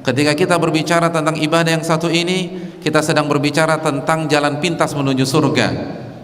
Ketika kita berbicara tentang ibadah yang satu ini, kita sedang berbicara tentang jalan pintas menuju surga.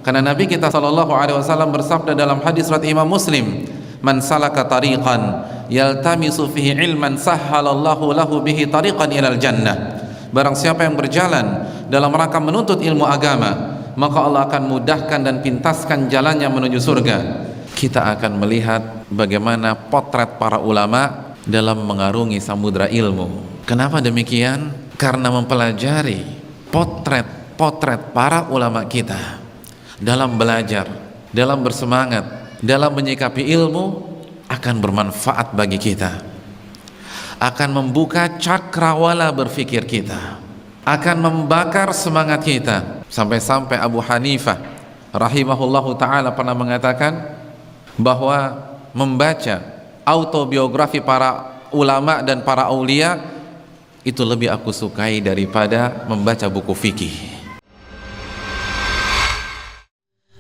Karena Nabi kita SAW bersabda dalam hadis riwayat Imam Muslim, "Man salaka tariqan yaltamisu fihi ilman sahhalallahu lahu bihi tariqan ilal jannah." Barang siapa yang berjalan dalam rangka menuntut ilmu agama, maka Allah akan mudahkan dan pintaskan jalannya menuju surga. Kita akan melihat bagaimana potret para ulama dalam mengarungi samudra ilmu. Kenapa demikian? Karena mempelajari potret para ulama kita dalam belajar, dalam bersemangat, dalam menyikapi ilmu akan bermanfaat bagi kita, akan membuka cakrawala berfikir kita, akan membakar semangat kita. Sampai-sampai Abu Hanifah rahimahullahu ta'ala pernah mengatakan bahwa membaca autobiografi para ulama dan para aulia itu lebih aku sukai daripada membaca buku fikih.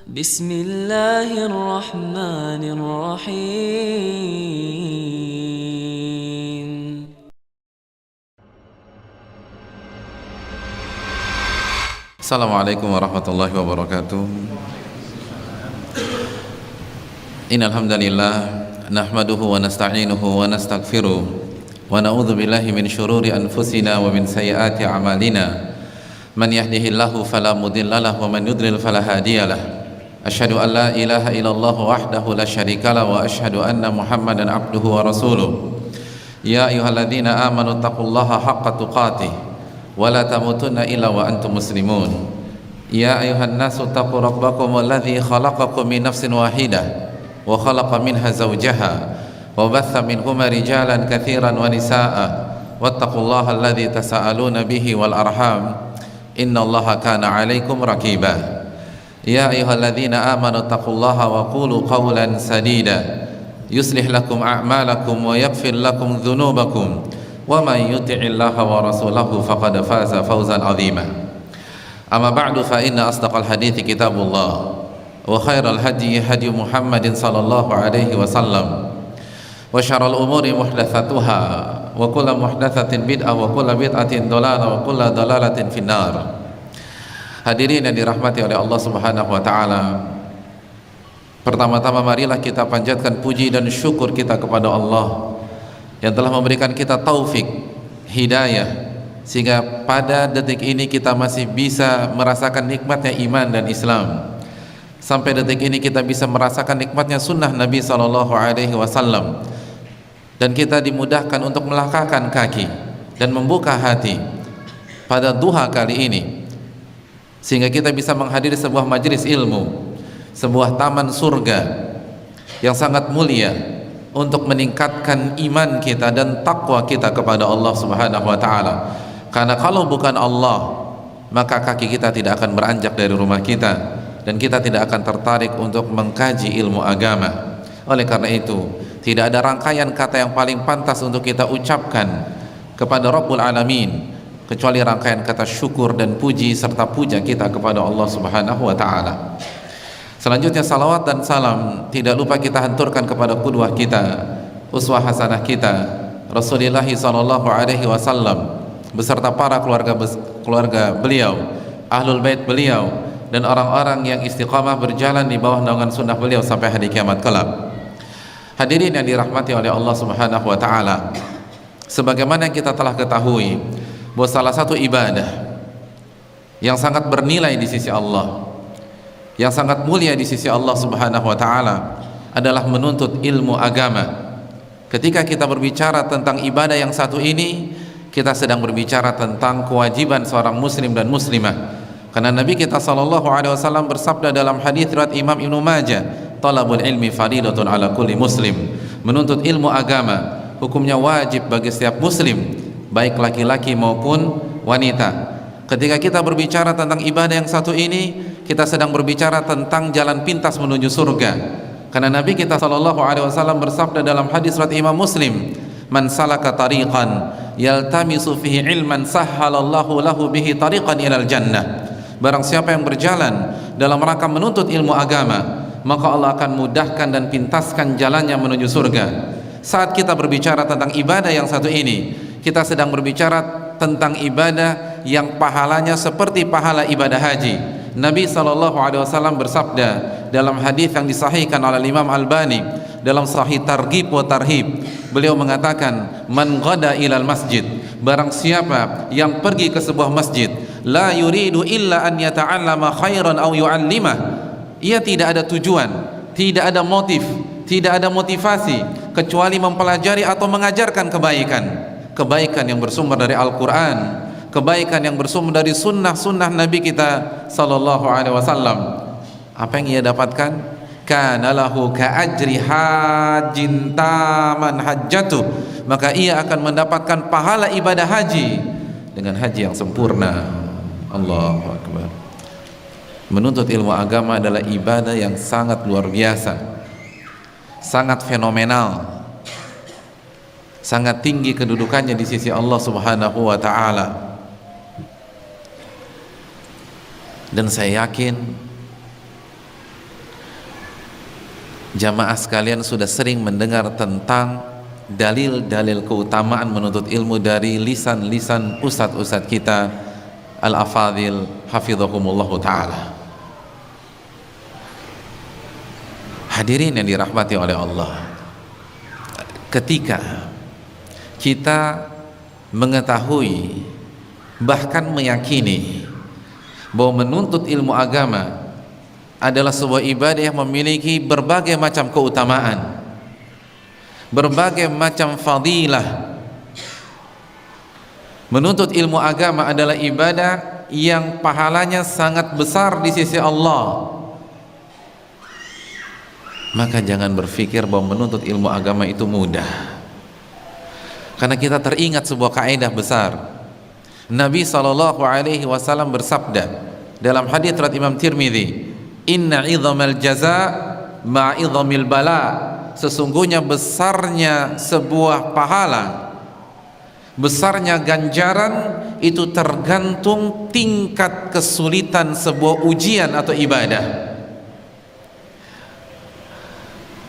Bismillahirrahmanirrahim. Assalamualaikum warahmatullahi wabarakatuh. Innal hamdalillah nahmaduhu wa nasta'inuhu wa nastaghfiruh wa na'udzu billahi min syururi anfusina wa min sayyiati a'malina. Man yahdihillahu fala mudilla lahu wa man yudlil fala hadiyalah. Asyhadu an la ilaha illallah wahdahu la syarikalah wa asyhadu anna Muhammadan abduhu wa rasuluh. Ya ayyuhalladzina amanu taqullaha haqqa tuqatih wa la tamutunna illa wa antum muslimun. Ya ayyuhan nasu taqu rabbakum alladzi khalaqakum min nafsin wahidah wa khalaqa minha zawjaha wa batha minhuma rijalan katsiran wa nisaa'a wattaqullaha alladzi tasaaluna bihi wal arham innallaha kana 'alaikum raqiba. Ya ayyuhalladzina amanu taqullaha wa qulu qawlan sadida yuslih lakum a'malakum wa yaghfir lakum dhunubakum wa man yuti'illaha wa rasulahu faqad faza fawzan 'azima. Amma ba'du fa inna asdaqal hadithi kitabullah wa khairal hadi hadi Muhammadin sallallahu alaihi wasallam wa syarrul umuri muhdatsatuha wa kullu muhdatsatin bid'ah wa kullu bid'atin dhalalah wa kullu dhalalatin finnar. Hadirin yang dirahmati oleh Allah Subhanahu wa taala, pertama-tama marilah kita panjatkan puji dan syukur kita kepada Allah yang telah memberikan kita taufik, hidayah, sehingga pada detik ini kita masih bisa merasakan nikmatnya iman dan Islam. Sampai detik ini kita bisa merasakan nikmatnya sunnah Nabi SAW, dan kita dimudahkan untuk melangkahkan kaki dan membuka hati pada duha kali ini, sehingga kita bisa menghadiri sebuah majelis ilmu, sebuah taman surga yang sangat mulia untuk meningkatkan iman kita dan takwa kita kepada Allah Subhanahu wa ta'ala. Karena kalau bukan Allah, maka kaki kita tidak akan beranjak dari rumah kita dan kita tidak akan tertarik untuk mengkaji ilmu agama. Oleh karena itu, tidak ada rangkaian kata yang paling pantas untuk kita ucapkan kepada Rabbul Alamin kecuali rangkaian kata syukur dan puji serta puja kita kepada Allah Subhanahu wa ta'ala. Selanjutnya salawat dan salam tidak lupa kita hanturkan kepada qudwah kita, uswah hasanah kita, Rasulullah sallallahu alaihi wasallam beserta para keluarga beliau, ahlul bait beliau, dan orang-orang yang istiqamah berjalan di bawah naungan sunnah beliau sampai hari kiamat kelak. Hadirin yang dirahmati oleh Allah Subhanahu wa ta'ala, sebagaimana yang kita telah ketahui bahwa salah satu ibadah yang sangat bernilai di sisi Allah, yang sangat mulia di sisi Allah Subhanahu wa ta'ala adalah menuntut ilmu agama. Ketika kita berbicara tentang ibadah yang satu ini, kita sedang berbicara tentang kewajiban seorang muslim dan muslimah. Karena Nabi kita SAW bersabda dalam hadis riwayat Imam Ibnu Majah, talabul ilmi faridatun ala kulli muslim. Menuntut ilmu agama hukumnya wajib bagi setiap muslim, baik laki-laki maupun wanita. Ketika kita berbicara tentang ibadah yang satu ini, kita sedang berbicara tentang jalan pintas menuju surga. Karena Nabi kita SAW bersabda dalam hadis riwayat Imam Muslim, "Man salaka tariqan yaltamisu fihi ilman sahhalallahu lahu bihi tariqan ilal jannah." Barang siapa yang berjalan dalam rangka menuntut ilmu agama, maka Allah akan mudahkan dan pintaskan jalannya menuju surga. Saat kita berbicara tentang ibadah yang satu ini, Kita sedang berbicara tentang ibadah yang pahalanya seperti pahala ibadah haji. Nabi SAW bersabda dalam hadis yang disahihkan oleh Imam Albani dalam Sahih Targhib wa Tarhib, beliau mengatakan, man ghada ilal masjid, barang siapa yang pergi ke sebuah masjid, la yuridu illa an yata'allama khairan aw yu'allimah, ia tidak ada tujuan, tidak ada motif, tidak ada motivasi kecuali mempelajari atau mengajarkan kebaikan, kebaikan yang bersumber dari Al-Quran, kebaikan yang bersumber dari sunnah-sunnah Nabi kita sallallahu alaihi wasallam. Apa yang ia dapatkan? Kana lahu ka'ajri hajjin taman hajjatuh, maka ia akan mendapatkan pahala ibadah haji dengan haji yang sempurna. Allahu Akbar. Menuntut ilmu agama adalah ibadah yang sangat luar biasa, sangat fenomenal, sangat tinggi kedudukannya di sisi Allah Subhanahu wa ta'ala. Dan saya yakin jamaah sekalian sudah sering mendengar tentang dalil-dalil keutamaan menuntut ilmu dari lisan-lisan ustadz-ustadz kita al-afadhil hafizahumullahu ta'ala. Hadirin yang dirahmati oleh Allah, ketika kita mengetahui bahkan meyakini bahwa menuntut ilmu agama adalah sebuah ibadah yang memiliki berbagai macam keutamaan, berbagai macam fadilah. Menuntut ilmu agama adalah ibadah yang pahalanya sangat besar di sisi Allah. Maka jangan berpikir bahwa menuntut ilmu agama itu mudah, karena kita teringat sebuah kaidah besar. Nabi SAW bersabda dalam hadits riwayat Imam Tirmidzi, inna idhamal jaza ma'idhamil bala, sesungguhnya besarnya sebuah pahala, besarnya ganjaran itu tergantung tingkat kesulitan sebuah ujian atau ibadah.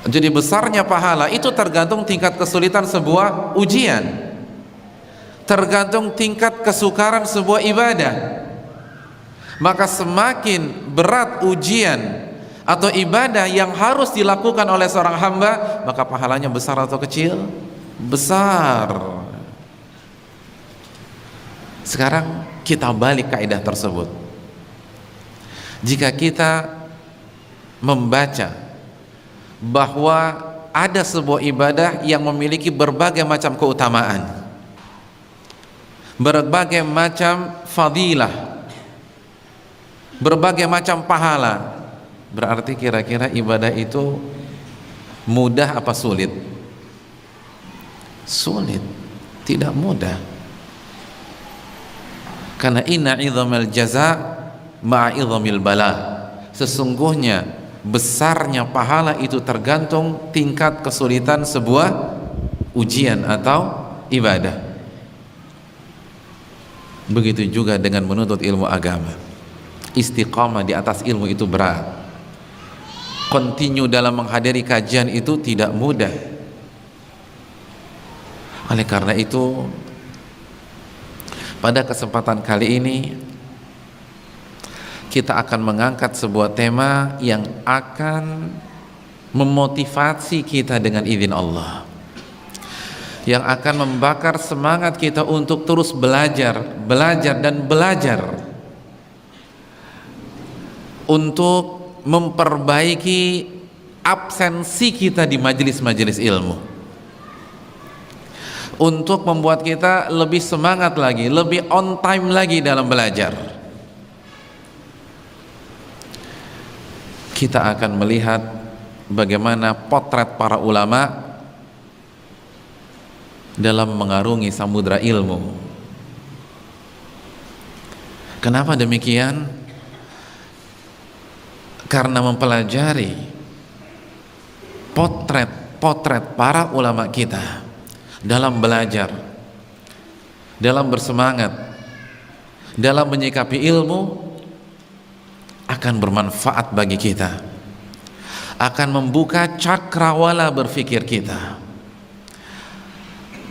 Jadi besarnya pahala itu tergantung tingkat kesulitan sebuah ujian, tergantung tingkat kesukaran sebuah ibadah. Maka semakin berat ujian atau ibadah yang harus dilakukan oleh seorang hamba, maka pahalanya besar atau kecil? Besar. Sekarang kita balik kaidah tersebut. Jika kita membaca bahwa ada sebuah ibadah yang memiliki berbagai macam keutamaan, berbagai macam fadilah, berbagai macam pahala, berarti kira-kira ibadah itu mudah apa sulit? Sulit, tidak mudah. Karena inna idhamal jaza ma'idhamil bala, sesungguhnya besarnya pahala itu tergantung tingkat kesulitan sebuah ujian atau ibadah. Begitu juga dengan menuntut ilmu agama. Istiqamah di atas ilmu itu berat. Continue dalam menghadiri kajian itu tidak mudah. Oleh karena itu, pada kesempatan kali ini kita akan mengangkat sebuah tema yang akan memotivasi kita dengan izin Allah, yang akan membakar semangat kita untuk terus belajar, belajar dan belajar, untuk memperbaiki absensi kita di majelis-majelis ilmu, untuk membuat kita lebih semangat lagi, lebih on time lagi dalam belajar. Kita akan melihat bagaimana potret para ulama dalam mengarungi samudra ilmu. Kenapa demikian? Karena mempelajari potret para ulama kita dalam belajar, dalam bersemangat, dalam menyikapi ilmu, akan bermanfaat bagi kita, akan membuka cakrawala berpikir kita,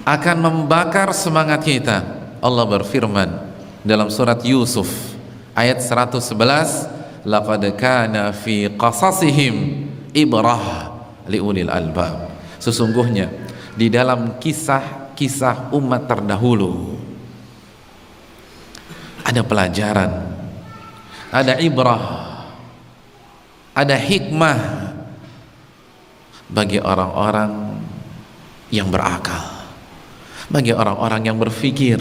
akan membakar semangat kita. Allah berfirman dalam surat Yusuf ayat 111, laqad kana fi qasasihim ibrah liulil albab. Sesungguhnya di dalam kisah-kisah umat terdahulu ada pelajaran, ada ibrah, ada hikmah bagi orang-orang yang berakal, bagi orang-orang yang berfikir,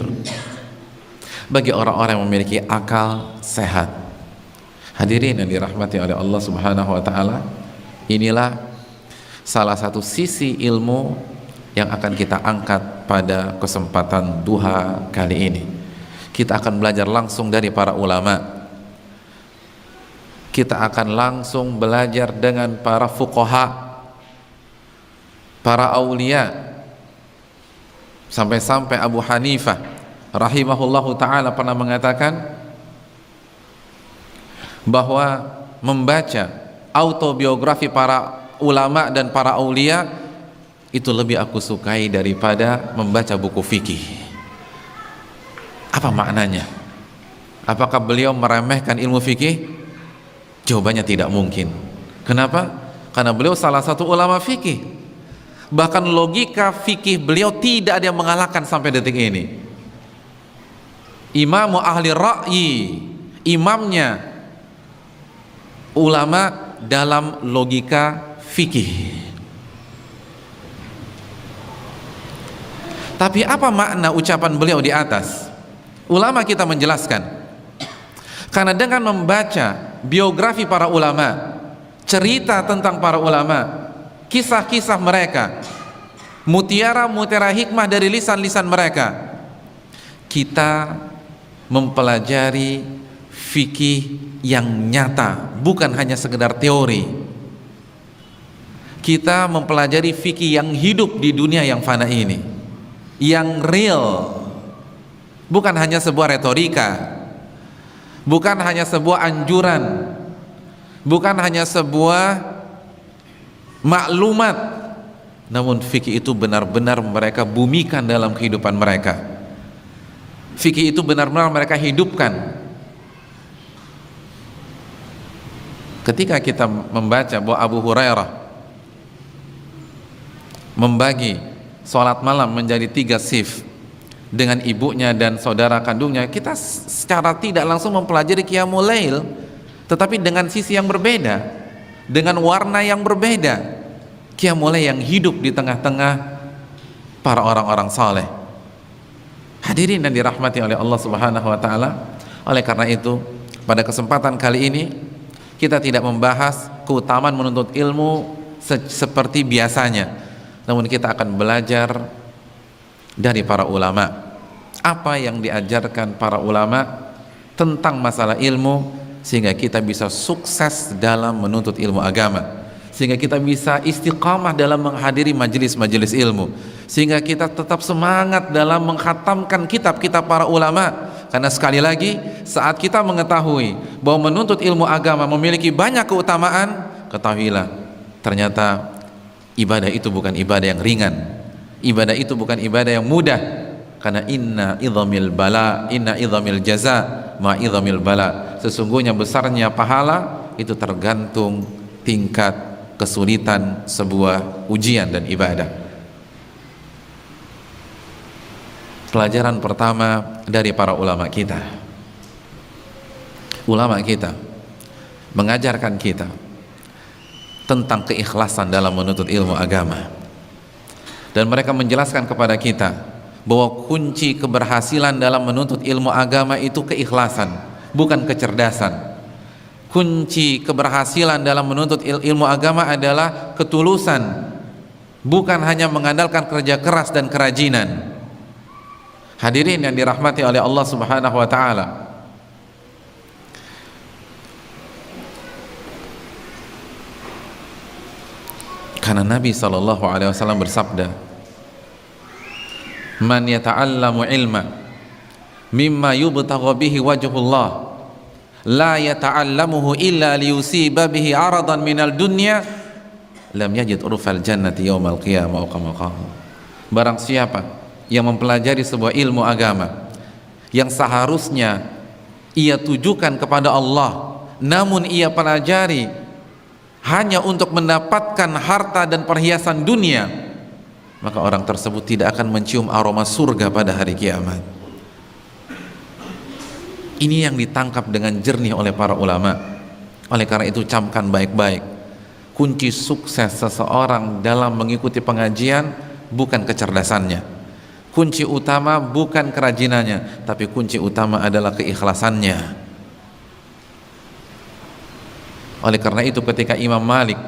bagi orang-orang yang memiliki akal sehat. Hadirin yang dirahmati oleh Allah Subhanahu wa taala, inilah salah satu sisi ilmu yang akan kita angkat pada kesempatan duha kali ini. Kita akan belajar langsung dari para ulama. Kita akan langsung belajar dengan para fuqaha, para aulia. Sampai-sampai Abu Hanifah rahimahullahu ta'ala pernah mengatakan bahwa membaca autobiografi para ulama dan para aulia itu lebih aku sukai daripada membaca buku fikih. Apa maknanya? Apakah beliau meremehkan ilmu fikih? Jawabannya tidak mungkin. Kenapa? Karena beliau salah satu ulama fikih. Bahkan logika fikih beliau tidak ada yang mengalahkan sampai detik ini. Imamu ahli ra'yi, imamnya ulama dalam logika fikih. Tapi apa makna ucapan beliau di atas? Ulama kita menjelaskan, karena dengan membaca biografi para ulama, cerita tentang para ulama, kisah-kisah mereka, mutiara-mutiara hikmah dari lisan-lisan mereka, kita mempelajari fikih yang nyata, bukan hanya sekedar teori. Kita mempelajari fikih yang hidup di dunia yang fana ini, yang real, bukan hanya sebuah retorika, bukan hanya sebuah anjuran, bukan hanya sebuah maklumat, namun fikih itu benar-benar mereka bumikan dalam kehidupan mereka. Fikih itu benar-benar mereka hidupkan. Ketika kita membaca bahwa Abu Hurairah membagi sholat malam menjadi 3 shift dengan ibunya dan saudara kandungnya, kita secara tidak langsung mempelajari qiyamul lail, tetapi dengan sisi yang berbeda, dengan warna yang berbeda. Qiyamul lail yang hidup di tengah-tengah para orang-orang saleh. Hadirin yang dirahmati oleh Allah Subhanahu wa taala, oleh karena itu pada kesempatan kali ini kita tidak membahas keutamaan menuntut ilmu seperti biasanya, namun kita akan belajar dari para ulama, apa yang diajarkan para ulama tentang masalah ilmu, sehingga kita bisa sukses dalam menuntut ilmu agama, sehingga kita bisa istiqamah dalam menghadiri majelis-majelis ilmu, sehingga kita tetap semangat dalam mengkhatamkan kitab-kitab para ulama. Karena sekali lagi, saat kita mengetahui bahwa menuntut ilmu agama memiliki banyak keutamaan, ketahuilah ternyata ibadah itu bukan ibadah yang ringan, ibadah itu bukan ibadah yang mudah. Karena inna idhamil jaza ma idhamil bala, sesungguhnya besarnya pahala itu tergantung tingkat kesulitan sebuah ujian dan ibadah. Pelajaran pertama dari para ulama kita, mengajarkan kita tentang keikhlasan dalam menuntut ilmu agama, dan mereka menjelaskan kepada kita bahwa kunci keberhasilan dalam menuntut ilmu agama itu keikhlasan, bukan kecerdasan. Kunci keberhasilan dalam menuntut ilmu agama adalah ketulusan, bukan hanya mengandalkan kerja keras dan kerajinan. Hadirin yang dirahmati oleh Allah Subhanahu wa taala, karena Nabi SAW bersabda, man yata'allamu ilma mimma yubtagha bihi wajhullah la yata'allamuhu illa liyusiba bihi aradan minal dunya lam yajid urfal jannati yaumal qiyamah. Barang siapa yang mempelajari sebuah ilmu agama yang seharusnya ia tujukan kepada Allah, namun ia pelajari hanya untuk mendapatkan harta dan perhiasan dunia, maka orang tersebut tidak akan mencium aroma surga pada hari kiamat. Ini yang ditangkap dengan jernih oleh para ulama. Oleh karena itu camkan baik-baik, kunci sukses seseorang dalam mengikuti pengajian bukan kecerdasannya, kunci utama bukan kerajinannya, tapi kunci utama adalah keikhlasannya. Oleh karena itu ketika Imam Malik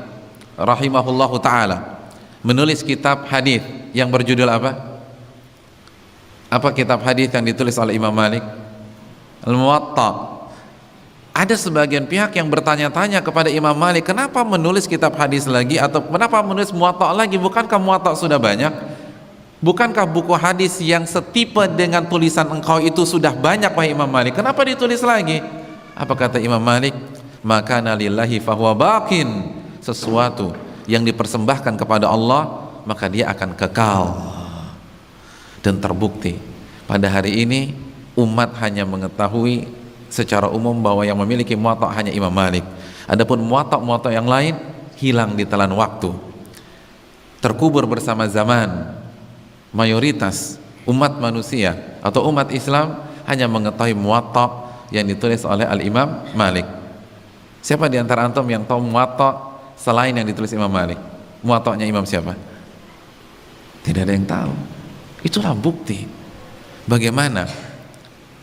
rahimahullahu ta'ala menulis kitab hadis yang berjudul apa? Apa kitab hadis yang ditulis oleh Imam Malik? Al-Muwatta. Ada sebagian pihak yang bertanya-tanya kepada Imam Malik, kenapa menulis kitab hadis lagi, atau kenapa menulis Muwatta lagi? Bukankah Muwatta sudah banyak? Bukankah buku hadis yang setipe dengan tulisan engkau itu sudah banyak, wahai Imam Malik? Kenapa ditulis lagi? Apa kata Imam Malik? Makana lillahi fahuwa baqin. Sesuatu yang dipersembahkan kepada Allah maka dia akan kekal. Dan terbukti pada hari ini umat hanya mengetahui secara umum bahwa yang memiliki Muwatta hanya Imam Malik. Adapun Muwatta yang lain hilang di telan waktu, terkubur bersama zaman. Mayoritas umat manusia atau umat Islam hanya mengetahui Muwatta yang ditulis oleh Al-Imam Malik. Siapa di antara antum yang tahu Muwatta selain yang ditulis Imam Malik? Muwatta'nya Imam siapa? Tidak ada yang tahu. Itulah bukti bagaimana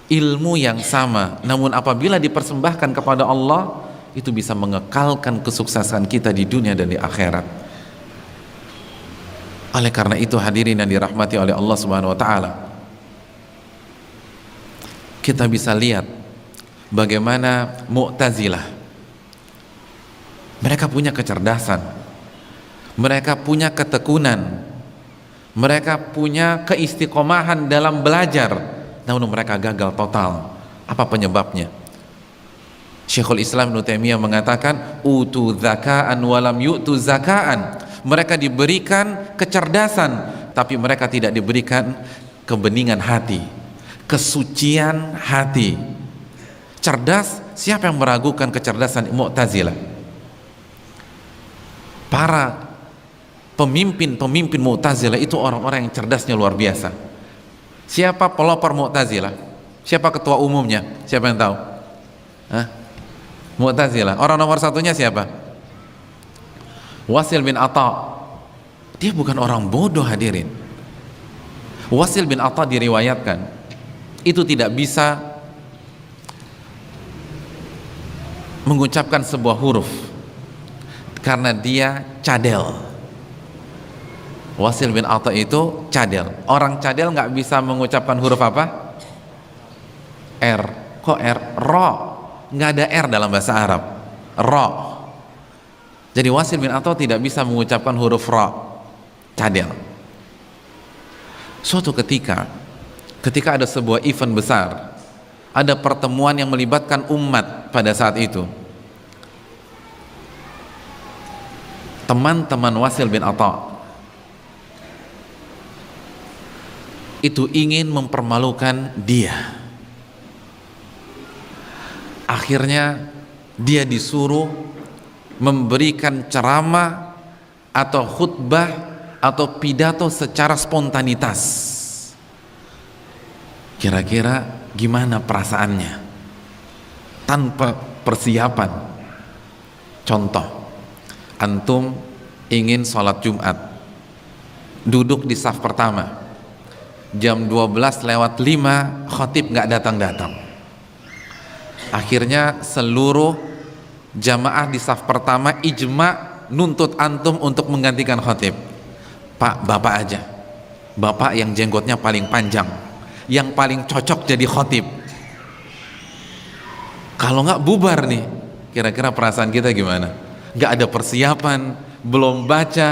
ilmu yang sama, namun apabila dipersembahkan kepada Allah, itu bisa mengekalkan kesuksesan kita di dunia dan di akhirat. Oleh karena itu hadirin yang dirahmati oleh Allah Subhanahu wa taala, kita bisa lihat bagaimana Mu'tazilah, mereka punya kecerdasan, mereka punya ketekunan, mereka punya keistiqomahan dalam belajar, namun mereka gagal total. Apa penyebabnya? Syekhul Islam Ibnu Taimiyah mengatakan, utu zaka'an walam yu'tu zaka'an. Mereka diberikan kecerdasan, tapi mereka tidak diberikan kebeningan hati, kesucian hati. Cerdas, siapa yang meragukan kecerdasan Mu'tazilah? Para pemimpin Mu'tazilah itu orang-orang yang cerdasnya luar biasa. Siapa pelopor Mu'tazilah? Siapa ketua umumnya? Siapa yang tahu? Mu'tazilah. Orang nomor satunya siapa? Wasil bin Atha. Dia bukan orang bodoh hadirin. Wasil bin Atha diriwayatkan itu tidak bisa mengucapkan sebuah huruf karena dia cadel. Wasil bin Atha itu cadel. Orang cadel nggak bisa mengucapkan huruf apa? R. Kok R? Ro. Nggak ada R dalam bahasa Arab. Ro. Jadi Wasil bin Atha tidak bisa mengucapkan huruf Ro. Cadel. Suatu ketika ada sebuah event besar, ada pertemuan yang melibatkan umat pada saat itu. Teman-teman Wasil bin Atha itu ingin mempermalukan dia. Akhirnya dia disuruh memberikan ceramah atau khutbah atau pidato secara spontanitas. Kira-kira gimana perasaannya tanpa persiapan? Contoh, antum ingin sholat Jumat, duduk di saf pertama, jam 12:05 khatib nggak datang-datang. Akhirnya seluruh jamaah di saf pertama ijma nuntut antum untuk menggantikan khatib. Pak, bapak aja, bapak yang jenggotnya paling panjang, yang paling cocok jadi khatib. Kalau nggak bubar nih. Kira-kira perasaan kita gimana? Nggak ada persiapan, belum baca,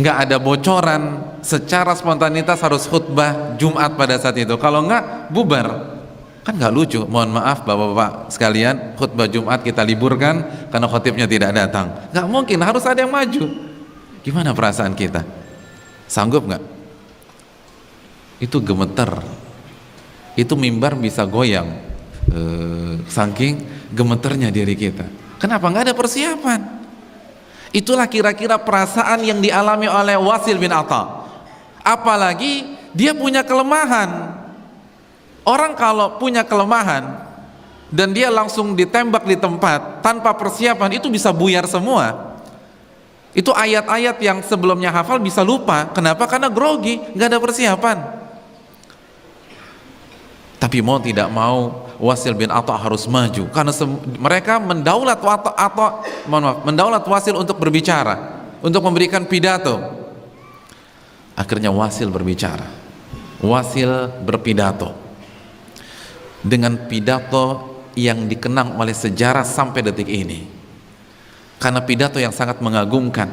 nggak ada bocoran, secara spontanitas harus khutbah Jumat pada saat itu. Kalau nggak bubar, kan nggak lucu. Mohon maaf bapak-bapak sekalian, khutbah Jumat kita liburkan karena khatibnya tidak datang. Nggak mungkin, harus ada yang maju. Gimana perasaan kita? Sanggup nggak? itu gemeter, itu mimbar bisa goyang, saking gemeternya diri kita. Kenapa? Nggak ada persiapan. Itulah kira-kira perasaan yang dialami oleh Wasil bin Atha. Apalagi dia punya kelemahan. Orang kalau punya kelemahan dan dia langsung ditembak di tempat tanpa persiapan, itu bisa buyar semua. Itu ayat-ayat yang sebelumnya hafal bisa lupa. Kenapa? Karena grogi, nggak ada persiapan. Tapi mau tidak mau Wasil bin Atha harus maju karena mereka mendaulat mendaulat Wasil untuk berbicara, untuk memberikan pidato. Akhirnya Wasil berbicara. Wasil berpidato dengan pidato yang dikenang oleh sejarah sampai detik ini, karena pidato yang sangat mengagumkan.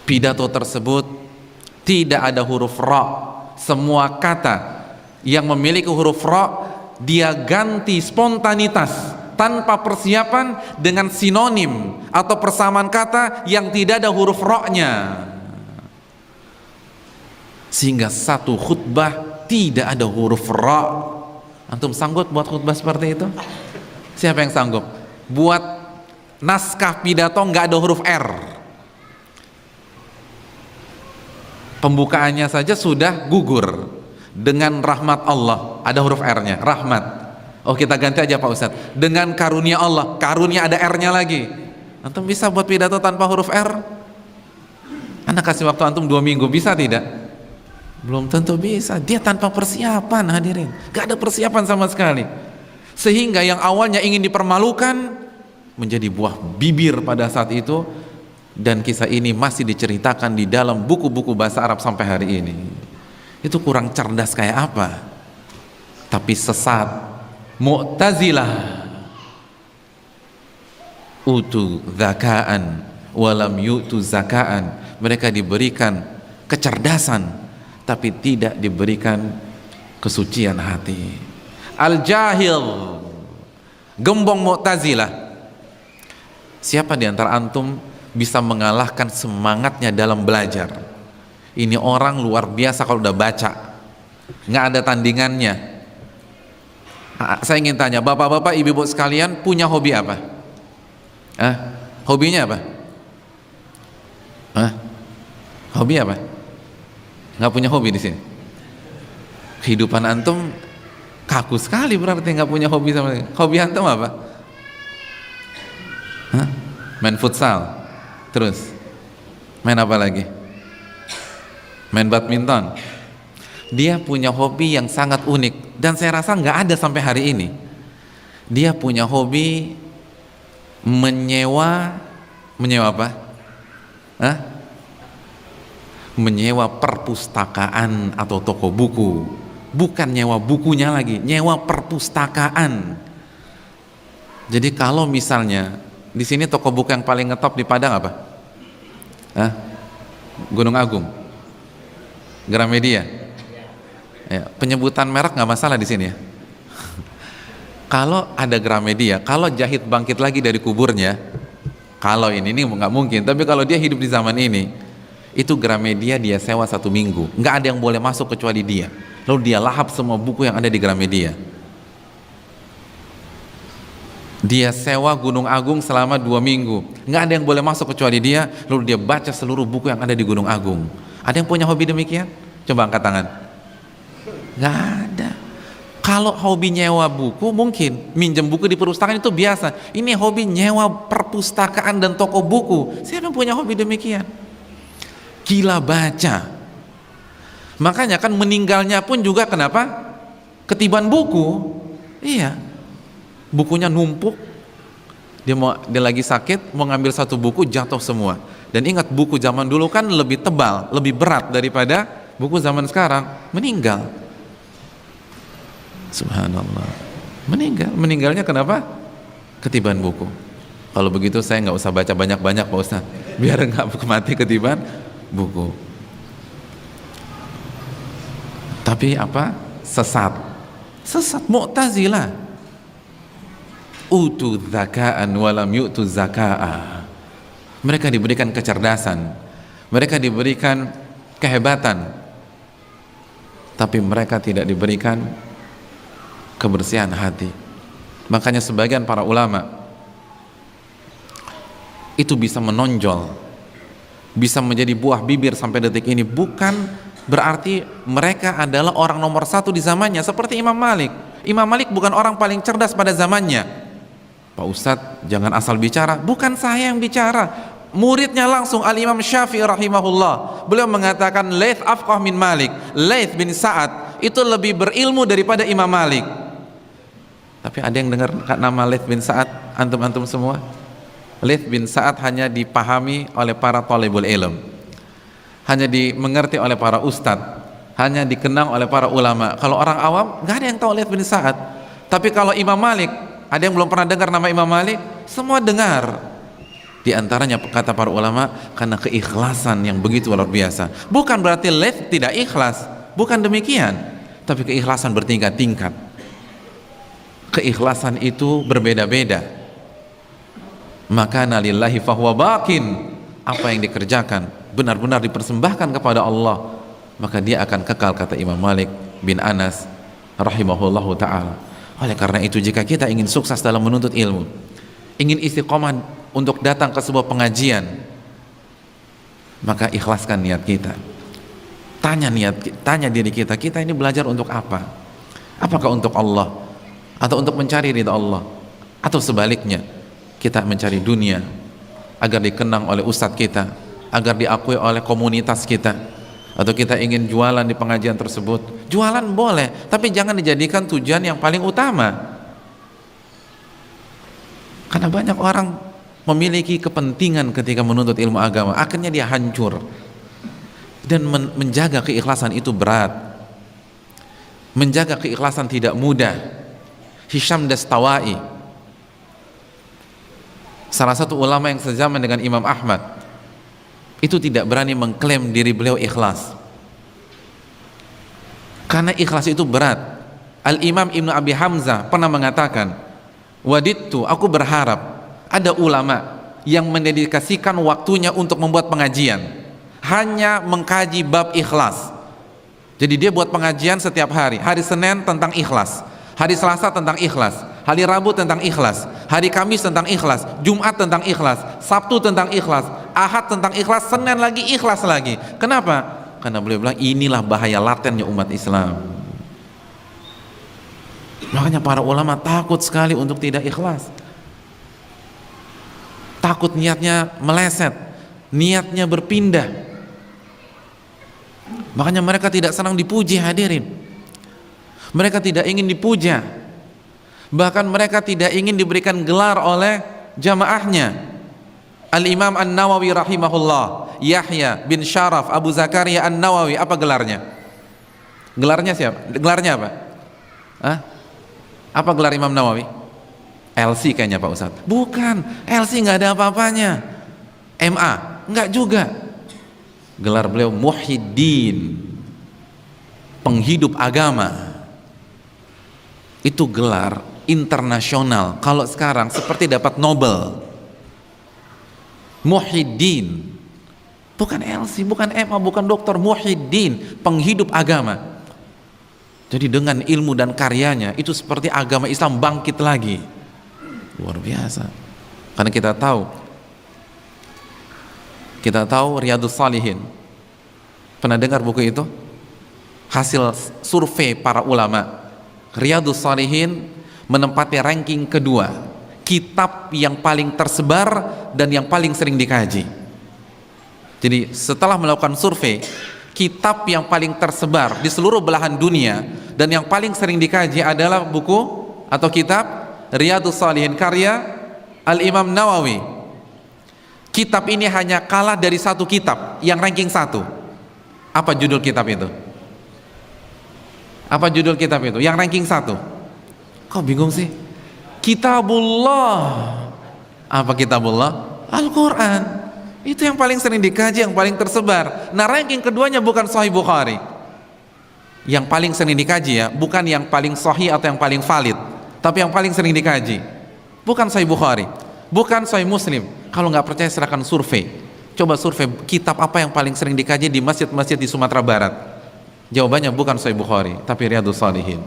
Pidato tersebut tidak ada huruf ra. Semua kata yang memiliki huruf ra dia ganti spontanitas tanpa persiapan dengan sinonim atau persamaan kata yang tidak ada huruf ra-nya, sehingga satu khutbah tidak ada huruf ra. Antum sanggup buat khutbah seperti itu? Siapa yang sanggup buat naskah pidato nggak ada huruf R? Pembukaannya saja sudah gugur. Dengan rahmat Allah, ada huruf R-nya, rahmat. Oh, kita ganti aja Pak Ustadz, dengan karunia Allah, karunia ada R-nya lagi. Antum bisa buat pidato tanpa huruf R? Anak kasih waktu antum 2 minggu, bisa tidak? Belum tentu bisa. Dia tanpa persiapan, hadirin, gak ada persiapan sama sekali, sehingga yang awalnya ingin dipermalukan menjadi buah bibir pada saat itu. Dan kisah ini masih diceritakan di dalam buku-buku bahasa Arab sampai hari ini. Itu kurang cerdas kayak apa? Tapi sesat. Mu'tazilah utu zakaan walam yu'tu zakaan. Mereka diberikan kecerdasan tapi tidak diberikan kesucian hati. Al-jahil, gembong Mu'tazilah. Siapa di antara antum bisa mengalahkan semangatnya dalam belajar? Ini orang luar biasa kalau udah baca, nggak ada tandingannya. Saya ingin tanya, bapak-bapak, ibu-ibu sekalian, punya hobi apa? Hobinya apa? Hobi apa? Nggak punya hobi di sini. Kehidupan antum kaku sekali, berarti nggak punya hobi sama sekali. Hobi antum apa? Main futsal, terus main apa lagi? Main badminton. Dia punya hobi yang sangat unik dan saya rasa nggak ada sampai hari ini. Dia punya hobi menyewa apa? Menyewa perpustakaan atau toko buku. Bukan nyewa bukunya lagi, nyewa perpustakaan. Jadi kalau misalnya di sini toko buku yang paling ngetop di Padang apa? Gunung Agung, Gramedia. Ya, penyebutan merek nggak masalah di sini ya. Kalau ada Gramedia, kalau Jahit bangkit lagi dari kuburnya, kalau ini nggak mungkin, tapi kalau dia hidup di zaman ini, itu Gramedia dia sewa 1 minggu, nggak ada yang boleh masuk kecuali dia. Lalu dia lahap semua buku yang ada di Gramedia. Dia sewa Gunung Agung selama 2 minggu, nggak ada yang boleh masuk kecuali dia. Lalu dia baca seluruh buku yang ada di Gunung Agung. Ada yang punya hobi demikian? Coba angkat tangan. Nggak ada. Kalau hobi nyewa buku mungkin, minjem buku di perpustakaan itu biasa. Ini hobi nyewa perpustakaan dan toko buku. Siapa yang punya hobi demikian? Gila baca. Makanya kan meninggalnya pun juga kenapa? Ketiban buku. Iya. Bukunya numpuk. Dia lagi sakit, mau ngambil satu buku, jatuh semua. Dan ingat, buku zaman dulu kan lebih tebal, lebih berat daripada buku zaman sekarang. Meninggal. Subhanallah. Meninggalnya kenapa? Ketiban buku. Kalau begitu saya nggak usah baca banyak-banyak Pak Ustaz, biar nggak mati ketiban buku. Tapi apa? Sesat Mu'tazilah. Utu zakaan walam yu'tu zakaa. Mereka diberikan kecerdasan, mereka diberikan kehebatan, tapi mereka tidak diberikan kebersihan hati. Makanya sebagian para ulama itu bisa menonjol, bisa menjadi buah bibir sampai detik ini, bukan berarti mereka adalah orang nomor satu di zamannya, seperti Imam Malik. Imam Malik bukan orang paling cerdas pada zamannya. Pak Ustadz jangan asal bicara, bukan saya yang bicara, muridnya langsung Al-Imam Syafi'i rahimahullah. Beliau mengatakan Laits afqah min Malik. Laits bin Sa'ad itu lebih berilmu daripada Imam Malik. Tapi ada yang dengar nama Laits bin Sa'ad? Antum-antum semua? Laits bin Sa'ad hanya dipahami oleh para thalibul ilm, hanya dimengerti oleh para ustadz, hanya dikenang oleh para ulama. Kalau orang awam nggak ada yang tahu Laits bin Sa'ad. Tapi kalau Imam Malik, ada yang belum pernah dengar nama Imam Malik? Semua dengar. Di antaranya kata para ulama, karena keikhlasan yang begitu luar biasa. Bukan berarti Laits tidak ikhlas, bukan demikian, tapi keikhlasan bertingkat-tingkat. Keikhlasan itu berbeda-beda. Maka nalillahi fahuwa bakin, apa yang dikerjakan benar-benar dipersembahkan kepada Allah, maka dia akan kekal, kata Imam Malik bin Anas rahimahullahu ta'ala. Oleh karena itu, jika kita ingin sukses dalam menuntut ilmu, ingin istiqomah untuk datang ke sebuah pengajian, maka ikhlaskan niat kita. Tanya diri kita, kita ini belajar untuk apa? Apakah untuk Allah, atau untuk mencari ridha Allah, atau sebaliknya kita mencari dunia agar dikenang oleh ustadz kita, agar diakui oleh komunitas kita, atau kita ingin jualan di pengajian tersebut? Jualan boleh, tapi jangan dijadikan tujuan yang paling utama. Karena banyak orang memiliki kepentingan ketika menuntut ilmu agama, akhirnya dia hancur. Dan menjaga keikhlasan itu berat. Menjaga keikhlasan tidak mudah. Hisham Dastawai, salah satu ulama yang sezaman dengan Imam Ahmad, itu tidak berani mengklaim diri beliau ikhlas, karena ikhlas itu berat. Al-Imam Ibnu Abi Hamzah pernah mengatakan, wadittu, aku berharap ada ulama yang mendedikasikan waktunya untuk membuat pengajian, hanya mengkaji bab ikhlas. Jadi dia buat pengajian setiap hari. Hari Senin tentang ikhlas, hari Selasa tentang ikhlas, hari Rabu tentang ikhlas, hari Kamis tentang ikhlas, Jumat tentang ikhlas, Sabtu tentang ikhlas, Ahad tentang ikhlas, Senin lagi ikhlas lagi. Kenapa? Karena beliau bilang inilah bahaya latennya umat Islam. Makanya para ulama takut sekali untuk tidak ikhlas. Takut niatnya meleset, niatnya berpindah. Makanya mereka tidak senang dipuji, hadirin. Mereka tidak ingin dipuja, bahkan mereka tidak ingin diberikan gelar oleh jamaahnya. Al-Imam An-Nawawi rahimahullah, Yahya bin Syaraf Abu Zakaria An-Nawawi, apa gelarnya? Gelarnya siapa? Gelarnya apa? Hah? Apa gelar Imam Nawawi? LC kayaknya Pak Ustadz. Bukan, LC nggak ada apa-apanya. MA, nggak juga. Gelar beliau Muhyiddin, penghidup agama. Itu gelar internasional. Kalau sekarang seperti dapat Nobel. Muhyiddin, bukan LC, bukan MA, bukan dokter. Muhyiddin, penghidup agama. Jadi dengan ilmu dan karyanya itu seperti agama Islam bangkit lagi. Luar biasa. Karena kita tahu Riyadhus Shalihin. Pernah dengar buku itu? Hasil survei para ulama. Riyadhus Shalihin menempati ranking kedua, kitab yang paling tersebar dan yang paling sering dikaji. Jadi setelah melakukan survei, kitab yang paling tersebar di seluruh belahan dunia dan yang paling sering dikaji adalah buku atau kitab Riyadhus Shalihin karya Al-Imam Nawawi. Kitab ini hanya kalah dari satu kitab yang ranking 1. Apa judul kitab itu? Apa judul kitab itu? Yang ranking 1. Kok bingung sih? Kitabullah. Apa Kitabullah? Al-Quran. Itu yang paling sering dikaji, yang paling tersebar. Nah, ranking keduanya bukan Sahih Bukhari. Yang paling sering dikaji ya, bukan yang paling sahih atau yang paling valid, tapi yang paling sering dikaji. Bukan Sahih Bukhari, bukan Sahih Muslim. Kalau nggak percaya silakan survei. Coba survei kitab apa yang paling sering dikaji di masjid-masjid di Sumatera Barat. Jawabannya bukan Sahih Bukhari, tapi Riyadhus Shalihin.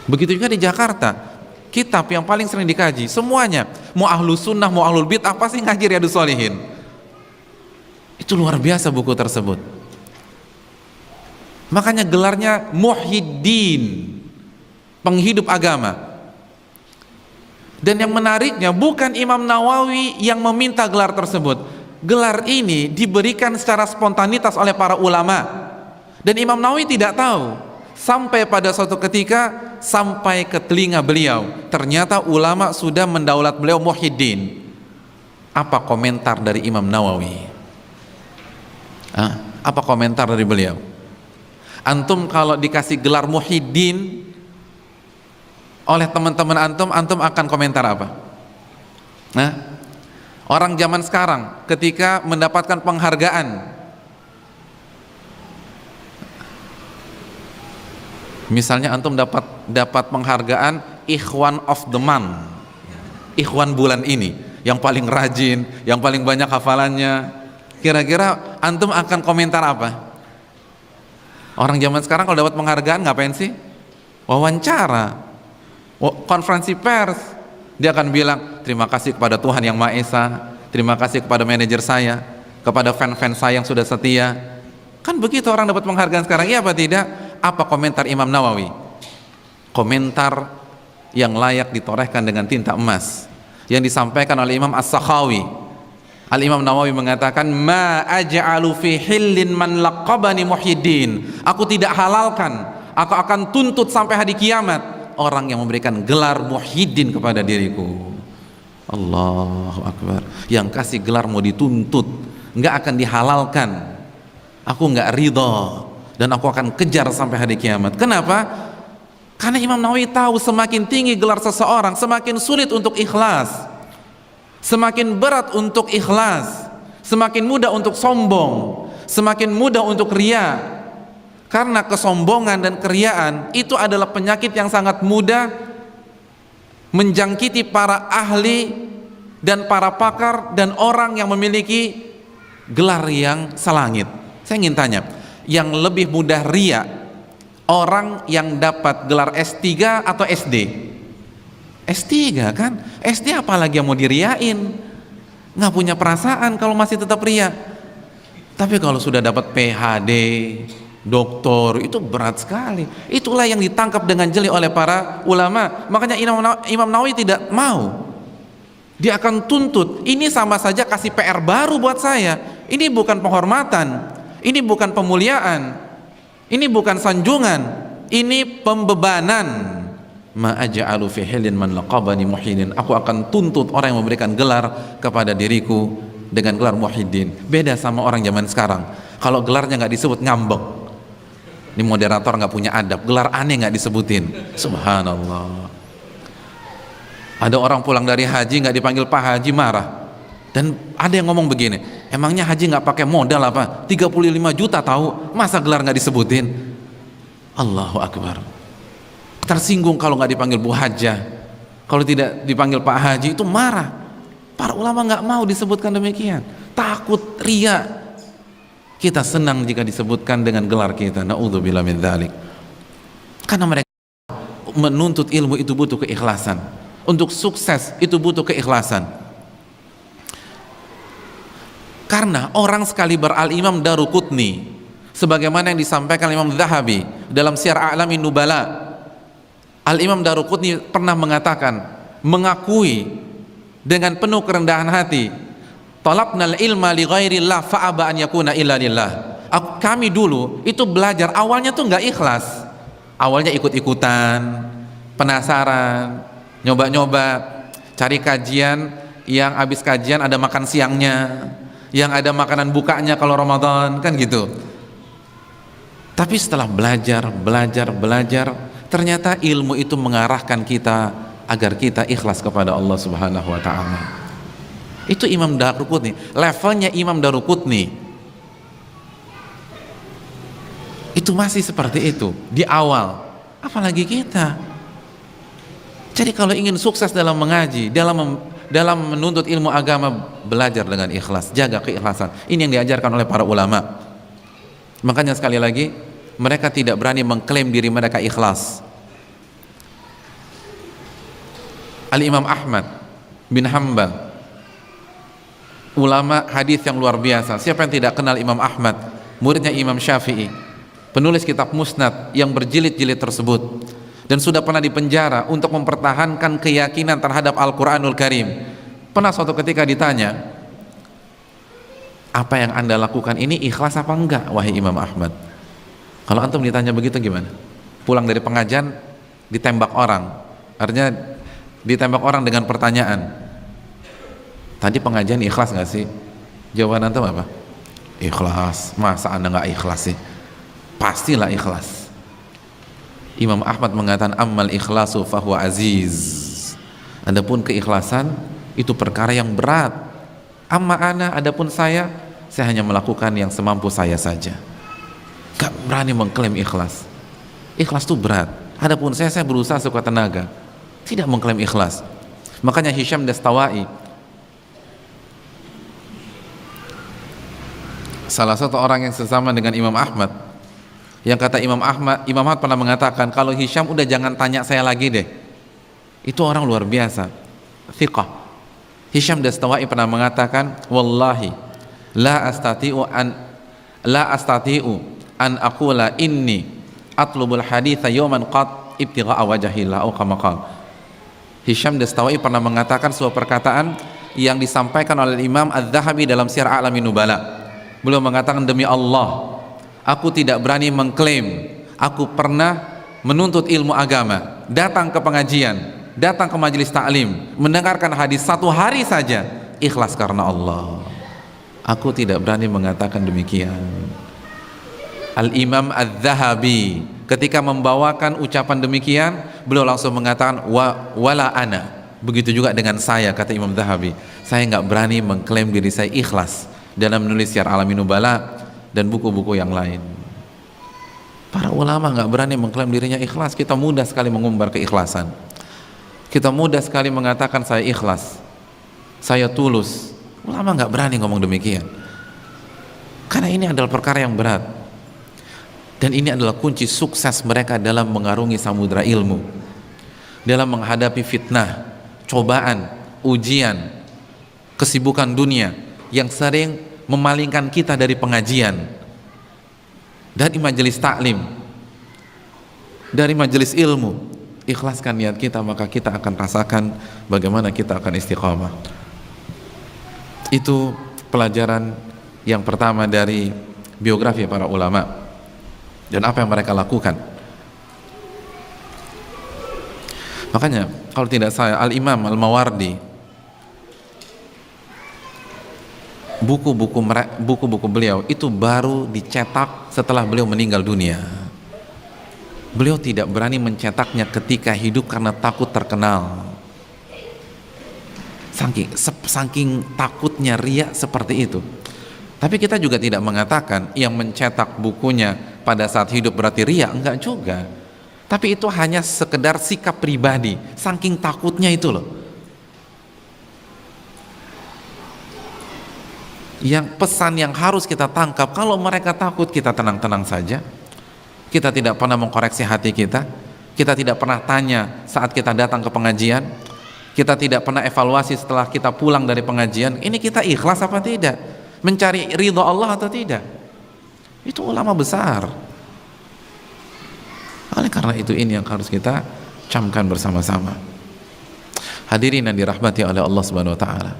Begitu juga di Jakarta, kitab yang paling sering dikaji semuanya, mau ahlus sunnah, mau ahlul bid'ah, pasti ngaji Riyadhus Shalihin. Itu luar biasa buku tersebut. Makanya gelarnya Muhyiddin, penghidup agama. Dan yang menariknya, bukan Imam Nawawi yang meminta gelar tersebut. Gelar ini diberikan secara spontanitas oleh para ulama. Dan Imam Nawawi tidak tahu, sampai pada suatu ketika sampai ke telinga beliau, ternyata ulama sudah mendaulat beliau Muhyiddin. Apa komentar dari Imam Nawawi? Apa komentar dari beliau? Antum kalau dikasih gelar Muhyiddin oleh teman-teman antum akan komentar apa? Orang zaman sekarang ketika mendapatkan penghargaan, misalnya antum dapat penghargaan Ikhwan of the Month, Ikhwan bulan ini, yang paling rajin, yang paling banyak hafalannya. Kira-kira antum akan komentar apa? Orang zaman sekarang kalau dapat penghargaan ngapain sih? Wawancara, konferensi pers. Dia akan bilang, terima kasih kepada Tuhan Yang Maha Esa, terima kasih kepada manajer saya, kepada fan-fan saya yang sudah setia. Kan begitu orang dapat penghargaan sekarang, iya apa tidak? Apa komentar Imam Nawawi? Komentar yang layak ditorehkan dengan tinta emas, yang disampaikan oleh Imam As-Sakhawi. Al-Imam Nawawi mengatakan, ma aj'alu fi hillin man laqabani Muhyiddin. Aku tidak halalkan, aku akan tuntut sampai hari kiamat orang yang memberikan gelar Muhyiddin kepada diriku. Allahu Akbar. Yang kasih gelar mau dituntut, nggak akan dihalalkan. Aku nggak ridha dan aku akan kejar sampai hari kiamat. Kenapa? Karena Imam Nawawi tahu semakin tinggi gelar seseorang, semakin sulit untuk ikhlas, semakin berat untuk ikhlas, semakin mudah untuk sombong, semakin mudah untuk riya. Karena kesombongan dan keriaan itu adalah penyakit yang sangat mudah menjangkiti para ahli dan para pakar dan orang yang memiliki gelar yang selangit. Saya ingin tanya, yang lebih mudah riya, orang yang dapat gelar S3 atau SD? S3 kan? SD apalagi yang mau diriain? Nggak punya perasaan kalau masih tetap riya. Tapi kalau sudah dapat PhD, doktor, itu berat sekali. Itulah yang ditangkap dengan jeli oleh para ulama. Makanya Imam Nawawi tidak mau. Dia akan tuntut. Ini sama saja kasih PR baru buat saya. Ini bukan penghormatan, ini bukan pemuliaan, ini bukan sanjungan, ini pembebanan. Ma aj'alu fi hilin man laqabani Muhyiddin. Aku akan tuntut orang yang memberikan gelar kepada diriku dengan gelar Muhyiddin. Beda sama orang zaman sekarang. Kalau gelarnya nggak disebut ngambek. Ini moderator nggak punya adab, gelar aneh nggak disebutin. Subhanallah. Ada orang pulang dari haji nggak dipanggil Pak Haji, marah. Dan ada yang ngomong begini, emangnya haji nggak pakai modal apa? 35 juta tahu, masa gelar nggak disebutin? Allahu Akbar. Tersinggung kalau nggak dipanggil Bu Hajjah, kalau tidak dipanggil Pak Haji, itu marah. Para ulama nggak mau disebutkan demikian, takut riya. Kita senang jika disebutkan dengan gelar kita. Na'udzubillah min dzalik. Karena mereka menuntut ilmu itu butuh keikhlasan. Untuk sukses itu butuh keikhlasan. Karena orang sekali Al-Imam Daruqutni, sebagaimana yang disampaikan Imam Zahabi dalam Syiar A'lamin Nubala, Al-Imam Daruqutni pernah mengatakan, mengakui dengan penuh kerendahan hati, talabnal ilma li ghairillah fa'aba an yakuna illa lillah. Kami dulu itu belajar awalnya tuh nggak ikhlas. Awalnya ikut-ikutan, penasaran, nyoba-nyoba, cari kajian yang habis kajian ada makan siangnya, yang ada makanan bukanya kalau Ramadan, kan gitu. Tapi setelah belajar, ternyata ilmu itu mengarahkan kita agar kita ikhlas kepada Allah Subhanahu wa ta'ala. Itu Imam Daruqutni, levelnya Imam Daruqutni itu masih seperti itu di awal, apalagi kita. Jadi kalau ingin sukses dalam mengaji, dalam menuntut ilmu agama, belajar dengan ikhlas, jaga keikhlasan. Ini yang diajarkan oleh para ulama. Makanya sekali lagi, mereka tidak berani mengklaim diri mereka ikhlas. Al-Imam Ahmad bin Hanbal, ulama hadis yang luar biasa. Siapa yang tidak kenal Imam Ahmad, muridnya Imam Syafi'i, penulis kitab Musnad yang berjilid-jilid tersebut, dan sudah pernah dipenjara untuk mempertahankan keyakinan terhadap Al-Quranul Karim. Pernah suatu ketika ditanya, apa yang anda lakukan ini ikhlas apa enggak, wahai Imam Ahmad? Kalau antum ditanya begitu gimana? Pulang dari pengajian ditembak orang, artinya ditembak orang dengan pertanyaan, tadi pengajian ikhlas nggak sih? Jawaban antum apa? Ikhlas. Masa anda nggak ikhlas sih? Pastilah ikhlas. Imam Ahmad mengatakan, ammal ikhlasu fahuwa aziz. Adapun keikhlasan itu perkara yang berat. Amma ana, adapun saya hanya melakukan yang semampu saya saja. Gak berani mengklaim ikhlas. Ikhlas itu berat. Adapun saya berusaha sekuat tenaga, tidak mengklaim ikhlas. Makanya Hisham Dastawai, salah satu orang yang sesama dengan Imam Ahmad, yang kata Imam Ahmad pernah mengatakan, kalau Hisham udah jangan tanya saya lagi deh. Itu orang luar biasa, thiqah. Hisham Dastawai pernah mengatakan, wallahi la astati'u an aqula inni atlubul haditha yawman qat ibtigha'a wajhillah au kama qala. Hisham Dastawai pernah mengatakan sebuah perkataan yang disampaikan oleh Imam Az-Zahabi dalam Syiar A'lamin Nubala. Beliau mengatakan, demi Allah, aku tidak berani mengklaim aku pernah menuntut ilmu agama, datang ke pengajian, datang ke majelis taklim, mendengarkan hadis 1 hari saja ikhlas karena Allah. Aku tidak berani mengatakan demikian. Al-Imam Az-Zahabi ketika membawakan ucapan demikian, beliau langsung mengatakan, wala ana. Begitu juga dengan saya, kata Imam Zahabi, saya nggak berani mengklaim diri saya ikhlas dalam menulis Syiar A'lamin Nubala dan buku-buku yang lain. Para ulama nggak berani mengklaim dirinya ikhlas. Kita mudah sekali mengumbar keikhlasan. Kita mudah sekali mengatakan saya ikhlas, saya tulus. Ulama nggak berani ngomong demikian, karena ini adalah perkara yang berat, dan ini adalah kunci sukses mereka dalam mengarungi samudra ilmu, dalam menghadapi fitnah, cobaan, ujian, kesibukan dunia yang sering memalingkan kita dari pengajian, dari majelis taklim, dari majelis ilmu. Ikhlaskan niat kita, maka kita akan rasakan bagaimana kita akan istiqamah. Itu pelajaran yang pertama dari biografi para ulama dan apa yang mereka lakukan. Makanya kalau tidak salah, Al-Imam Al-Mawardi, buku-buku beliau itu baru dicetak setelah beliau meninggal dunia. Beliau tidak berani mencetaknya ketika hidup karena takut terkenal. Saking takutnya riya seperti itu. Tapi kita juga tidak mengatakan yang mencetak bukunya pada saat hidup berarti riya, enggak juga. Tapi itu hanya sekedar sikap pribadi, saking takutnya itu loh. Yang pesan yang harus kita tangkap, kalau mereka takut, kita tenang-tenang saja. Kita tidak pernah mengkoreksi hati kita. Kita tidak pernah tanya saat kita datang ke pengajian. Kita tidak pernah evaluasi setelah kita pulang dari pengajian, ini kita ikhlas apa tidak, mencari ridha Allah atau tidak. Itu ulama besar. Oleh karena itu, ini yang harus kita camkan bersama-sama. Hadirin yang dirahmati oleh Allah Subhanahu wa taala,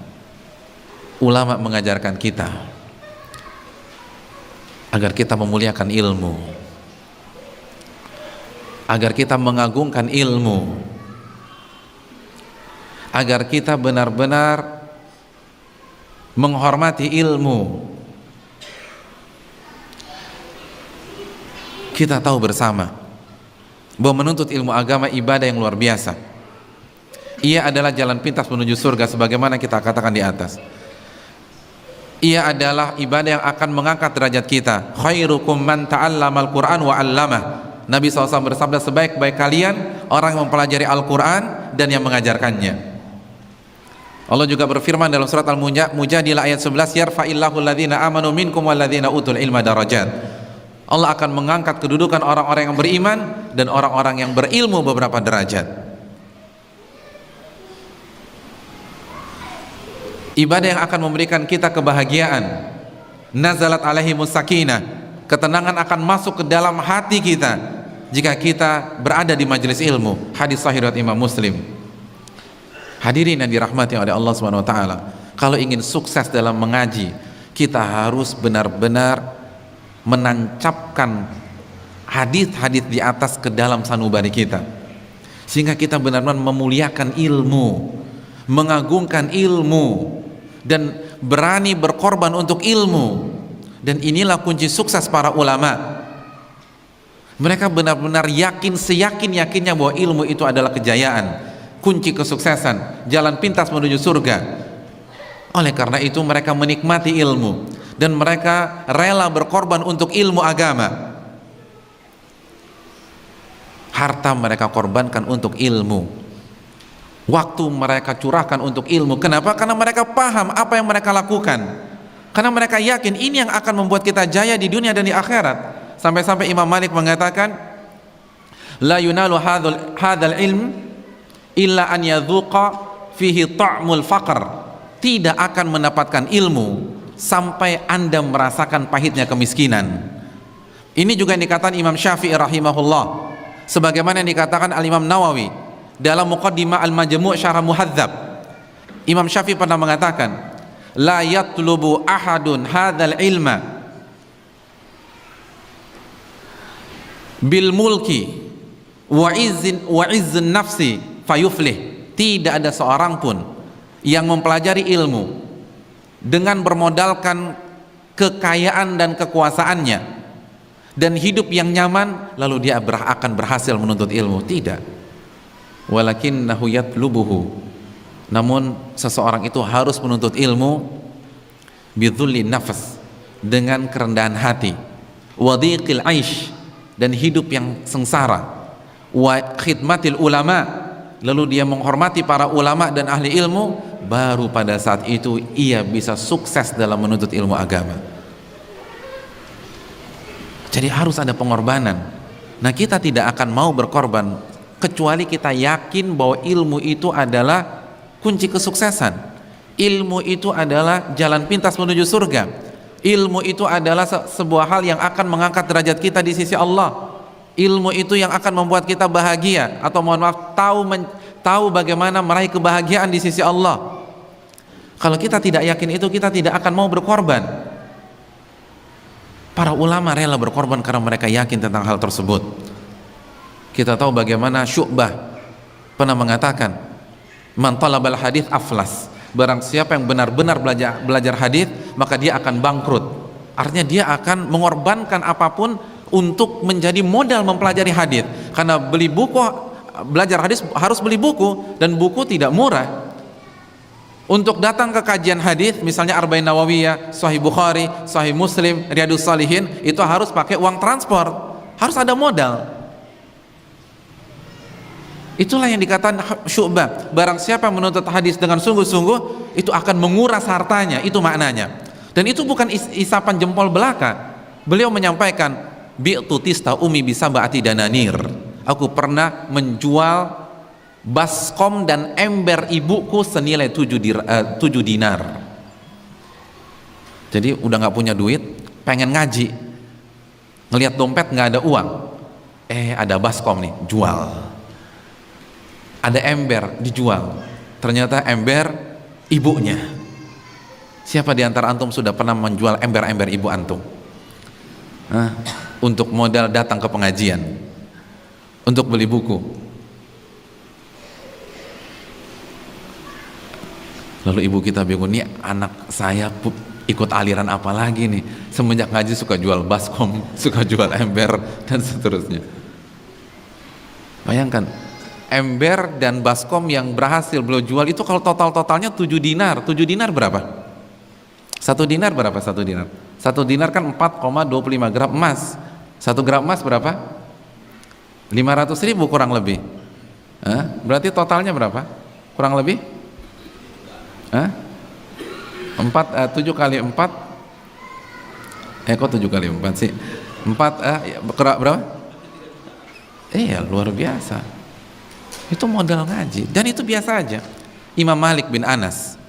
ulama mengajarkan kita agar kita memuliakan ilmu, agar kita mengagungkan ilmu, agar kita benar-benar menghormati ilmu. Kita tahu bersama bahwa menuntut ilmu agama ibadah yang luar biasa. Ia adalah jalan pintas menuju surga, sebagaimana kita katakan di atas. Ia adalah ibadah yang akan mengangkat derajat kita. Khairukum man ta'allamal Qur'an wa 'allamah. Nabi SAW bersabda, sebaik-baik kalian orang yang mempelajari Al-Quran dan yang mengajarkannya. Allah juga berfirman dalam surat Al-Mujadilah ayat 11, yarfa'illahu alladhina amanu minkum walladhina utul ilma darajat. Allah akan mengangkat kedudukan orang-orang yang beriman dan orang-orang yang berilmu beberapa derajat. Ibadah yang akan memberikan kita kebahagiaan, nazalat alaihimus sakinah, ketenangan akan masuk ke dalam hati kita jika kita berada di majelis ilmu. Hadis sahih riwayat Imam Muslim. Hadirin yang dirahmati oleh Allah Subhanahu wa taala, kalau ingin sukses dalam mengaji, kita harus benar-benar menancapkan hadis-hadis di atas ke dalam sanubari kita, sehingga kita benar-benar memuliakan ilmu, mengagungkan ilmu, dan berani berkorban untuk ilmu. Dan inilah kunci sukses para ulama. Mereka benar-benar yakin, seyakin-yakinnya bahwa ilmu itu adalah kejayaan, kunci kesuksesan, jalan pintas menuju surga. Oleh karena itu mereka menikmati ilmu dan mereka rela berkorban untuk ilmu agama. Harta mereka korbankan untuk ilmu, waktu mereka curahkan untuk ilmu. Kenapa? Karena mereka paham apa yang mereka lakukan, karena mereka yakin ini yang akan membuat kita jaya di dunia dan di akhirat. Sampai-sampai Imam Malik mengatakan, la yunalu hadzal ilm illa an yadhuqa fihi ta'mul faqr. Tidak akan mendapatkan ilmu sampai Anda merasakan pahitnya kemiskinan. Ini juga yang dikatakan Imam Syafi'i rahimahullah, sebagaimana yang dikatakan Al-Imam Nawawi dalam Muqaddimah Al-Majmu' Syarah Muhadzab. Imam Syafi'i pernah mengatakan, la yatlubu ahadun hadzal ilma bil mulki wa izzin nafsi fayuflih. Tidak ada seorang pun yang mempelajari ilmu dengan bermodalkan kekayaan dan kekuasaannya dan hidup yang nyaman lalu dia akan berhasil menuntut ilmu. Tidak. Walakinnahu yatlubuhu, namun seseorang itu harus menuntut ilmu bidhulli nafas, dengan kerendahan hati, wadhiqil aish, dan hidup yang sengsara, wa khidmatil ulama, lalu dia menghormati para ulama dan ahli ilmu, baru pada saat itu ia bisa sukses dalam menuntut ilmu agama. Jadi harus ada pengorbanan. Nah, kita tidak akan mau berkorban kecuali kita yakin bahwa ilmu itu adalah kunci kesuksesan. Ilmu itu adalah jalan pintas menuju surga. Ilmu itu adalah sebuah hal yang akan mengangkat derajat kita di sisi Allah. Ilmu itu yang akan membuat kita bahagia, atau mohon maaf, tahu bagaimana meraih kebahagiaan di sisi Allah. Kalau kita tidak yakin itu, kita tidak akan mau berkorban. Para ulama rela berkorban karena mereka yakin tentang hal tersebut. Kita tahu bagaimana Syu'bah pernah mengatakan, man talabal hadits aflas. Barang siapa yang benar-benar belajar hadits, maka dia akan bangkrut. Artinya dia akan mengorbankan apapun untuk menjadi modal mempelajari hadits. Karena beli buku, belajar hadits harus beli buku, dan buku tidak murah. Untuk datang ke kajian hadits, misalnya Arba'in Nawawiyah, Sahih Bukhari, Sahih Muslim, Riyadhus Shalihin, itu harus pakai uang transport, harus ada modal. Itulah yang dikatakan Syu'bah, barang siapa menuntut hadis dengan sungguh-sungguh, itu akan menguras hartanya, itu maknanya. Dan itu bukan isapan jempol belaka. Beliau menyampaikan, bi'tu tista umi bisaba'ati dananir. Aku pernah menjual baskom dan ember ibuku senilai 7 dinar. Jadi udah gak punya duit, pengen ngaji, ngelihat dompet gak ada uang, ada baskom nih, jual. Ada ember, dijual. Ternyata ember ibunya. Siapa di antara antum sudah pernah menjual ember-ember ibu antum? Untuk modal datang ke pengajian, untuk beli buku. Lalu ibu kita bingung, nih anak saya ikut aliran apa lagi nih? Semenjak ngaji suka jual baskom, suka jual ember, dan seterusnya. Bayangkan, ember dan baskom yang berhasil beliau jual itu kalau totalnya 7 dinar. 7 dinar berapa? 1 dinar berapa 1 dinar? 1 dinar kan 4,25 gram emas. 1 gram emas berapa? 500.000 kurang lebih. Berarti totalnya berapa? Kurang lebih? 7 kali 4, kok 7 kali 4 sih? Berapa? Iya, luar biasa. Itu modal ngaji, dan itu biasa aja. Imam Malik bin Anas,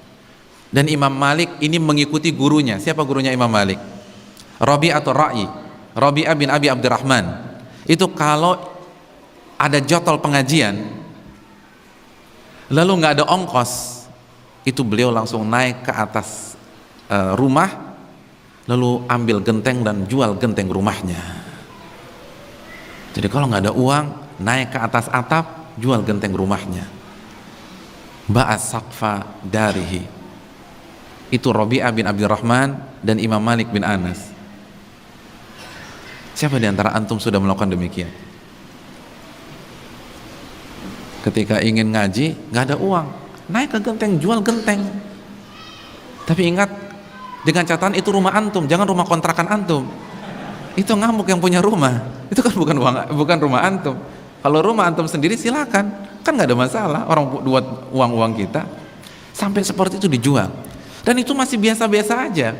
dan Imam Malik ini mengikuti gurunya. Siapa gurunya Imam Malik? Rabi'atul Ra'i, Rabi'ah bin Abi Abdurrahman. Itu kalau ada jadwal pengajian lalu nggak ada ongkos, itu beliau langsung naik ke atas rumah, lalu ambil genteng dan jual genteng rumahnya. Jadi kalau nggak ada uang, naik ke atas atap, jual genteng rumahnya. Ba'as saqfa darihi. Itu Rabi'ah bin Abdurrahman dan Imam Malik bin Anas. Siapa di antara antum sudah melakukan demikian? Ketika ingin ngaji, nggak ada uang, naik ke genteng, jual genteng. Tapi ingat, dengan catatan itu rumah antum, jangan rumah kontrakan antum. Itu ngamuk yang punya rumah. Itu kan bukan rumah antum. Kalau rumah antum sendiri silakan, kan nggak ada masalah. Orang buat uang kita, sampai seperti itu dijual. Dan itu masih biasa-biasa aja.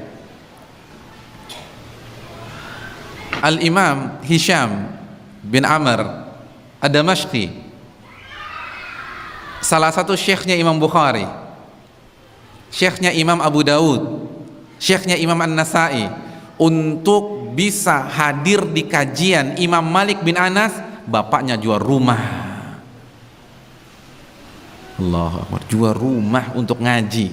Al-Imam Hisham bin Amr Ad-Damashqi, salah satu syekhnya Imam Bukhari, syekhnya Imam Abu Daud, syekhnya Imam An-Nasai, untuk bisa hadir di kajian Imam Malik bin Anas, bapaknya jual rumah. Allahu Akbar, jual rumah untuk ngaji.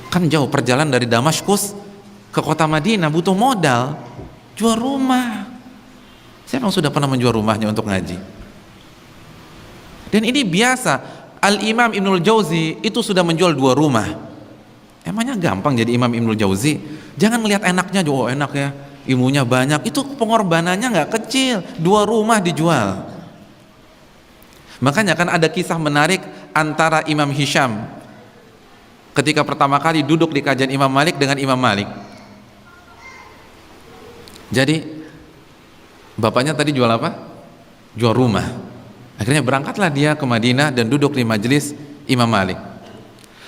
Kan jauh perjalanan dari Damaskus ke kota Madinah, butuh modal, jual rumah. Siapa yang sudah pernah menjual rumahnya untuk ngaji? Dan ini biasa. Al-Imam Ibnul Jauzi itu sudah menjual 2 rumah. Emangnya gampang jadi Imam Ibnul Jauzi? Jangan melihat enaknya, oh enak ya, ilmunya banyak. Itu pengorbanannya nggak kecil, 2 rumah dijual. Makanya kan ada kisah menarik antara Imam Hisham ketika pertama kali duduk di kajian Imam Malik dengan Imam Malik. Jadi bapaknya tadi jual apa? Jual rumah. Akhirnya berangkatlah dia ke Madinah dan duduk di majelis Imam Malik.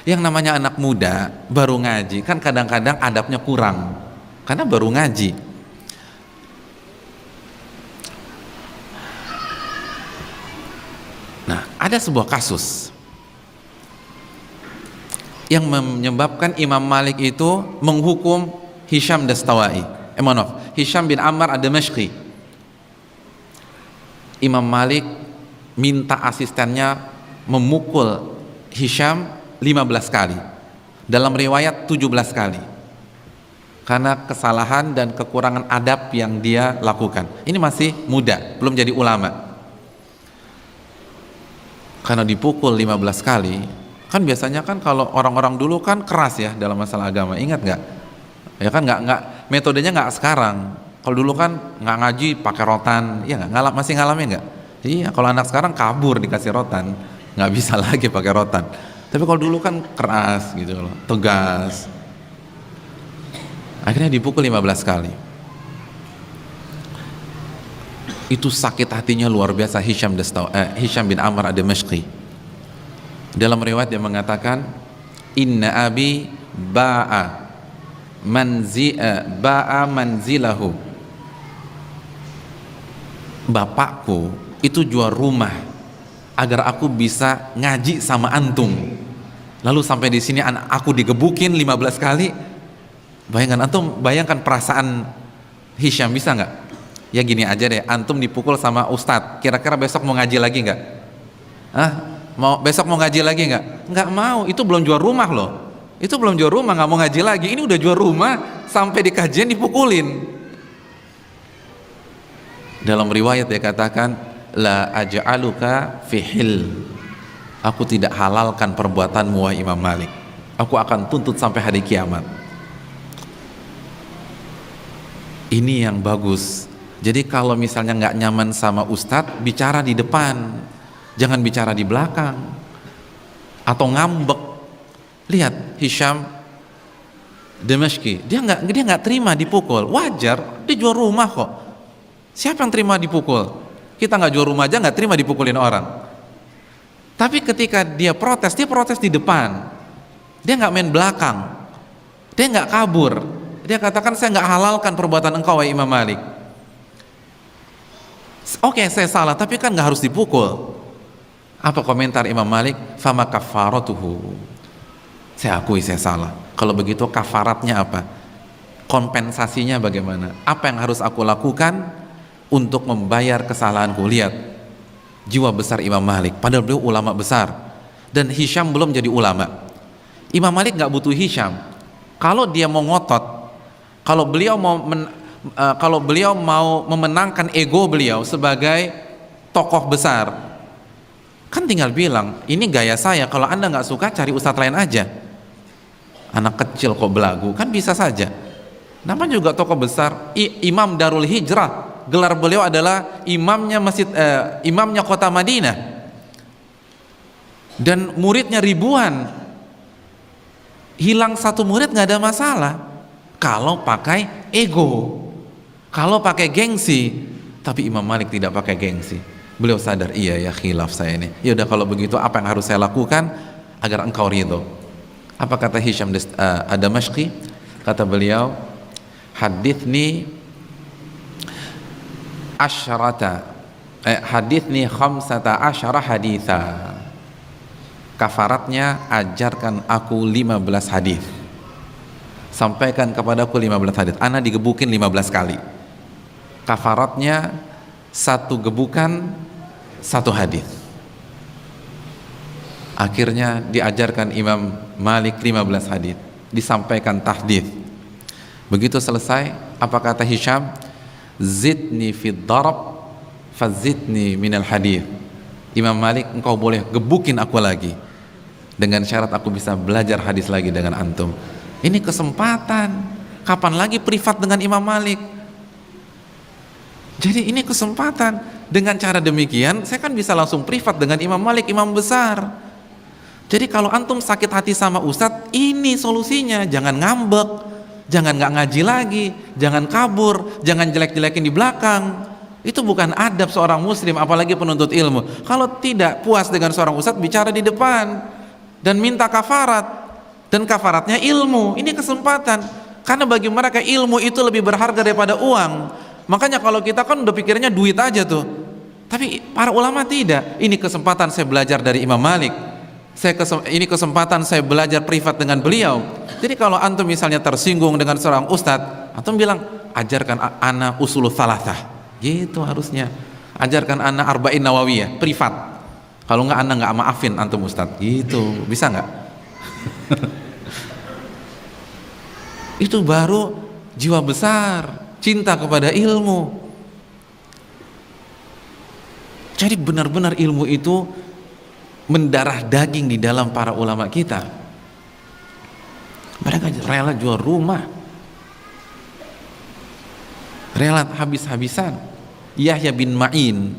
Yang namanya anak muda baru ngaji kan kadang-kadang adabnya kurang karena baru ngaji. Nah, ada sebuah kasus yang menyebabkan Imam Malik itu menghukum Hisham Dastawai, Hisham bin Ammar Ad-Damashqi. Imam Malik minta asistennya memukul Hisham 15 kali, dalam riwayat 17 kali, karena kesalahan dan kekurangan adab yang dia lakukan. Ini masih muda, belum jadi ulama. Karena dipukul 15 kali, kan biasanya kan kalau orang-orang dulu kan keras ya dalam masalah agama, ingat nggak? Ya kan nggak metodenya nggak sekarang. Kalau dulu kan nggak ngaji pakai rotan, ya nggak, masih ngalamin nggak? Iya, kalau anak sekarang kabur dikasih rotan, nggak bisa lagi pakai rotan. Tapi kalau dulu kan keras gitu loh, tegas. Akhirnya dipukul 15 kali. Itu sakit hatinya luar biasa Hisham bin Ammar Ad-Damashqi. Dalam riwayat dia mengatakan, inna abi ba'a manzilahu. Bapakku itu jual rumah agar aku bisa ngaji sama antum. Lalu sampai di sini aku digebukin 15 kali. Bayangkan perasaan Hisham, bisa nggak? Ya gini aja deh, antum dipukul sama ustadz, kira-kira besok mau ngaji lagi nggak? Besok mau ngaji lagi nggak? Nggak mau, itu belum jual rumah loh. Itu belum jual rumah, nggak mau ngaji lagi. Ini udah jual rumah, sampai di kajian dipukulin. Dalam riwayat dia katakan, la aj'aluka fihil. Aku tidak halalkan perbuatanmu wahai Imam Malik. Aku akan tuntut sampai hari kiamat. Ini yang bagus. Jadi kalau misalnya nggak nyaman sama ustadz, bicara di depan, jangan bicara di belakang atau ngambek. Lihat Hisham Damashqi, dia nggak terima dipukul. Wajar, dia jual rumah kok. Siapa yang terima dipukul? Kita nggak jual rumah aja nggak terima dipukulin orang. Tapi ketika dia protes di depan. Dia nggak main belakang, dia nggak kabur, dia Dia katakan, saya nggak halalkan perbuatan engkau wahai Imam Malik. Oke, saya salah, tapi kan nggak harus dipukul. Apa komentar Imam Malik? Fama kafaratuhu. Saya akui saya salah. Kalau begitu kafaratnya apa? Kompensasinya bagaimana? Apa yang harus aku lakukan untuk membayar kesalahanku? Lihat, jiwa besar Imam Malik. Padahal beliau ulama besar. Dan Hisham belum jadi ulama. Imam Malik nggak butuh Hisham. Kalau dia mau ngotot, kalau beliau mau memenangkan ego beliau sebagai tokoh besar, kan tinggal bilang, ini gaya saya, kalau anda nggak suka cari ustadz lain aja. Anak kecil kok belagu, kan bisa saja. Namanya juga tokoh besar, Imam Darul Hijrah, gelar beliau adalah imamnya kota Madinah, dan muridnya ribuan. Hilang satu murid nggak ada masalah kalau pakai ego, kalau pakai gengsi. Tapi Imam Malik tidak pakai gengsi. Beliau sadar, iya ya, khilaf saya ini. Ya udah, kalau begitu apa yang harus saya lakukan agar engkau ridho? Apa kata Hisham ad-Damashqi? Kata beliau, hadithni khamsata asyara haditha. Kafaratnya, ajarkan aku 15 hadis. Sampaikan kepadaku 15 hadis. Ana digebukin 15 kali. Kafaratnya satu gebukan, satu hadis. Akhirnya diajarkan Imam Malik 15 hadis, disampaikan tahdits. Begitu selesai, apa kata Hisham? Zidni fid darab fazidni minal hadis. Imam Malik, engkau boleh gebukin aku lagi, dengan syarat aku bisa belajar hadis lagi dengan antum. Ini kesempatan. Kapan lagi privat dengan Imam Malik? Jadi ini kesempatan. Dengan cara demikian saya kan bisa langsung privat dengan Imam Malik, imam besar. Jadi kalau antum sakit hati sama ustadz, ini solusinya. Jangan ngambek, jangan nggak ngaji lagi, jangan kabur, jangan jelek-jelekin di belakang. Itu bukan adab seorang muslim, apalagi penuntut ilmu. Kalau tidak puas dengan seorang ustadz, bicara di depan dan minta kafarat. Dan kafaratnya ilmu. Ini kesempatan. Karena bagi mereka ilmu itu lebih berharga daripada uang. Makanya kalau kita kan udah pikirnya duit aja tuh. Tapi para ulama tidak. Ini kesempatan saya belajar dari Imam Malik. Ini kesempatan saya belajar privat dengan beliau. Jadi kalau antum misalnya tersinggung dengan seorang ustadz, antum bilang, ajarkan ana usulul thalathah. Gitu harusnya. Ajarkan ana arba'in nawawiyah, privat. Kalau enggak, ana enggak maafin antum ustadz. Gitu. Bisa enggak? Itu baru jiwa besar, cinta kepada ilmu. Jadi benar-benar ilmu itu mendarah daging di dalam para ulama kita. Mereka rela jual rumah, rela habis-habisan. Yahya bin Ma'in,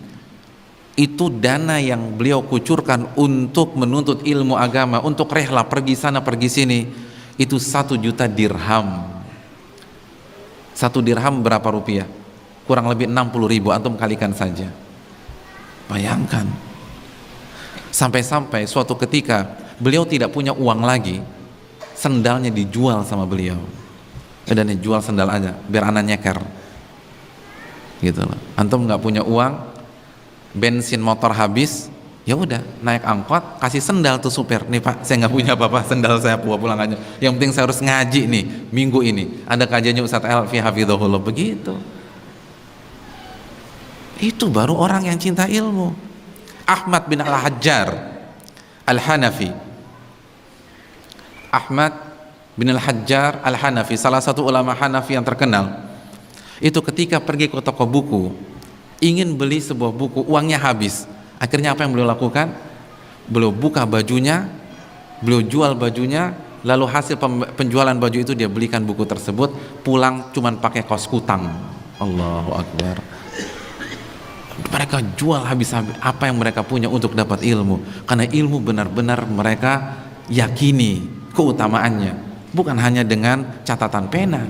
itu dana yang beliau kucurkan untuk menuntut ilmu agama, untuk rehla pergi sana pergi sini, itu 1 juta dirham. 1 dirham berapa rupiah? Kurang lebih 60.000, antum kalikan saja. Bayangkan. Sampai-sampai suatu ketika beliau tidak punya uang lagi, sendalnya dijual sama beliau. Dan dijual sendal aja biar anak nyeker. Gitu loh. Antum nggak punya uang, bensin motor habis, ya udah naik angkot, kasih sendal tuh supir. Nih Pak, saya nggak punya apa-apa, sendal saya pulang aja. Yang penting saya harus ngaji nih minggu ini. Ada kajiannya Ustadz Elfi hafizahullah. Begitu. Itu baru orang yang cinta ilmu. Ahmad bin Al-Hajjar Al-Hanafi. Ahmad bin Al-Hajjar Al-Hanafi, salah satu ulama Hanafi yang terkenal. Itu ketika pergi ke toko buku, ingin beli sebuah buku, uangnya habis. Akhirnya apa yang beliau lakukan? Beliau buka bajunya, beliau jual bajunya, lalu hasil penjualan baju itu dia belikan buku tersebut, pulang cuman pakai kaos kutang. Allahu Akbar. Mereka jual habis-habis apa yang mereka punya untuk dapat ilmu, karena ilmu benar-benar mereka yakini keutamaannya, bukan hanya dengan catatan pena,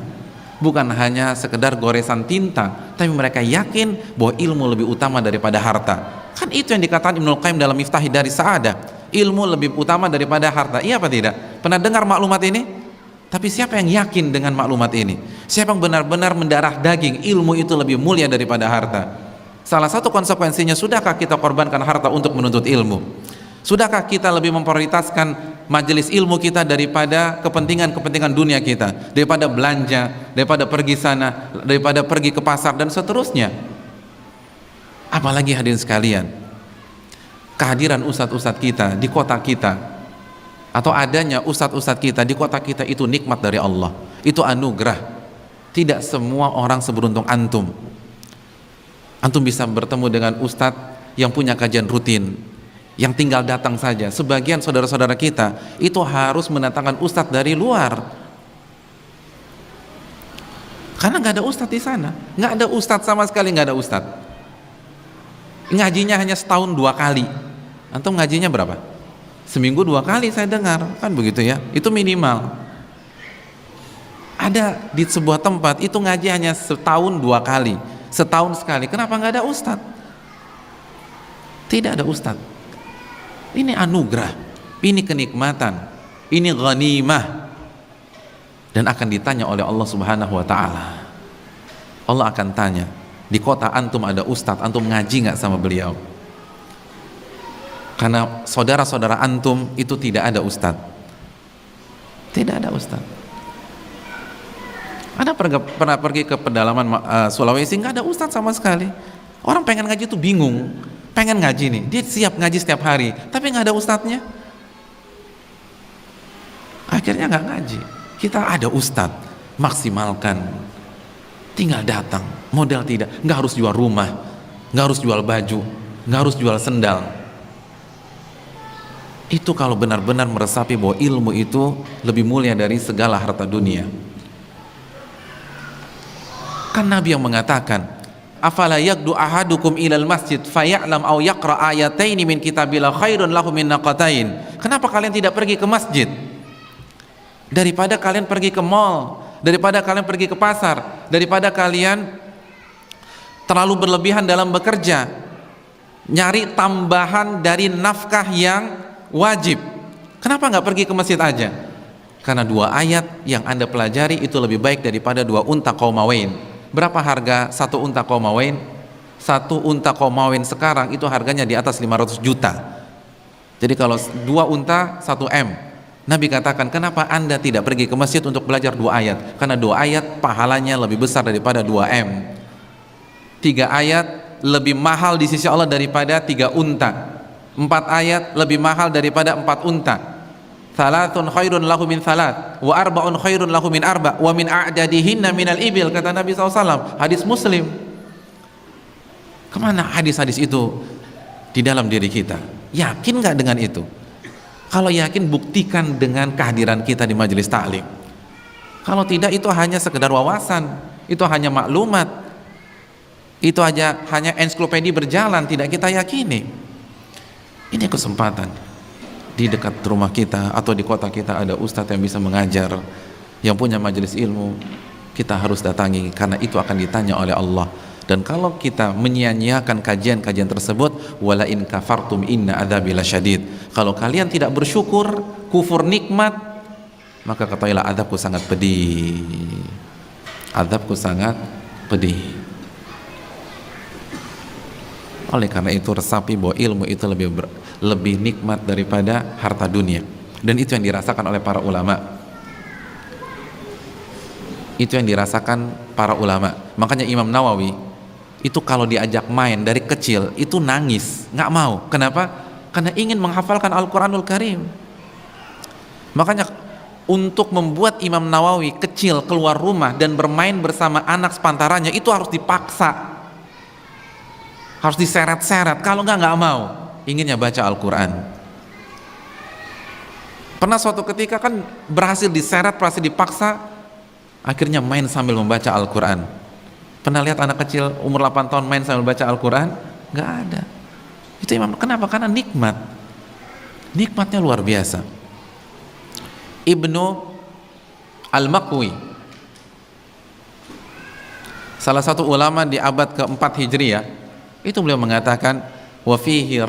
bukan hanya sekedar goresan tinta, tapi mereka yakin bahwa ilmu lebih utama daripada harta. Kan itu yang dikatakan Ibnul Qayyim dalam Miftah Daris Sa'adah, ilmu lebih utama daripada harta. Iya apa tidak? Pernah dengar maklumat ini? Tapi siapa yang yakin dengan maklumat ini? Siapa yang benar-benar mendarah daging ilmu itu lebih mulia daripada harta? Salah satu konsekuensinya, sudahkah kita korbankan harta untuk menuntut ilmu? Sudahkah kita lebih memprioritaskan majelis ilmu kita daripada kepentingan-kepentingan dunia kita, daripada belanja, daripada pergi sana, daripada pergi ke pasar dan seterusnya? Apalagi hadirin sekalian, kehadiran ustadz-ustadz kita di kota kita, atau adanya ustadz-ustadz kita di kota kita, itu nikmat dari Allah, itu anugerah. Tidak semua orang seberuntung antum. Antum bisa bertemu dengan ustadz yang punya kajian rutin, yang tinggal datang saja. Sebagian saudara-saudara kita itu harus mendatangkan ustadz dari luar, karena nggak ada ustadz di sana, nggak ada ustadz sama sekali, nggak ada ustadz. Ngajinya hanya setahun 2 kali. Antum ngajinya berapa? Seminggu 2 kali saya dengar, kan begitu ya, itu minimal. Ada di sebuah tempat itu ngaji hanya setahun 2 kali, setahun sekali. Kenapa nggak ada ustadz? Tidak ada ustadz. Ini anugerah, ini kenikmatan, ini ghanimah, dan akan ditanya oleh Allah Subhanahu wa ta'ala. Allah akan tanya, di kota antum ada ustadz, antum ngaji nggak sama beliau? Karena saudara-saudara antum itu tidak ada ustadz, tidak ada ustadz. Anda pernah pergi ke pedalaman Sulawesi, nggak ada ustadz sama sekali. Orang pengen ngaji itu bingung, pengen ngaji nih, dia siap ngaji setiap hari, tapi nggak ada ustadznya, akhirnya nggak ngaji. Kita ada ustadz, maksimalkan, tinggal datang, modal tidak, nggak harus jual rumah, nggak harus jual baju, nggak harus jual sendal. Itu kalau benar-benar meresapi bahwa ilmu itu lebih mulia dari segala harta dunia. Kan Nabi yang mengatakan, afala yaqdu ahadukum ilal masjid faya'lam aw yaqra ayataini min kitabillah khairun lahu min naqatain. Kenapa kalian tidak pergi ke masjid daripada kalian pergi ke mall, daripada kalian pergi ke pasar, daripada kalian terlalu berlebihan dalam bekerja, nyari tambahan dari nafkah yang wajib? Kenapa nggak pergi ke masjid aja? Karena 2 ayat yang Anda pelajari itu lebih baik daripada 2 unta qaumawain. Berapa harga 1 unta qaumawain? 1 unta qaumawain sekarang itu harganya di atas 500 juta. Jadi kalau 2 unta 1 M. Nabi katakan, kenapa Anda tidak pergi ke masjid untuk belajar 2 ayat? Karena 2 ayat pahalanya lebih besar daripada 2 M. 3 ayat lebih mahal di sisi Allah daripada 3 unta. 4 ayat lebih mahal daripada 4 unta. Salatun khairun lahu min salat, wa arba'un khairun lahu min arba', wa min a'dadihinna minal ibil, kata Nabi SAW, hadis Muslim. Kemana hadis-hadis itu di dalam diri kita? Yakin nggak dengan itu? Kalau yakin, buktikan dengan kehadiran kita di majelis taklim. Kalau tidak, itu hanya sekedar wawasan, itu hanya maklumat, itu hanya ensiklopedia berjalan, tidak kita yakini. Ini kesempatan, di dekat rumah kita atau di kota kita ada ustadz yang bisa mengajar, yang punya majelis ilmu, kita harus datangi, karena itu akan ditanya oleh Allah. Dan kalau kita menyia-nyiakan kajian-kajian tersebut, wala in kafartum inna adzabi lasyadid, kalau kalian tidak bersyukur, kufur nikmat, maka ketahuilah azabku sangat pedih. Azabku sangat pedih. Oleh karena itu, resapi bahwa ilmu itu lebih nikmat daripada harta dunia, dan itu yang dirasakan oleh para ulama. Itu yang dirasakan para ulama. Makanya Imam Nawawi itu kalau diajak main dari kecil itu nangis, nggak mau. Kenapa? Karena ingin menghafalkan Al-Quranul Karim. Makanya untuk membuat Imam Nawawi kecil keluar rumah dan bermain bersama anak sepantarannya itu harus dipaksa, harus diseret-seret. Kalau nggak mau, inginnya baca Al-Quran. Pernah suatu ketika kan berhasil diseret, berhasil dipaksa, akhirnya main sambil membaca Al-Quran. Pernah lihat anak kecil umur 8 tahun main sambil baca Al-Quran? Nggak ada. Itu Imam. Kenapa? Karena nikmat. Nikmatnya luar biasa. Ibnu Al-Maqwi, salah satu ulama di abad ke-4 Hijriah, itu beliau mengatakan, wa fihi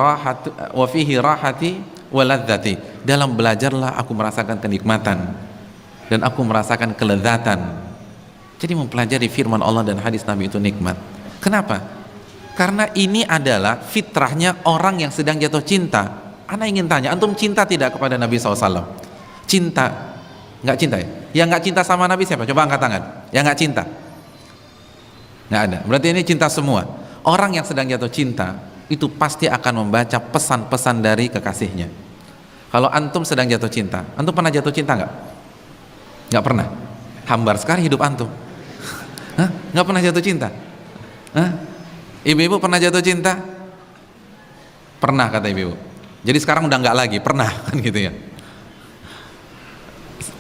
rahati wa ladzati, dalam belajarlah aku merasakan kenikmatan, dan aku merasakan kelezatan. Jadi mempelajari firman Allah dan hadis Nabi itu nikmat. Kenapa? Karena ini adalah fitrahnya orang yang sedang jatuh cinta. Ana ingin tanya, antum cinta tidak kepada Nabi SAW? Cinta? Nggak cinta ya? Yang nggak cinta sama Nabi siapa? Coba angkat tangan. Yang nggak cinta? Nggak ada. Berarti ini cinta semua. Orang yang sedang jatuh cinta itu pasti akan membaca pesan-pesan dari kekasihnya. Kalau antum sedang jatuh cinta, antum pernah jatuh cinta nggak? Nggak pernah. Hambar sekali hidup antum. Hah? Nggak pernah jatuh cinta? Hah? Ibu-ibu pernah jatuh cinta? Pernah, kata ibu-ibu. Jadi sekarang udah nggak lagi, pernah kan gitu ya.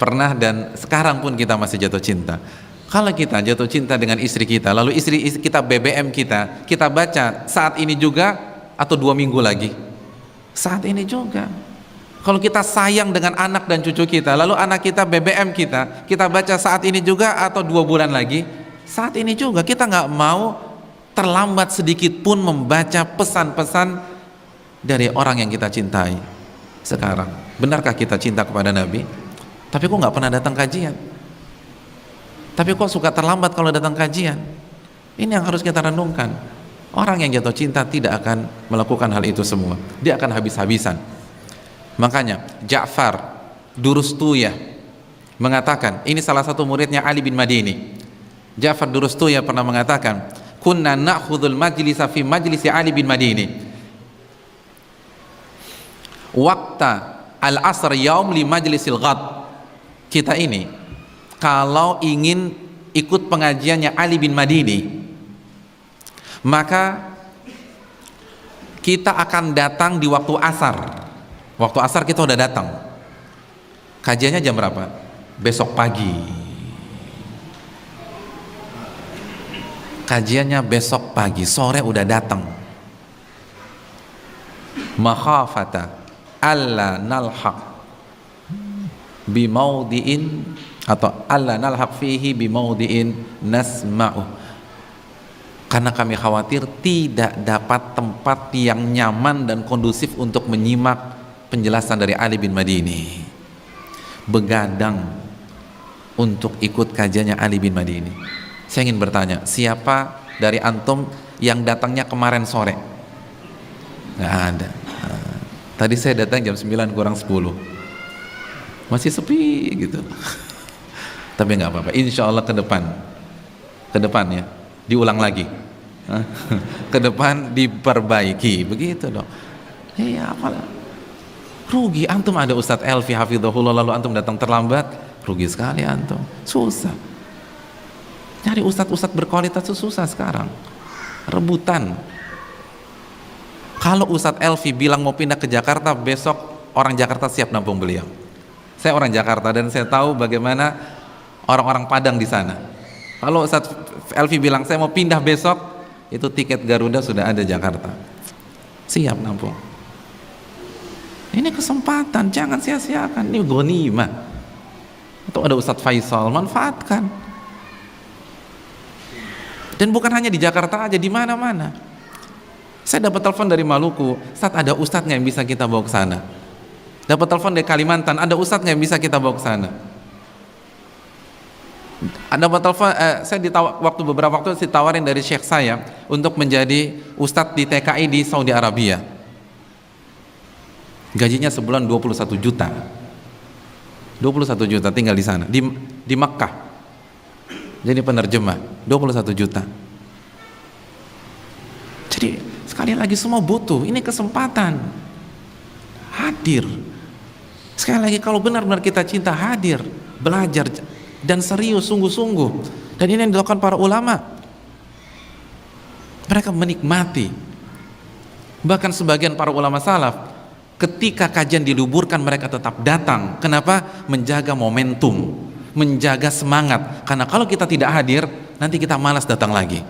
Pernah, dan sekarang pun kita masih jatuh cinta. Kalau kita jatuh cinta dengan istri kita, lalu istri kita BBM kita baca saat ini juga atau 2 minggu lagi? Saat ini juga. Kalau kita sayang dengan anak dan cucu kita, lalu anak kita BBM kita baca saat ini juga atau 2 bulan lagi? Saat ini juga. Kita nggak mau terlambat sedikit pun membaca pesan-pesan dari orang yang kita cintai sekarang. Benarkah kita cinta kepada Nabi? Tapi kok nggak pernah datang kajian? Tapi kok suka terlambat kalau datang kajian? Ini yang harus kita renungkan. Orang yang jatuh cinta tidak akan melakukan hal itu semua. Dia akan habis-habisan. Makanya Ja'far Durustuyah mengatakan, ini salah satu muridnya Ali bin Madini. Ja'far Durustuyah pernah mengatakan, kunna na'khudhul majlisa fi majlisi Ali bin Madini waqta al-asr yaum li majlisil ghad. Kita ini kalau ingin ikut pengajiannya Ali bin Madini, maka kita akan datang di waktu asar. Waktu asar kita udah datang. Kajiannya jam berapa? Besok pagi. Kajiannya besok pagi, sore udah datang. Makhafata alla nalhaq bimaudiin atau alla nalhaq fihi bimaudiin nasma'u. Karena kami khawatir tidak dapat tempat yang nyaman dan kondusif untuk menyimak penjelasan dari Ali bin Madini. Begadang untuk ikut kajiannya Ali bin Madini. Saya ingin bertanya, siapa dari antum yang datangnya kemarin sore? Nggak ada. Tadi saya datang jam 9 kurang 10. Masih sepi gitu. Tapi nggak apa-apa, insya Allah ke depan ya, diulang lagi. Ke depan diperbaiki, begitu dong. Iya, apalah. Rugi antum ada Ustadz Elfi hafizahullah lalu antum datang terlambat, rugi sekali antum. Susah. Cari ustadz-ustadz berkualitas itu susah sekarang. Rebutan. Kalau Ustadz Elfi bilang mau pindah ke Jakarta, besok orang Jakarta siap nampung beliau. Saya orang Jakarta dan saya tahu bagaimana orang-orang Padang di sana. Kalau Ustadz Elfi bilang saya mau pindah besok, itu tiket Garuda sudah ada Jakarta. Siap nampung. Ini kesempatan, jangan sia-siakan. Ini ghanimah. Atau ada Ustadz Faisal, manfaatkan. Dan bukan hanya di Jakarta aja, di mana-mana. Saya dapat telepon dari Maluku, Ustadz ada ustadznya yang bisa kita bawa ke sana. Dapat telepon dari Kalimantan, ada ustadznya yang bisa kita bawa ke sana. Ada telepon, waktu beberapa waktu ditawarin dari syekh saya untuk menjadi ustadz di TKI di Saudi Arabia. Gajinya sebulan 21 juta. 21 juta tinggal di sana, di Makkah. Jadi penerjemah, 21 juta. Jadi sekali lagi semua butuh, ini kesempatan. Hadir. Sekali lagi kalau benar-benar kita cinta, hadir, belajar dan serius, sungguh-sungguh. Dan ini yang dilakukan para ulama. Mereka menikmati. Bahkan sebagian para ulama salaf, ketika kajian diliburkan mereka tetap datang. Kenapa? Menjaga momentum, menjaga semangat. Karena kalau kita tidak hadir, nanti kita malas datang lagi.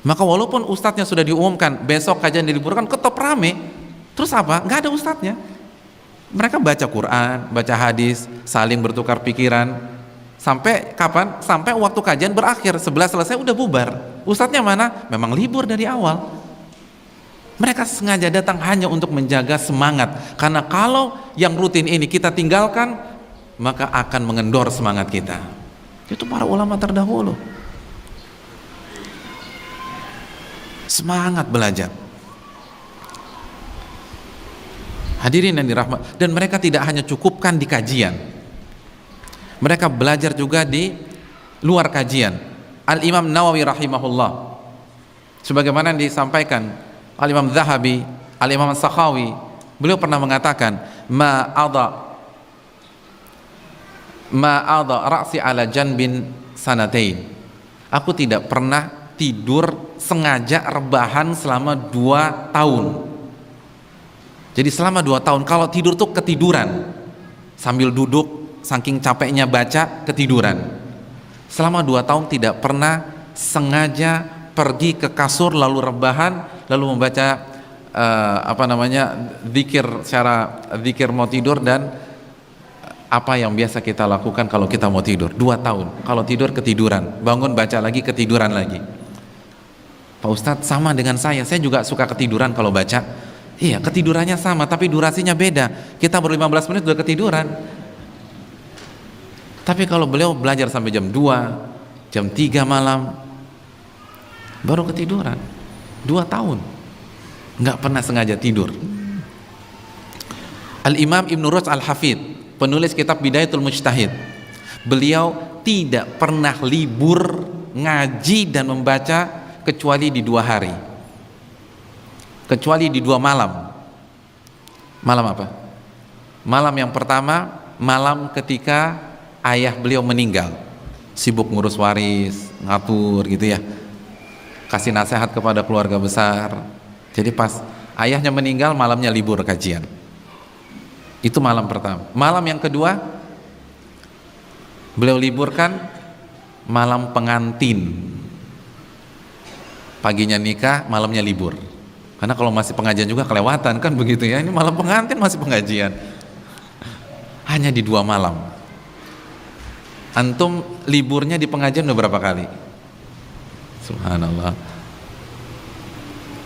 Maka walaupun ustadznya sudah diumumkan besok kajian diliburkan, tetap rame. Terus apa? Nggak ada ustadznya. Mereka baca Quran, baca hadis, saling bertukar pikiran. Sampai kapan? Sampai waktu kajian berakhir. 11 selesai udah bubar. Ustadznya mana? Memang libur dari awal. Mereka sengaja datang hanya untuk menjaga semangat. Karena kalau yang rutin ini kita tinggalkan, maka akan mengendor semangat kita. Itu para ulama terdahulu, semangat belajar. Hadirin yang dirahmati, dan mereka tidak hanya cukupkan di kajian, mereka belajar juga di luar kajian. Al-Imam Nawawi rahimahullah, sebagaimana disampaikan Al-Imam Zahabi, Al-Imam Sakhawi, beliau pernah mengatakan, ma'adha ra'si ala janbin sanatain. Aku tidak pernah tidur sengaja rebahan selama 2 tahun. Jadi selama 2 tahun kalau tidur tuh ketiduran, sambil duduk saking capeknya baca ketiduran. Selama 2 tahun tidak pernah sengaja pergi ke kasur lalu rebahan lalu membaca zikir mau tidur dan apa yang biasa kita lakukan kalau kita mau tidur. 2 tahun kalau tidur ketiduran, bangun baca lagi ketiduran lagi. Pak Ustadz, sama dengan saya juga suka ketiduran kalau baca. Iya, ketidurannya sama tapi durasinya beda. Kita baru 15 menit udah ketiduran. Tapi kalau beliau belajar sampai jam 2, jam 3 malam baru ketiduran. 2 tahun nggak pernah sengaja tidur. Al-Imam Ibn Rushd Al-Hafidh, penulis kitab Bidayatul Mujtahid, beliau tidak pernah libur ngaji dan membaca kecuali di 2 hari, kecuali di 2 malam. Malam apa? Malam yang pertama, malam ketika ayah beliau meninggal, sibuk ngurus waris, ngatur gitu ya, kasih nasihat kepada keluarga besar. Jadi pas ayahnya meninggal, malamnya libur kajian. Itu malam pertama. Malam yang kedua beliau liburkan malam pengantin. Paginya nikah, malamnya libur. Karena kalau masih pengajian juga kelewatan kan begitu ya. Ini malam pengantin masih pengajian. Hanya di 2 malam. Antum liburnya di pengajian udah berapa kali? Subhanallah.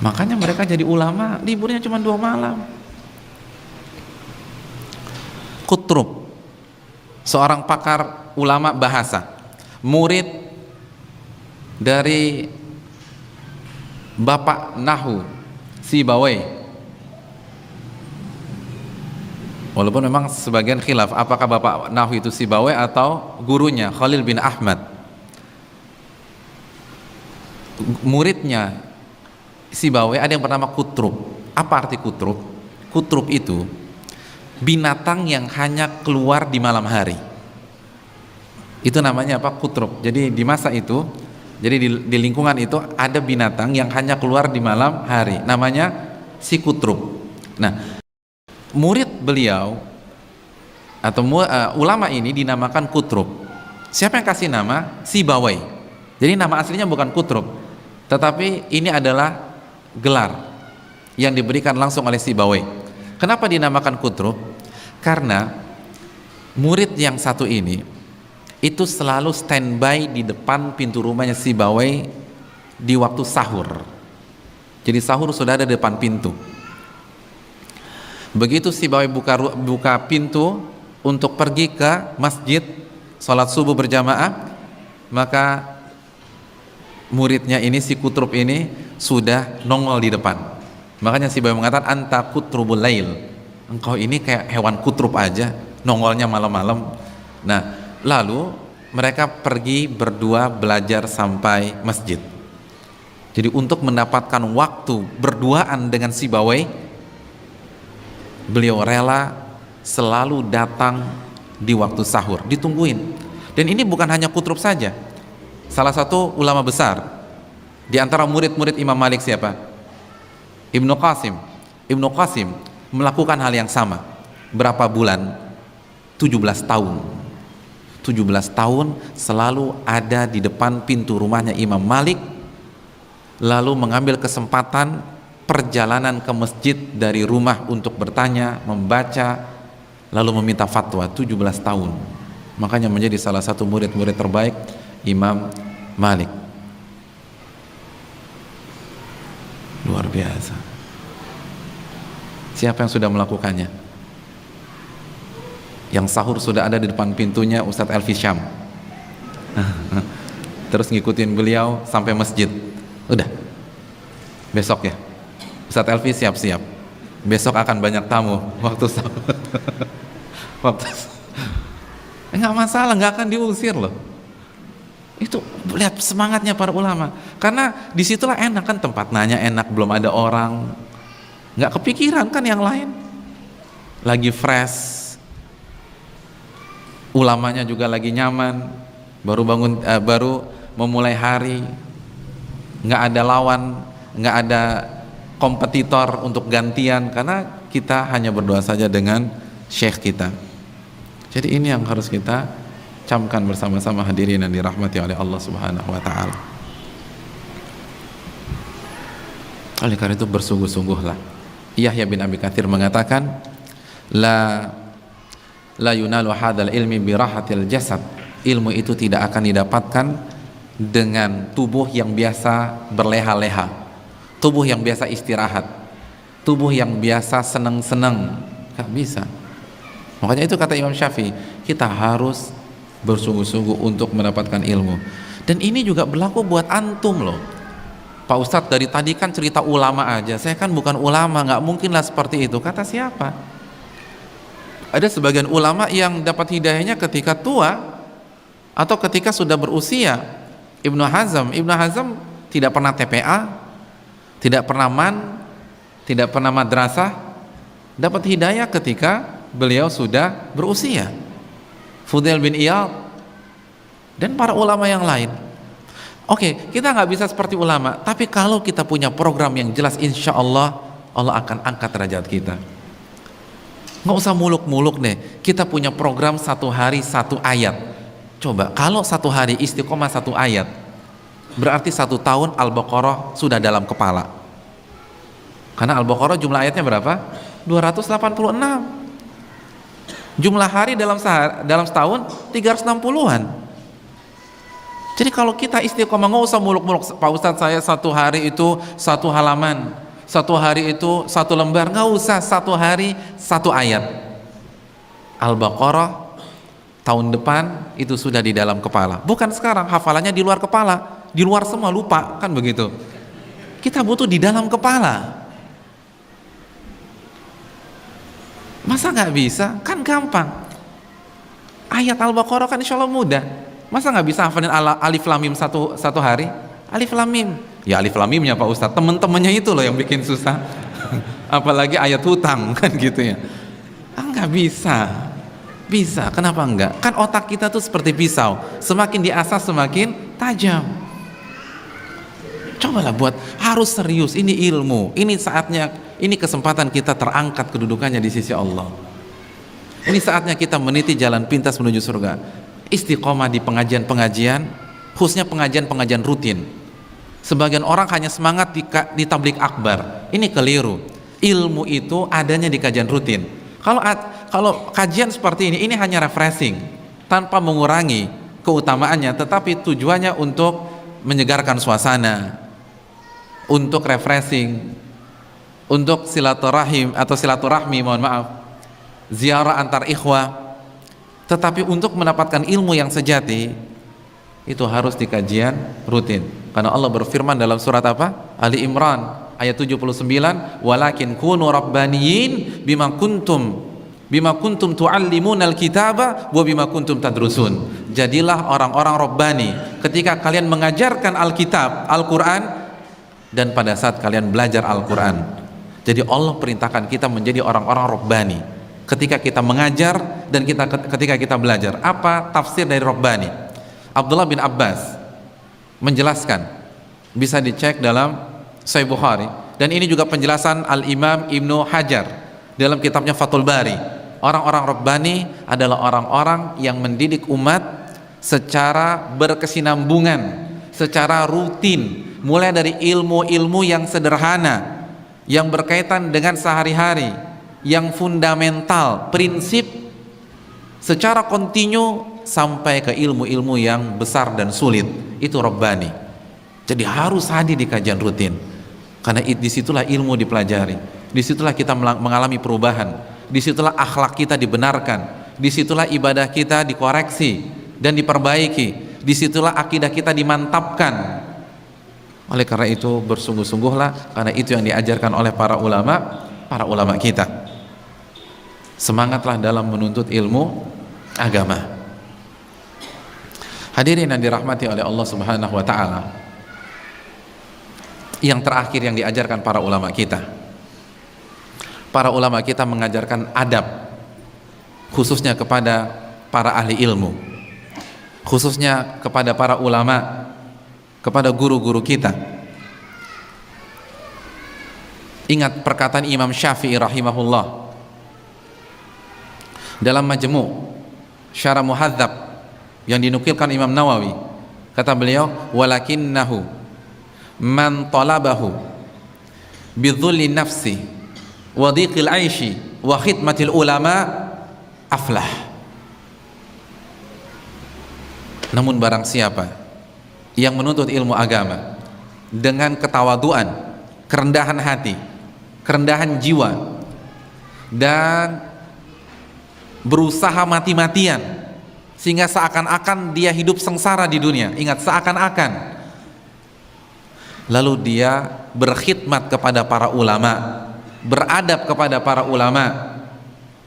Makanya mereka jadi ulama, liburnya cuma 2 malam. Qutrub, seorang pakar ulama bahasa, murid dari Bapak Nahwu Sibawai. Walaupun memang sebagian khilaf apakah Bapak Nahwu itu Sibawai atau gurunya Khalil bin Ahmad. Muridnya Sibawai ada yang bernama Qutrub. Apa arti Qutrub? Qutrub itu binatang yang hanya keluar di malam hari. Itu namanya apa? Qutrub. Jadi di masa itu, jadi di lingkungan itu ada binatang yang hanya keluar di malam hari. Namanya si Qutrub. Nah, murid beliau atau ulama ini dinamakan Qutrub. Siapa yang kasih nama? Sibawai. Jadi nama aslinya bukan Qutrub, tetapi ini adalah gelar yang diberikan langsung oleh Sibawai. Kenapa dinamakan Qutrub? Karena murid yang satu ini itu selalu standby di depan pintu rumahnya Sibawai di waktu sahur. Jadi sahur sudah ada di depan pintu. Begitu Sibawai buka pintu untuk pergi ke masjid sholat subuh berjamaah, maka muridnya ini, si Qutrub ini, sudah nongol di depan. Makanya Sibawai mengatakan anta qutrubul lail, engkau ini kayak hewan kutrub aja, nongolnya malam-malam. Nah, lalu mereka pergi berdua belajar sampai masjid. Jadi untuk mendapatkan waktu berduaan dengan Sibawai, beliau rela selalu datang di waktu sahur, ditungguin. Dan ini bukan hanya Qutrub saja. Salah satu ulama besar di antara murid-murid Imam Malik siapa? Ibnu Qasim. Ibnu Qasim melakukan hal yang sama. Berapa bulan? 17 tahun. 17 tahun selalu ada di depan pintu rumahnya Imam Malik, lalu mengambil kesempatan perjalanan ke masjid dari rumah untuk bertanya, membaca, lalu meminta fatwa. 17 tahun. Makanya menjadi salah satu murid-murid terbaik Imam Malik. Luar biasa. Siapa yang sudah melakukannya? Yang sahur sudah ada di depan pintunya Ustadz Elfi Syam. Terus ngikutin beliau sampai masjid. Udah, besok ya Ustadz Elfi siap-siap, besok akan banyak tamu waktu sahur. Nggak masalah, nggak akan diusir loh. Itu lihat semangatnya para ulama, karena disitulah enak kan, tempat nanya enak, belum ada orang, nggak kepikiran kan yang lain, lagi fresh, ulamanya juga lagi nyaman, baru bangun, baru memulai hari, nggak ada lawan, nggak ada kompetitor untuk gantian, karena kita hanya berdoa saja dengan syekh kita. Jadi ini yang harus kita camkan bersama-sama hadirin yang dirahmati oleh Allah Subhanahu wa taala. Oleh karena itu bersungguh-sungguhlah. Yahya bin Abi Katsir mengatakan, la yunalu hadzal ilmi bi rahatil jasad. Ilmu itu tidak akan didapatkan dengan tubuh yang biasa berleha-leha, tubuh yang biasa istirahat, tubuh yang biasa senang-senang. Gak bisa. Makanya itu kata Imam Syafi'i, kita harus bersungguh-sungguh untuk mendapatkan ilmu. Dan ini juga berlaku buat antum loh. Pak Ustadz dari tadi kan cerita ulama aja, saya kan bukan ulama, nggak mungkinlah seperti itu. Kata siapa? Ada sebagian ulama yang dapat hidayahnya ketika tua atau ketika sudah berusia. Ibnu Hazm tidak pernah TPA, tidak pernah tidak pernah madrasah, dapat hidayah ketika beliau sudah berusia. Fudail bin Iyad dan para ulama yang lain. Oke, kita nggak bisa seperti ulama, tapi kalau kita punya program yang jelas, insya Allah Allah akan angkat derajat kita. Nggak usah muluk-muluk deh. Kita punya program 1 hari 1 ayat. Coba kalau 1 hari istiqomah 1 ayat, berarti 1 tahun Al-Baqarah sudah dalam kepala. Karena Al-Baqarah jumlah ayatnya berapa? 286. Jumlah hari dalam setahun 360-an. Jadi kalau kita istiqomah, nggak usah muluk-muluk, Pak Ustadz saya 1 hari itu 1 halaman, 1 hari itu 1 lembar, nggak usah, 1 hari 1 ayat. Al-Baqarah tahun depan itu sudah di dalam kepala. Bukan sekarang hafalannya di luar kepala, di luar semua lupa, kan begitu. Kita butuh di dalam kepala. Masa nggak bisa? Kan gampang. Ayat Al-Baqarah kan insya Allah mudah. Masa nggak bisa hafalin alif lam mim satu hari? Alif lam mim. Ya alif lam mimnya Pak Ustadz, temen-temennya itu loh yang bikin susah. Apalagi ayat hutang kan gitu ya. Nggak bisa. Bisa, kenapa enggak? Kan otak kita tuh seperti pisau, semakin diasah semakin tajam. Cobalah buat, harus serius, ini ilmu, ini saatnya, ini kesempatan kita terangkat kedudukannya di sisi Allah. Ini saatnya kita meniti jalan pintas menuju surga. Istiqomah di pengajian-pengajian, khususnya pengajian-pengajian rutin. Sebagian orang hanya semangat di tablik akbar. Ini keliru. Ilmu itu adanya di kajian rutin. Kalau kajian seperti ini hanya refreshing, tanpa mengurangi keutamaannya, tetapi tujuannya untuk menyegarkan suasana, untuk refreshing, untuk silaturahim atau silaturahmi, mohon maaf, ziarah antar ikhwah. Tetapi untuk mendapatkan ilmu yang sejati itu harus di kajian rutin. Karena Allah berfirman dalam surat apa? Ali Imran ayat 79, walakin kunu rabbaniyin bima kuntum tuallimunal kitaba wa bima kuntum tadrusun. Jadilah orang-orang rabbani ketika kalian mengajarkan Alkitab, Al-Qur'an, dan pada saat kalian belajar Al-Qur'an. Jadi Allah perintahkan kita menjadi orang-orang rabbani ketika kita mengajar dan ketika kita belajar. Apa tafsir dari rabbani? Abdullah bin Abbas menjelaskan, bisa dicek dalam Sahih Bukhari, dan ini juga penjelasan Al-Imam Ibnu Hajar dalam kitabnya Fathul Bari. Orang-orang rabbani adalah orang-orang yang mendidik umat secara berkesinambungan, secara rutin, mulai dari ilmu-ilmu yang sederhana yang berkaitan dengan sehari-hari, yang fundamental, prinsip, secara kontinu sampai ke ilmu-ilmu yang besar dan sulit. Itu rabbani. Jadi harus hadir di kajian rutin, karena disitulah ilmu dipelajari, disitulah kita mengalami perubahan, disitulah akhlak kita dibenarkan, disitulah ibadah kita dikoreksi dan diperbaiki, disitulah akidah kita dimantapkan. Oleh karena itu bersungguh-sungguhlah, karena itu yang diajarkan oleh para ulama kita. Semangatlah dalam menuntut ilmu agama. Hadirin yang dirahmati oleh Allah Subhanahu wa taala. Yang terakhir yang diajarkan para ulama kita. Para ulama kita mengajarkan adab khususnya kepada para ahli ilmu. Khususnya kepada para ulama, kepada guru-guru kita. Ingat perkataan Imam Syafi'i rahimahullah dalam Majmu' Syarah Muhadzab yang dinukilkan Imam Nawawi. Kata beliau, walakinnahu man talabahu bidhulli nafsi wa dhiqil aishi wa khidmatil ulama aflah. Namun barang siapa yang menuntut ilmu agama dengan ketawaduan, kerendahan hati, kerendahan jiwa, dan berusaha mati-matian sehingga seakan-akan dia hidup sengsara di dunia. Ingat, seakan-akan. Lalu dia berkhidmat kepada para ulama, beradab kepada para ulama,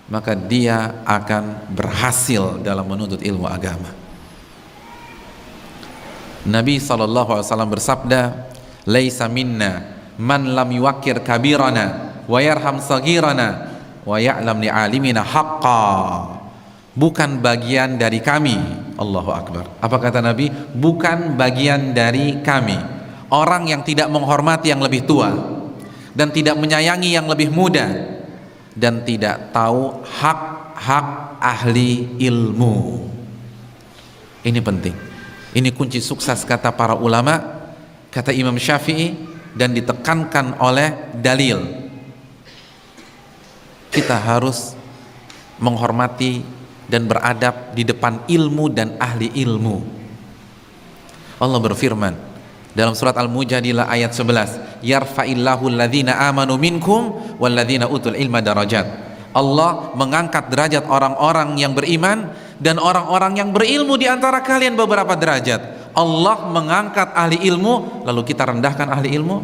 maka dia akan berhasil dalam menuntut ilmu agama. Nabi SAW bersabda, laisa minna man lam yuwakkir kabirana wa yarham sagirana wa ya'lam li'alimina haqqa. Bukan bagian dari kami. Allahu Akbar. Apa kata Nabi? Bukan bagian dari kami orang yang tidak menghormati yang lebih tua dan tidak menyayangi yang lebih muda dan tidak tahu hak-hak ahli ilmu. Ini penting. Ini kunci sukses kata para ulama, kata Imam Syafi'i, dan ditekankan oleh dalil. Kita harus menghormati dan beradab di depan ilmu dan ahli ilmu. Allah berfirman dalam surat Al-Mujadilah ayat 11, yarfa'illahu alladhina amanu minkum walladhina utul ilma darajat. Allah mengangkat derajat orang-orang yang beriman dan orang-orang yang berilmu di antara kalian beberapa derajat. Allah mengangkat ahli ilmu lalu kita rendahkan ahli ilmu.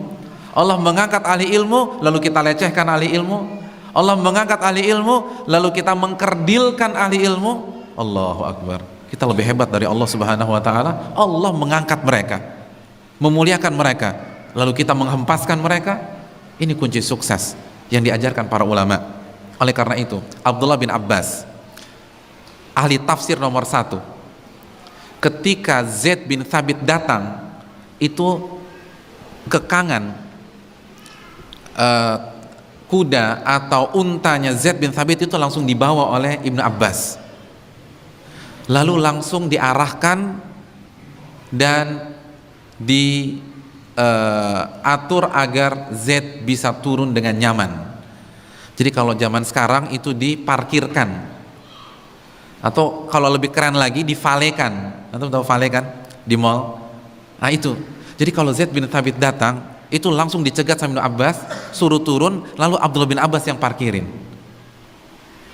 Allah mengangkat ahli ilmu lalu kita lecehkan ahli ilmu. Allah mengangkat ahli ilmu lalu kita mengkerdilkan ahli ilmu. Allahu Akbar. Kita lebih hebat dari Allah Subhanahu wa taala. Allah mengangkat mereka, memuliakan mereka, lalu kita menghempaskan mereka. Ini kunci sukses yang diajarkan para ulama. Oleh karena itu, Abdullah bin Abbas, ahli tafsir nomor 1, ketika Zaid bin Thabit datang, itu kekangan kuda atau untanya Zaid bin Thabit itu langsung dibawa oleh Ibnu Abbas, lalu langsung diarahkan dan diatur agar Zaid bisa turun dengan nyaman. Jadi kalau zaman sekarang itu diparkirkan, atau kalau lebih keren lagi divalekan. Antum tahu vale kan di mall? Nah itu. Jadi kalau Zaid bin Thabit datang, itu langsung dicegat sama Ibnu Abbas, suruh turun, lalu Abdullah bin Abbas yang parkirin.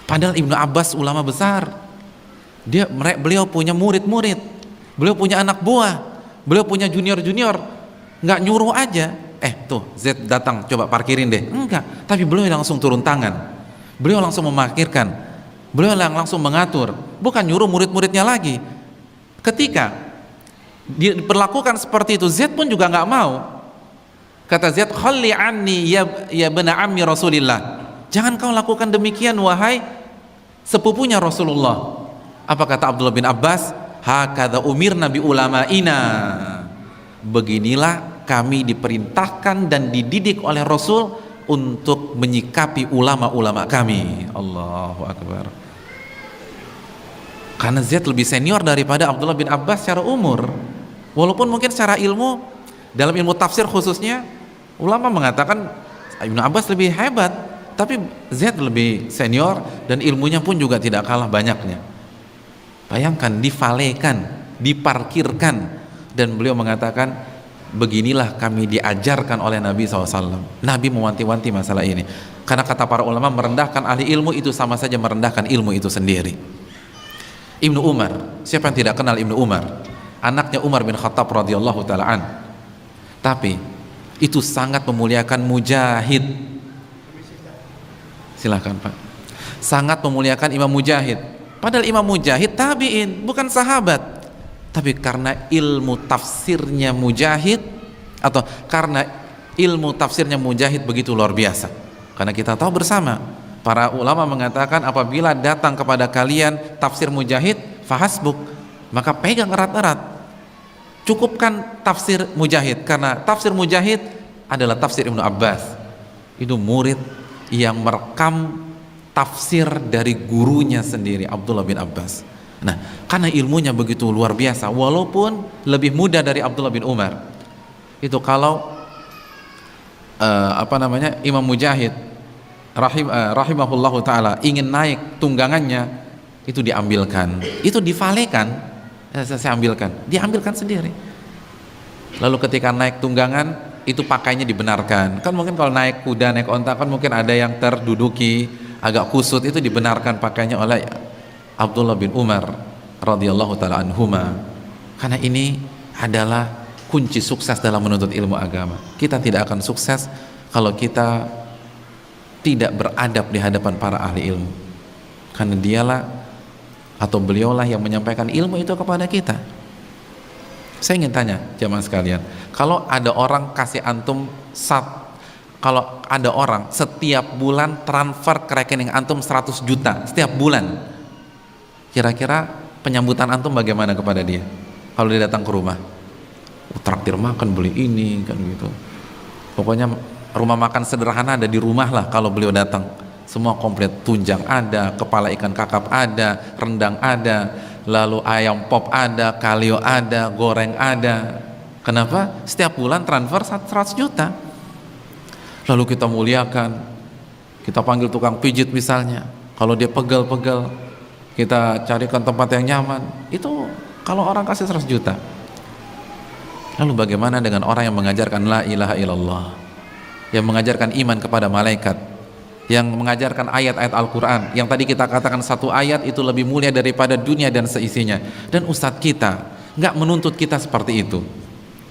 Padahal Ibnu Abbas ulama besar. Beliau punya murid-murid, beliau punya anak buah, beliau punya junior-junior. Nggak nyuruh aja, tuh Zaid datang, coba parkirin deh. Enggak, tapi beliau langsung turun tangan. Beliau langsung memarkirkan. Beliau langsung mengatur, bukan nyuruh murid-muridnya lagi. Ketika diperlakukan seperti itu, Zaid pun juga nggak mau. Kata Zaid, khalli anni ya bena ammi Rasulillah. Jangan kau lakukan demikian wahai sepupunya Rasulullah. Apa kata Abdullah bin Abbas? Hakadha umirna bi ulama'ina. Beginilah kami diperintahkan dan dididik oleh Rasul untuk menyikapi ulama-ulama kami. Allahu Akbar. Karena Zaid lebih senior daripada Abdullah bin Abbas secara umur. Walaupun mungkin secara ilmu, dalam ilmu tafsir khususnya, ulama mengatakan Ibnu Abbas lebih hebat, tapi Zaid lebih senior dan ilmunya pun juga tidak kalah banyaknya. Bayangkan, divalekan, diparkirkan, dan beliau mengatakan, beginilah kami diajarkan oleh Nabi SAW. Nabi mewanti-wanti masalah ini. Karena kata para ulama, merendahkan ahli ilmu itu sama saja merendahkan ilmu itu sendiri. Ibnu Umar, siapa yang tidak kenal Ibnu Umar? Anaknya Umar bin Khattab radhiyallahu taala an. Tapi itu sangat memuliakan Mujahid. Silakan Pak. Sangat memuliakan Imam Mujahid. Padahal Imam Mujahid tabi'in, bukan sahabat. Tapi karena ilmu tafsirnya Mujahid, atau karena ilmu tafsirnya Mujahid begitu luar biasa. Karena kita tahu bersama, para ulama mengatakan apabila datang kepada kalian tafsir Mujahid, fahasbuk, maka pegang erat-erat. Cukupkan tafsir Mujahid, karena tafsir Mujahid adalah tafsir Ibnu Abbas. Itu murid yang merekam tafsir dari gurunya sendiri, Abdullah bin Abbas. Nah, karena ilmunya begitu luar biasa, walaupun lebih muda dari Abdullah bin Umar. Itu kalau Imam Mujahid rahimahullahu taala ingin naik tunggangannya, itu diambilkan, itu divalekan, saya ambilkan, diambilkan sendiri. Lalu ketika naik tunggangan, itu pakainya dibenarkan. Kan mungkin kalau naik kuda, naik onta, kan mungkin ada yang terduduki, agak kusut, itu dibenarkan pakainya oleh Abdullah bin Umar radhiyallahu taala anhuma. Karena ini adalah kunci sukses dalam menuntut ilmu agama. Kita tidak akan sukses kalau kita tidak beradab di hadapan para ahli ilmu. Karena dialah atau beliaulah yang menyampaikan ilmu itu kepada kita. Saya ingin tanya jamaah sekalian, kalau ada orang kasih antum kalau ada orang setiap bulan transfer ke rekening antum 100 juta setiap bulan, kira-kira penyambutan antum bagaimana kepada dia kalau dia datang ke rumah? Traktir makan, beli ini, kan gitu. Pokoknya rumah makan sederhana ada di rumah lah kalau beliau datang. Semua komplit, tunjang ada, kepala ikan kakap ada, rendang ada, lalu ayam pop ada, kalio ada, goreng ada. Kenapa? Setiap bulan transfer 100 juta. Lalu kita muliakan, kita panggil tukang pijit misalnya, kalau dia pegel-pegel, kita carikan tempat yang nyaman. Itu kalau orang kasih 100 juta. Lalu bagaimana dengan orang yang mengajarkan la ilaha illallah, yang mengajarkan iman kepada malaikat, yang mengajarkan ayat-ayat Al-Quran, yang tadi kita katakan satu ayat itu lebih mulia daripada dunia dan seisinya. Dan ustadz kita nggak menuntut kita seperti itu.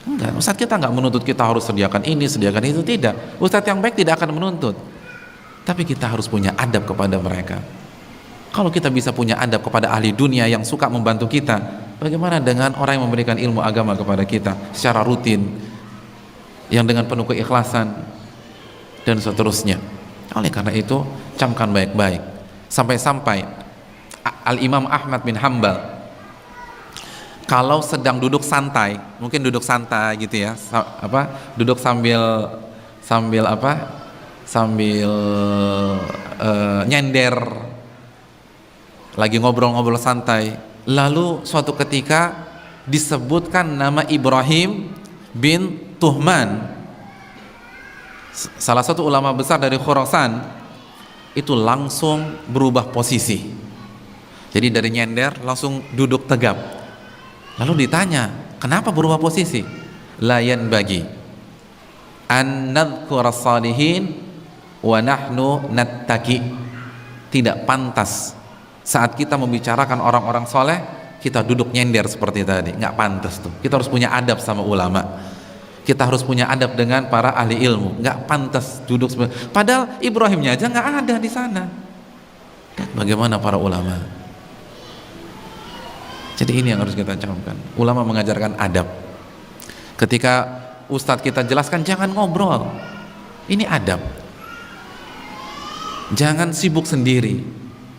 Enggak, ustadz kita nggak menuntut kita harus sediakan ini, sediakan itu, tidak. Ustadz yang baik tidak akan menuntut. Tapi kita harus punya adab kepada mereka. Kalau kita bisa punya adab kepada ahli dunia yang suka membantu kita, bagaimana dengan orang yang memberikan ilmu agama kepada kita secara rutin, yang dengan penuh keikhlasan dan seterusnya. Oleh karena itu, camkan baik-baik. Sampai-sampai Al-Imam Ahmad bin Hanbal kalau sedang duduk santai, mungkin duduk santai gitu ya, duduk sambil nyender, lagi ngobrol-ngobrol santai, lalu suatu ketika disebutkan nama Ibrahim bin Tuhman, salah satu ulama besar dari Khurasan, itu langsung berubah posisi. Jadi dari nyender langsung duduk tegap. Lalu ditanya, kenapa berubah posisi? Layan bagi an nadhkura salihin wa nahnu nattaki. Tidak pantas saat kita membicarakan orang-orang soleh kita duduk nyender seperti tadi. Nggak pantas tuh. Kita harus punya adab sama ulama. Kita harus punya adab dengan para ahli ilmu. Nggak pantas duduk seperti. Padahal Ibrahimnya aja nggak ada di sana. Dan bagaimana para ulama? Jadi ini yang harus kita camkan. Ulama mengajarkan adab. Ketika ustadz kita jelaskan, jangan ngobrol. Ini adab. Jangan sibuk sendiri.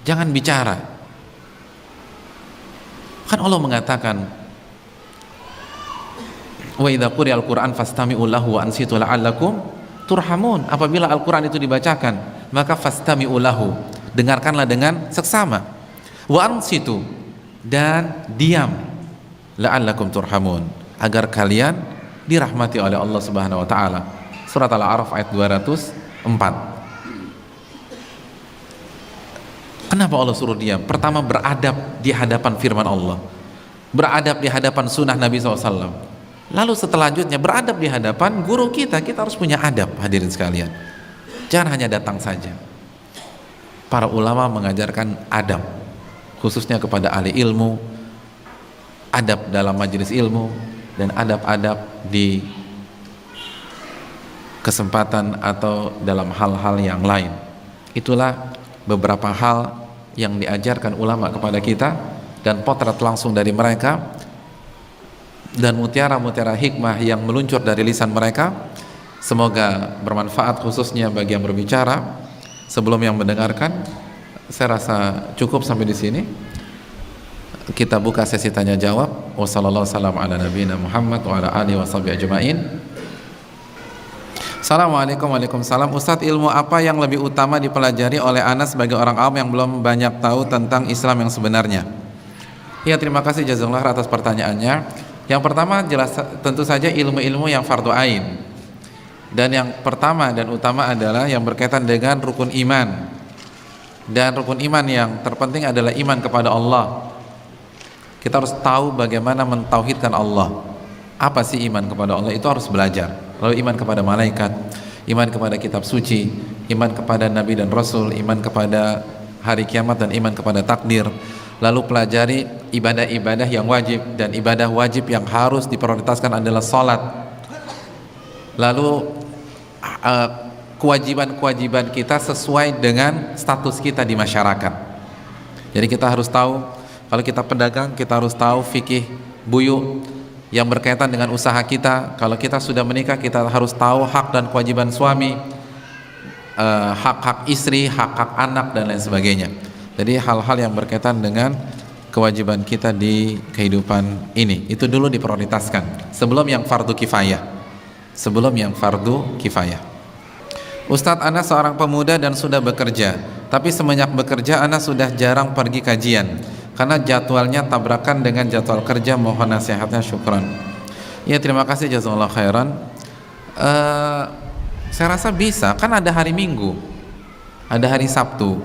Jangan bicara. Kan Allah mengatakan, wa idza quri'al Qur'an fastami'u lahu wa ansitu la'allakum turhamun. Apabila Al-Qur'an itu dibacakan, maka fastami'u lahu, dengarkanlah dengan seksama. Wa ansitu, dan diam, la'allakum turhamun, agar kalian dirahmati oleh Allah Subhanahu wa taala. Surat Al-A'raf ayat 204. Kenapa Allah suruh diam? Pertama, beradab di hadapan firman Allah, beradab di hadapan sunnah Nabi SAW. Lalu selanjutnya beradab di hadapan guru kita. Kita harus punya adab, hadirin sekalian. Jangan hanya datang saja. Para ulama mengajarkan adab. khususnya kepada ahli ilmu, adab dalam majelis ilmu, dan adab-adab di kesempatan atau dalam hal-hal yang lain. Itulah beberapa hal yang diajarkan ulama kepada kita, dan potret langsung dari mereka dan mutiara-mutiara hikmah yang meluncur dari lisan mereka. Semoga bermanfaat khususnya bagi yang berbicara. Sebelum yang mendengarkan, saya rasa cukup sampai di sini. Kita buka sesi tanya jawab. Wassalamualaikum warahmatullahi wabarakatuh. Assalamualaikum. Waalaikumsalam. Ustadz, ilmu apa yang lebih utama dipelajari oleh Ana sebagai orang awam yang belum banyak tahu tentang Islam yang sebenarnya? Ya, terima kasih jazakallah atas pertanyaannya. Yang pertama jelas tentu saja ilmu-ilmu yang fardu ain. Dan yang pertama dan utama adalah yang berkaitan dengan rukun iman. Dan rukun iman yang terpenting adalah iman kepada Allah. Kita harus tahu bagaimana mentauhidkan Allah. Apa sih iman kepada Allah? Itu harus belajar. Lalu iman kepada malaikat, iman kepada kitab suci, iman kepada nabi dan rasul, iman kepada hari kiamat, dan iman kepada takdir. Lalu pelajari ibadah-ibadah yang wajib, dan ibadah wajib yang harus diprioritaskan adalah salat. Lalu kewajiban-kewajiban kita sesuai dengan status kita di masyarakat. Jadi kita harus tahu, kalau kita pedagang kita harus tahu fikih buyuk yang berkaitan dengan usaha kita. Kalau kita sudah menikah kita harus tahu hak dan kewajiban suami, hak-hak istri, hak-hak anak, dan lain sebagainya. Jadi hal-hal yang berkaitan dengan kewajiban kita di kehidupan ini, itu dulu diprioritaskan sebelum yang fardu kifayah. Ustadz, Ana seorang pemuda dan sudah bekerja, tapi semenjak bekerja Ana sudah jarang pergi kajian karena jadwalnya tabrakan dengan jadwal kerja. Mohon nasihatnya, syukran. Ya, terima kasih jazakallahu khairan. Saya rasa bisa, kan ada hari Minggu, ada hari Sabtu.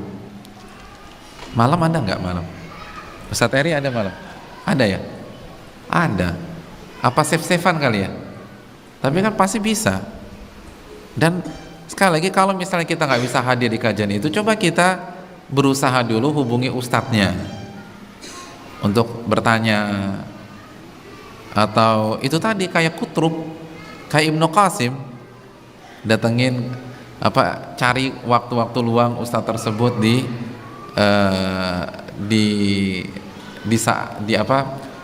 Malam ada nggak malam? Ustadz Eri ada malam? Ada ya? Ada. Apa save-savean kali ya? Tapi kan pasti bisa. Dan sekali lagi, kalau misalnya kita nggak bisa hadir di kajian itu, coba kita berusaha dulu hubungi ustadznya untuk bertanya. Atau itu tadi kayak Kutrub, kayak Ibnu Qasim, datengin cari waktu-waktu luang ustadz tersebut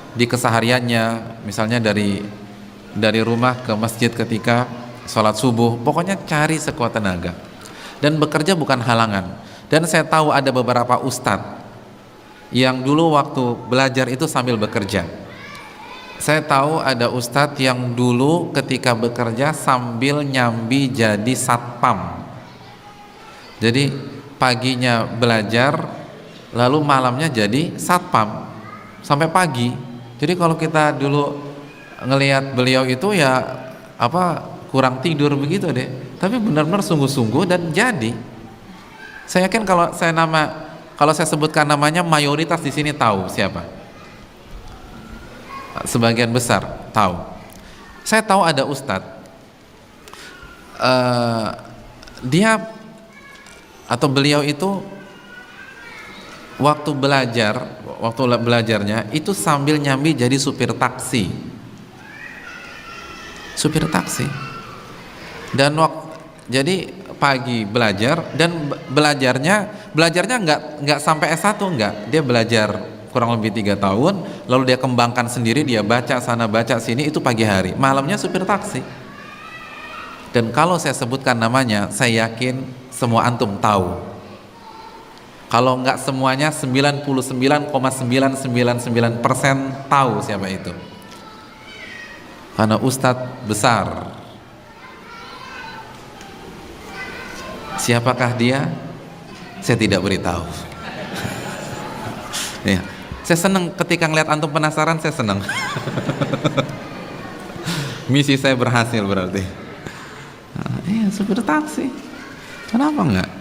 di kesehariannya, misalnya dari rumah ke masjid ketika sholat subuh. Pokoknya cari sekuat tenaga, dan bekerja bukan halangan. Dan saya tahu ada beberapa ustadz yang dulu waktu belajar itu sambil bekerja. Saya tahu ada ustadz yang dulu ketika bekerja sambil nyambi jadi satpam. Jadi paginya belajar, lalu malamnya jadi satpam sampai pagi. Jadi kalau kita dulu ngelihat beliau itu ya kurang tidur begitu deh, tapi benar-benar sungguh-sungguh dan jadi. Saya yakin kalau saya sebutkan namanya, mayoritas di sini tahu siapa. Sebagian besar tahu. Saya tahu ada ustadz, beliau itu waktu belajarnya itu sambil nyambi jadi supir taksi. Dan jadi pagi belajar, dan belajarnya nggak sampai S1, nggak. Dia belajar kurang lebih 3 tahun, lalu dia kembangkan sendiri, dia baca sana baca sini, itu pagi hari. Malamnya supir taksi. Dan kalau saya sebutkan namanya, saya yakin semua antum tahu. Kalau nggak semuanya, 99,999% tahu siapa itu. Karena ustadz besar. Siapakah dia? Saya tidak beritahu. Ya, saya senang ketika ngeliat antum penasaran, saya senang. Misi saya berhasil berarti. Supir taksi. Kenapa enggak?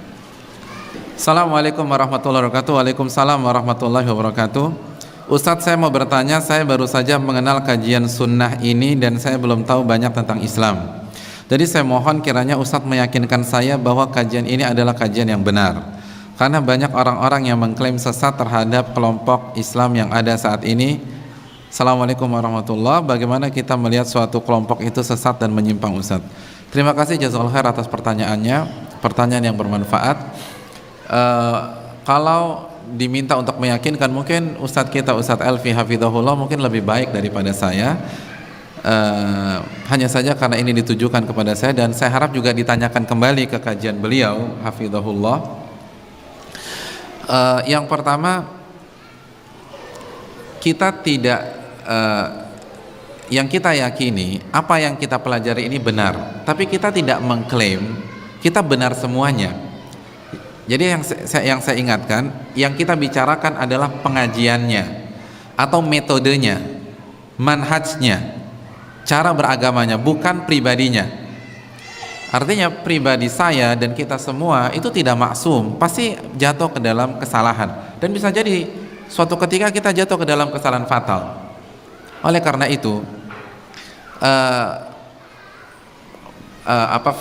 Assalamualaikum warahmatullahi wabarakatuh. Waalaikumsalam warahmatullahi wabarakatuh. Ustadz, saya mau bertanya, saya baru saja mengenal kajian sunnah ini dan saya belum tahu banyak tentang Islam. Jadi saya mohon kiranya Ustadz meyakinkan saya bahwa kajian ini adalah kajian yang benar. Karena banyak orang-orang yang mengklaim sesat terhadap kelompok Islam yang ada saat ini. Assalamualaikum warahmatullahi wabarakatuh. Bagaimana kita melihat suatu kelompok itu sesat dan menyimpang, Ustaz? Terima kasih jazakallahu khair atas pertanyaannya, pertanyaan yang bermanfaat. Kalau diminta untuk meyakinkan, mungkin Ustadz kita, Ustadz Elfi hafidhahullah, mungkin lebih baik daripada saya. Hanya saja karena ini ditujukan kepada saya, dan saya harap juga ditanyakan kembali ke kajian beliau hafidhahullah. Yang pertama, kita tidak yang kita yakini, apa yang kita pelajari ini benar, tapi kita tidak mengklaim kita benar semuanya. Jadi yang saya ingatkan, yang kita bicarakan adalah pengajiannya atau metodenya, manhajnya, cara beragamanya, bukan pribadinya. Artinya pribadi saya dan kita semua itu tidak maksum, pasti jatuh ke dalam kesalahan, dan bisa jadi suatu ketika kita jatuh ke dalam kesalahan fatal. Oleh karena itu,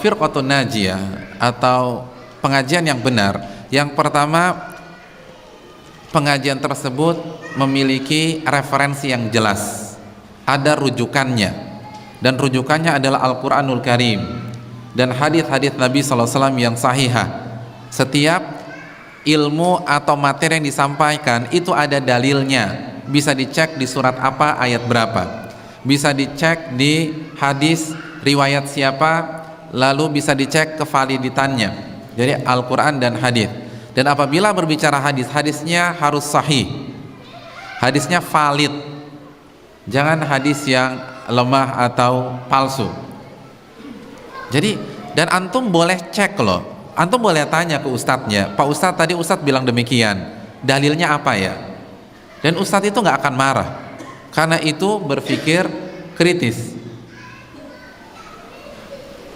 firqatun najiyah atau pengajian yang benar, yang pertama, pengajian tersebut memiliki referensi yang jelas, ada rujukannya, dan rujukannya adalah Al-Quranul Karim dan hadis-hadis Nabi SAW yang sahihah. Setiap ilmu atau materi yang disampaikan itu ada dalilnya, bisa dicek di surat apa, ayat berapa, bisa dicek di hadis riwayat siapa, lalu bisa dicek kevaliditannya. Jadi Al-Quran dan hadis. Dan apabila berbicara hadis, hadisnya harus sahih, hadisnya valid, jangan hadis yang lemah atau palsu. Jadi, dan antum boleh cek loh, antum boleh tanya ke ustadznya, Pak Ustadz, tadi Ustadz bilang demikian, dalilnya apa ya? Dan ustadz itu nggak akan marah, karena itu berpikir kritis.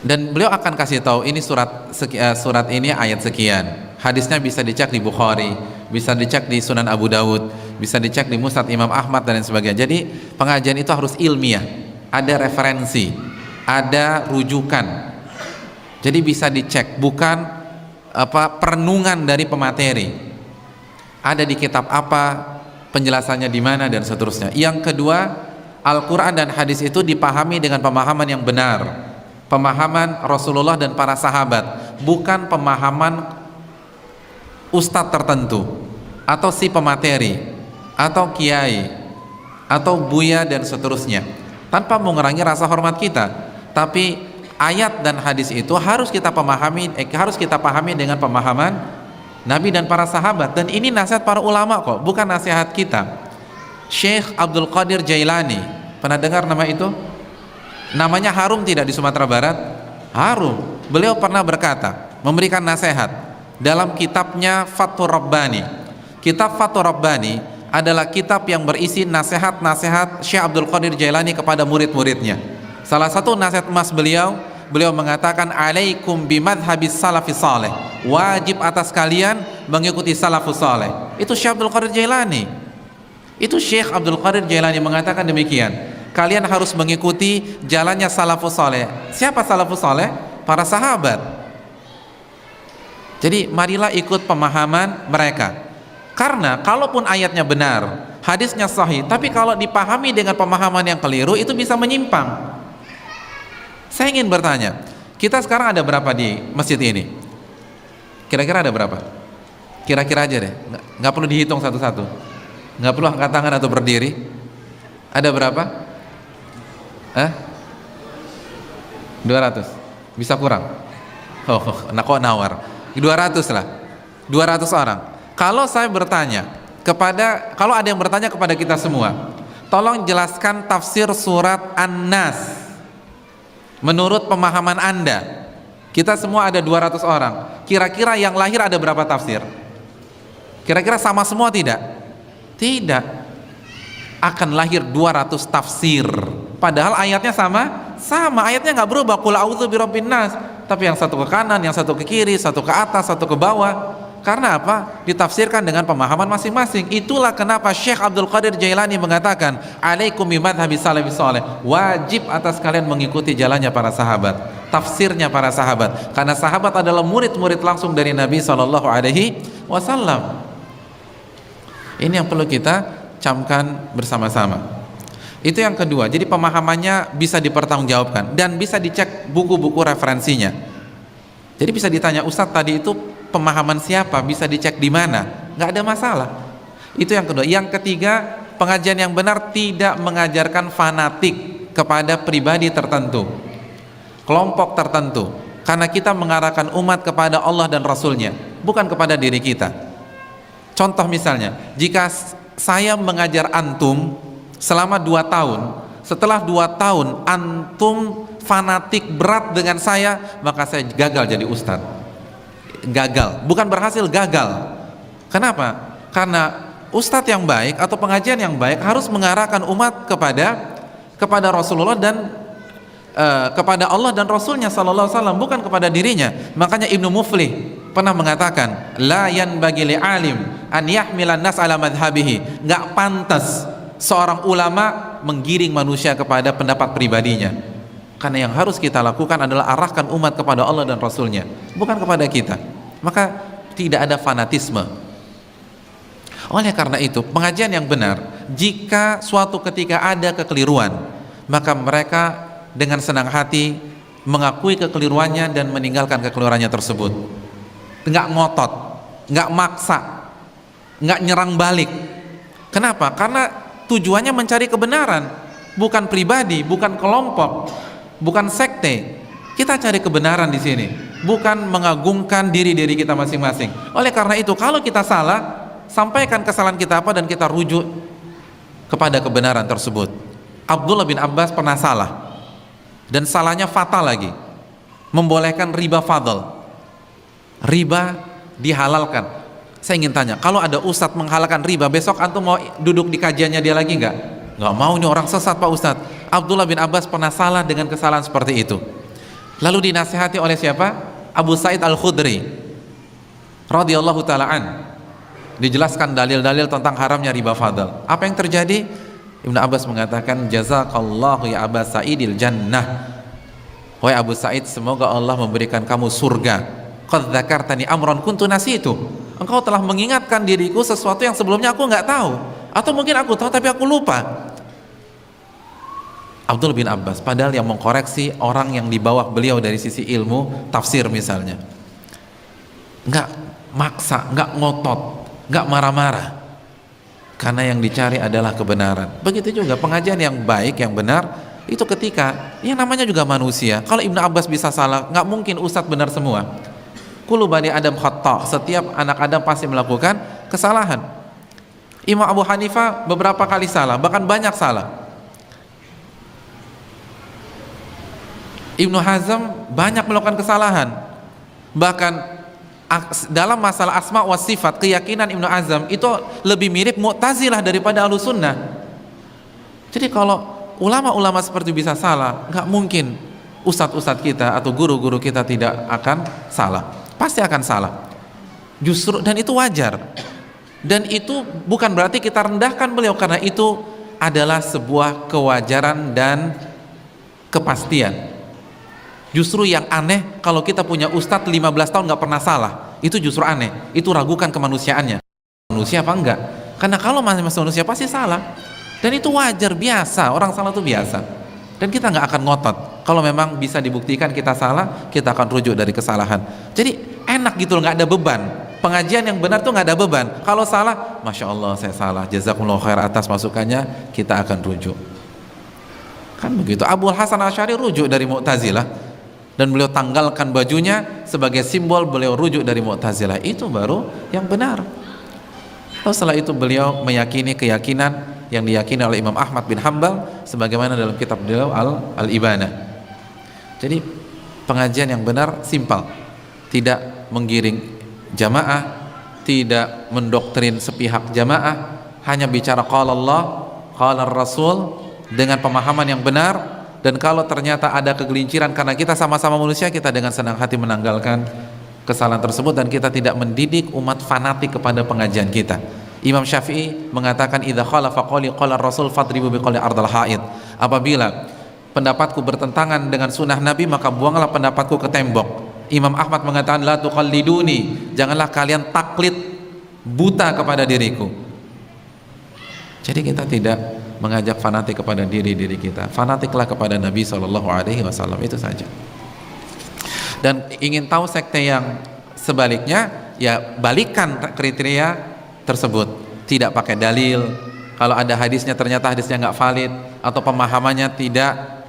Dan beliau akan kasih tahu, ini surat ini ayat sekian, hadisnya bisa dicek di Bukhari, bisa dicek di Sunan Abu Dawud, bisa dicek di Musnad Imam Ahmad dan lain sebagainya. Jadi pengajian itu harus ilmiah, ada referensi, ada rujukan. Jadi bisa dicek, bukan perenungan dari pemateri. Ada di kitab apa, penjelasannya di mana, dan seterusnya. Yang kedua, Al-Quran dan hadis itu dipahami dengan pemahaman yang benar, pemahaman Rasulullah dan para sahabat, bukan pemahaman ustadz tertentu atau si pemateri atau kiai atau buya dan seterusnya, tanpa mengurangi rasa hormat kita. Tapi ayat dan hadis itu harus kita pahami dengan pemahaman Nabi dan para sahabat. Dan ini nasihat para ulama kok, bukan nasihat kita. Syekh Abdul Qadir Jailani, pernah dengar nama itu? Namanya harum tidak di Sumatera Barat? Harum. Beliau pernah berkata, memberikan nasihat dalam kitabnya Fathur Rabbani. Kitab Fathur Rabbani adalah kitab yang berisi nasihat-nasihat Syekh Abdul Qadir Jailani kepada murid-muridnya. Salah satu nasihat emas beliau mengatakan, alaikum bimadhabis salafis saleh, wajib atas kalian mengikuti salafus saleh. Itu Syekh Abdul Qadir Jailani. Itu Syekh Abdul Qadir Jailani mengatakan demikian. Kalian harus mengikuti jalannya salafus saleh. Siapa salafus saleh? Para sahabat. Jadi marilah ikut pemahaman mereka. Karena kalaupun ayatnya benar, hadisnya sahih, tapi kalau dipahami dengan pemahaman yang keliru, itu bisa menyimpang. Saya ingin bertanya, kita sekarang ada berapa di masjid ini? Kira-kira ada berapa? Kira-kira aja deh, nggak perlu dihitung satu-satu, nggak perlu angkat tangan atau berdiri. Ada berapa? 200? Bisa kurang? Oh, kok nawar? 200 lah, 200 orang. Kalau saya bertanya kalau ada yang bertanya kepada kita semua, tolong jelaskan tafsir surat An-Nas menurut pemahaman Anda. Kita semua ada 200 orang. Kira-kira yang lahir ada berapa tafsir? Kira-kira sama semua tidak? Tidak. Akan lahir 200 tafsir. Padahal ayatnya sama? Sama, ayatnya nggak berubah. Qul a'udzu birabbin nas. Tapi yang satu ke kanan, yang satu ke kiri, satu ke atas, satu ke bawah. Karena apa? Ditafsirkan dengan pemahaman masing-masing. Itulah kenapa Syekh Abdul Qadir Jailani mengatakan, alaikum bimadhabi salafis saleh, wajib atas kalian mengikuti jalannya para sahabat, tafsirnya para sahabat. Karena sahabat adalah murid-murid langsung dari Nabi SAW. wasallam. Ini yang perlu kita camkan bersama-sama. Itu yang kedua. Jadi pemahamannya bisa dipertanggungjawabkan dan bisa dicek buku-buku referensinya. Jadi bisa ditanya, Ustadz tadi itu pemahaman siapa? Bisa dicek di mana? Nggak ada masalah. Itu yang kedua. Yang ketiga, pengajian yang benar tidak mengajarkan fanatik kepada pribadi tertentu, kelompok tertentu, karena kita mengarahkan umat kepada Allah dan Rasulnya, bukan kepada diri kita. Contoh misalnya, jika saya mengajar antum selama 2 tahun, setelah 2 tahun antum fanatik berat dengan saya, maka saya gagal jadi ustadz. Gagal, bukan berhasil, gagal. Kenapa? Karena ustadz yang baik atau pengajian yang baik harus mengarahkan umat kepada Rasulullah dan kepada Allah dan Rasulnya sallallahu alaihi wasallam, bukan kepada dirinya. Makanya Ibnu Muflih pernah mengatakan, la yanbaghi li alim an yahmilan nas ala madhhabihi. Enggak pantas seorang ulama menggiring manusia kepada pendapat pribadinya. Karena yang harus kita lakukan adalah arahkan umat kepada Allah dan Rasulnya, bukan kepada kita. Maka tidak ada fanatisme. Oleh karena itu, pengajian yang benar, jika suatu ketika ada kekeliruan, maka mereka dengan senang hati mengakui kekeliruannya dan meninggalkan kekeliruannya tersebut. Nggak ngotot, nggak maksa, nggak nyerang balik. Kenapa? Karena tujuannya mencari kebenaran, bukan pribadi, bukan kelompok, bukan sekte. Kita cari kebenaran di sini, bukan mengagungkan diri kita masing-masing. Oleh karena itu, kalau kita salah, sampaikan kesalahan kita apa dan kita rujuk kepada kebenaran tersebut. Abdullah bin Abbas pernah salah, dan salahnya fatal lagi, membolehkan riba fadl. Riba dihalalkan. Saya ingin tanya, kalau ada ustadz menghalalkan riba, besok antum mau duduk di kajiannya dia lagi nggak? Nggak mau, ini orang sesat Pak Ustadz. Abdullah bin Abbas pernah salah dengan kesalahan seperti itu, lalu dinasihati oleh siapa? Abu Sa'id Al-Khudri radhiyallahu ta'ala an. Dijelaskan dalil-dalil tentang haramnya riba fadl. Apa yang terjadi? Ibnu Abbas mengatakan, jazakallahu ya Aba Sa'idil jannah. Wahai Abu Sa'id, semoga Allah memberikan kamu surga. Qad dzakartani amran kuntu nasitu. Engkau telah mengingatkan diriku sesuatu yang sebelumnya aku nggak tahu, atau mungkin aku tahu tapi aku lupa. Abdul bin Abbas, padahal yang mengkoreksi orang yang di bawah beliau dari sisi ilmu tafsir misalnya, nggak maksa, nggak ngotot, nggak marah-marah, karena yang dicari adalah kebenaran. Begitu juga pengajian yang baik, yang benar, itu ketika yang namanya juga manusia. Kalau Ibnu Abbas bisa salah, nggak mungkin ustadz benar semua. Kullu bani Adam khata', setiap anak Adam pasti melakukan kesalahan. Imam Abu Hanifah beberapa kali salah, bahkan banyak salah. Ibnu Hazm banyak melakukan kesalahan. Bahkan dalam masalah asma wa sifat, keyakinan Ibnu Hazm itu lebih mirip Mu'tazilah daripada Ahlussunnah. Jadi kalau ulama-ulama seperti bisa salah, nggak mungkin ustadz-ustadz kita atau guru-guru kita tidak akan salah. Pasti akan salah. Justru, dan itu wajar. Dan itu bukan berarti kita rendahkan beliau, karena itu adalah sebuah kewajaran dan kepastian. Justru yang aneh kalau kita punya ustadz 15 tahun nggak pernah salah, itu justru aneh. Itu ragukan kemanusiaannya. Manusia apa enggak? Karena kalau masih manusia pasti salah. Dan itu wajar, biasa. Orang salah itu biasa. Dan kita nggak akan ngotot. Kalau memang bisa dibuktikan kita salah, kita akan rujuk dari kesalahan. Jadi enak gitu loh, nggak ada beban. Pengajian yang benar tuh nggak ada beban. Kalau salah, masya Allah saya salah, jazakumullah khair atas masukannya, kita akan rujuk. Kan begitu. Abu Hasan Asy'ari rujuk dari Mu'tazilah, dan beliau tanggalkan bajunya sebagai simbol beliau rujuk dari Mu'tazilah. Itu baru yang benar. Lalu setelah itu beliau meyakini keyakinan yang diyakini oleh Imam Ahmad bin Hanbal sebagaimana dalam kitab beliau Al-Ibanah. Jadi pengajian yang benar simpel, tidak menggiring jamaah, tidak mendoktrin sepihak jamaah, hanya bicara qala Allah, qala Rasul dengan pemahaman yang benar. Dan kalau ternyata ada kegelinciran karena kita sama-sama manusia, kita dengan senang hati menanggalkan kesalahan tersebut dan kita tidak mendidik umat fanatik kepada pengajian kita. Imam Syafi'i mengatakan idza khalafa qawli qala Rasul fadribu biqawli ardal haid. Apabila pendapatku bertentangan dengan sunnah Nabi, maka buanglah pendapatku ke tembok. Imam Ahmad mengatakan la tuqalliduni, janganlah kalian taklid buta kepada diriku. Jadi kita tidak mengajak fanatik kepada diri kita, fanatiklah kepada Nabi SAW, itu saja. Dan ingin tahu sekte yang sebaliknya, ya balikkan kriteria tersebut, tidak pakai dalil. Kalau ada hadisnya ternyata hadisnya nggak valid atau pemahamannya tidak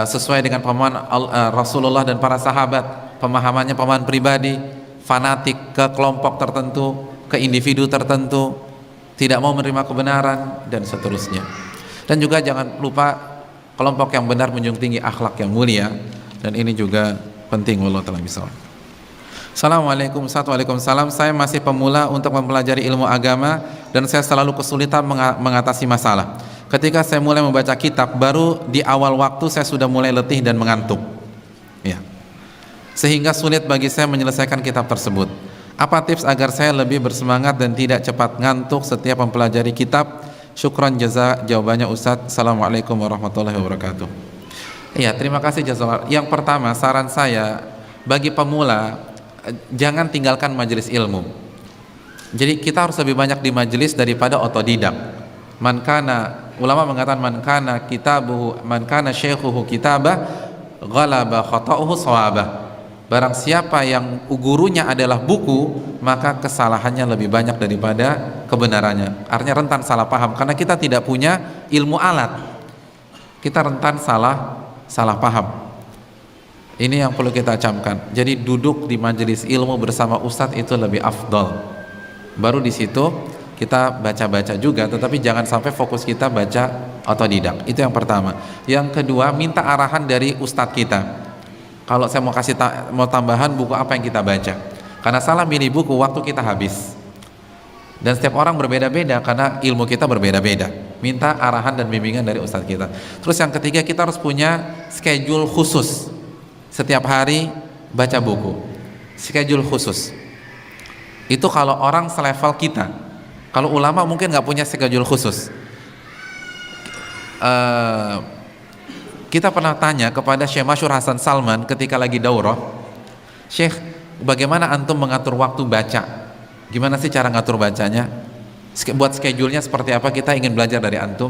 sesuai dengan pemahaman Rasulullah dan para sahabat, pemahamannya pemahaman pribadi, fanatik ke kelompok tertentu, ke individu tertentu, tidak mau menerima kebenaran, dan seterusnya. Dan juga jangan lupa kelompok yang benar menjunjung tinggi akhlak yang mulia, dan ini juga penting. Wallahu ta'ala bishawab. Assalamualaikum. Waalaikumsalam. Saya masih pemula untuk mempelajari ilmu agama dan saya selalu kesulitan mengatasi masalah. Ketika saya mulai membaca kitab, baru di awal waktu saya sudah mulai letih dan mengantuk, ya, sehingga sulit bagi saya menyelesaikan kitab tersebut. Apa tips agar saya lebih bersemangat dan tidak cepat ngantuk setiap mempelajari kitab? Syukran jawabannya Ustadz. Assalamualaikum warahmatullahi wabarakatuh. Iya, terima kasih jazakallah. Yang pertama, saran saya bagi pemula, jangan tinggalkan majelis ilmu. Jadi kita harus lebih banyak di majelis daripada otodidak. Ulama mengatakan man kana syaikhuhu kitabah ghalaba khata'uhu shawabah. Barang siapa yang gurunya adalah buku, maka kesalahannya lebih banyak daripada kebenarannya. Artinya rentan salah paham, karena kita tidak punya ilmu alat. Kita rentan salah paham. Ini yang perlu kita camkan. Jadi duduk di majelis ilmu bersama ustadz itu lebih afdol. Baru di situ kita baca-baca juga, tetapi jangan sampai fokus kita baca otodidak. Itu yang pertama. Yang kedua, minta arahan dari ustadz kita. Kalau saya mau tambahan buku apa yang kita baca, karena salah milih buku waktu kita habis. Dan setiap orang berbeda-beda karena ilmu kita berbeda-beda. Minta arahan dan bimbingan dari ustadz kita. Terus yang ketiga, kita harus punya schedule khusus. Setiap hari baca buku, schedule khusus. Itu kalau orang selevel kita. Kalau ulama mungkin nggak punya schedule khusus. Kita pernah tanya kepada Syekh Masyhur Hasan Salman ketika lagi daurah, Syekh, bagaimana antum mengatur waktu baca? Gimana sih cara ngatur bacanya? Buat schedule-nya seperti apa? Kita ingin belajar dari antum.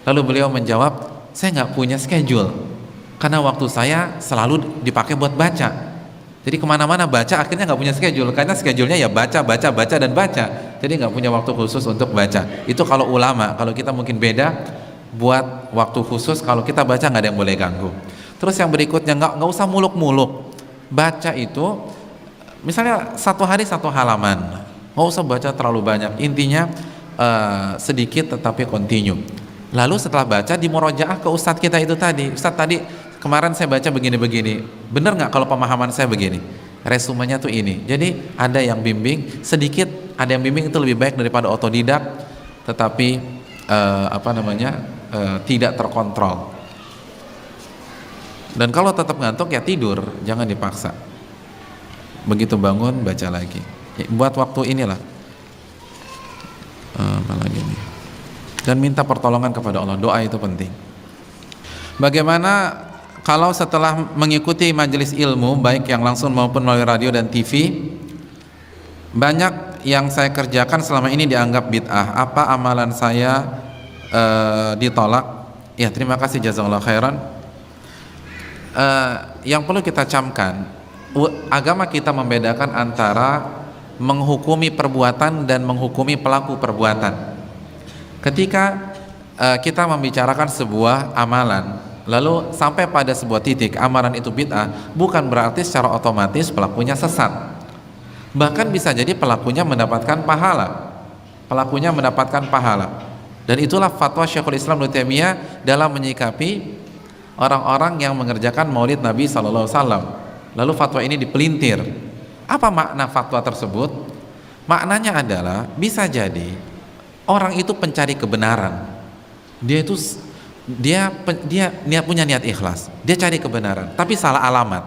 Lalu beliau menjawab, saya nggak punya schedule, karena waktu saya selalu dipakai buat baca. Jadi kemana-mana baca, akhirnya nggak punya schedule, karena schedule-nya ya baca dan baca. Jadi nggak punya waktu khusus untuk baca. Itu kalau ulama. Kalau kita mungkin beda, buat waktu khusus. Kalau kita baca nggak ada yang boleh ganggu. Terus yang berikutnya, nggak usah muluk-muluk. Baca itu misalnya satu hari satu halaman, nggak usah baca terlalu banyak. Intinya sedikit tetapi continue. Lalu setelah baca dimurojaah ke ustadz kita itu tadi. Ustadz, tadi kemarin saya baca begini-begini, bener nggak kalau pemahaman saya begini? Resumenya tuh ini. Jadi ada yang bimbing sedikit, ada yang bimbing itu lebih baik daripada otodidak, tetapi tidak terkontrol. Dan kalau tetap ngantuk ya tidur, jangan dipaksa. Begitu bangun baca lagi. Buat waktu inilah. Apa lagi nih? Dan minta pertolongan kepada Allah. Doa itu penting. Bagaimana kalau setelah mengikuti majelis ilmu, baik yang langsung maupun melalui radio dan TV, banyak yang saya kerjakan selama ini dianggap bid'ah. Apa amalan saya ditolak? Ya, terima kasih, jazakallahu khairan. Yang perlu kita camkan, agama kita membedakan antara menghukumi perbuatan dan menghukumi pelaku perbuatan. Ketika kita membicarakan sebuah amalan, lalu sampai pada sebuah titik amalan itu bid'ah, bukan berarti secara otomatis pelakunya sesat. Bahkan bisa jadi pelakunya mendapatkan pahala. Dan itulah fatwa Syekhul Islam Ibnu Taimiyah dalam menyikapi orang-orang yang mengerjakan Maulid Nabi SAW. Lalu fatwa ini dipelintir. Apa makna fatwa tersebut? Maknanya adalah bisa jadi orang itu pencari kebenaran. Dia punya niat ikhlas. Dia cari kebenaran, tapi salah alamat.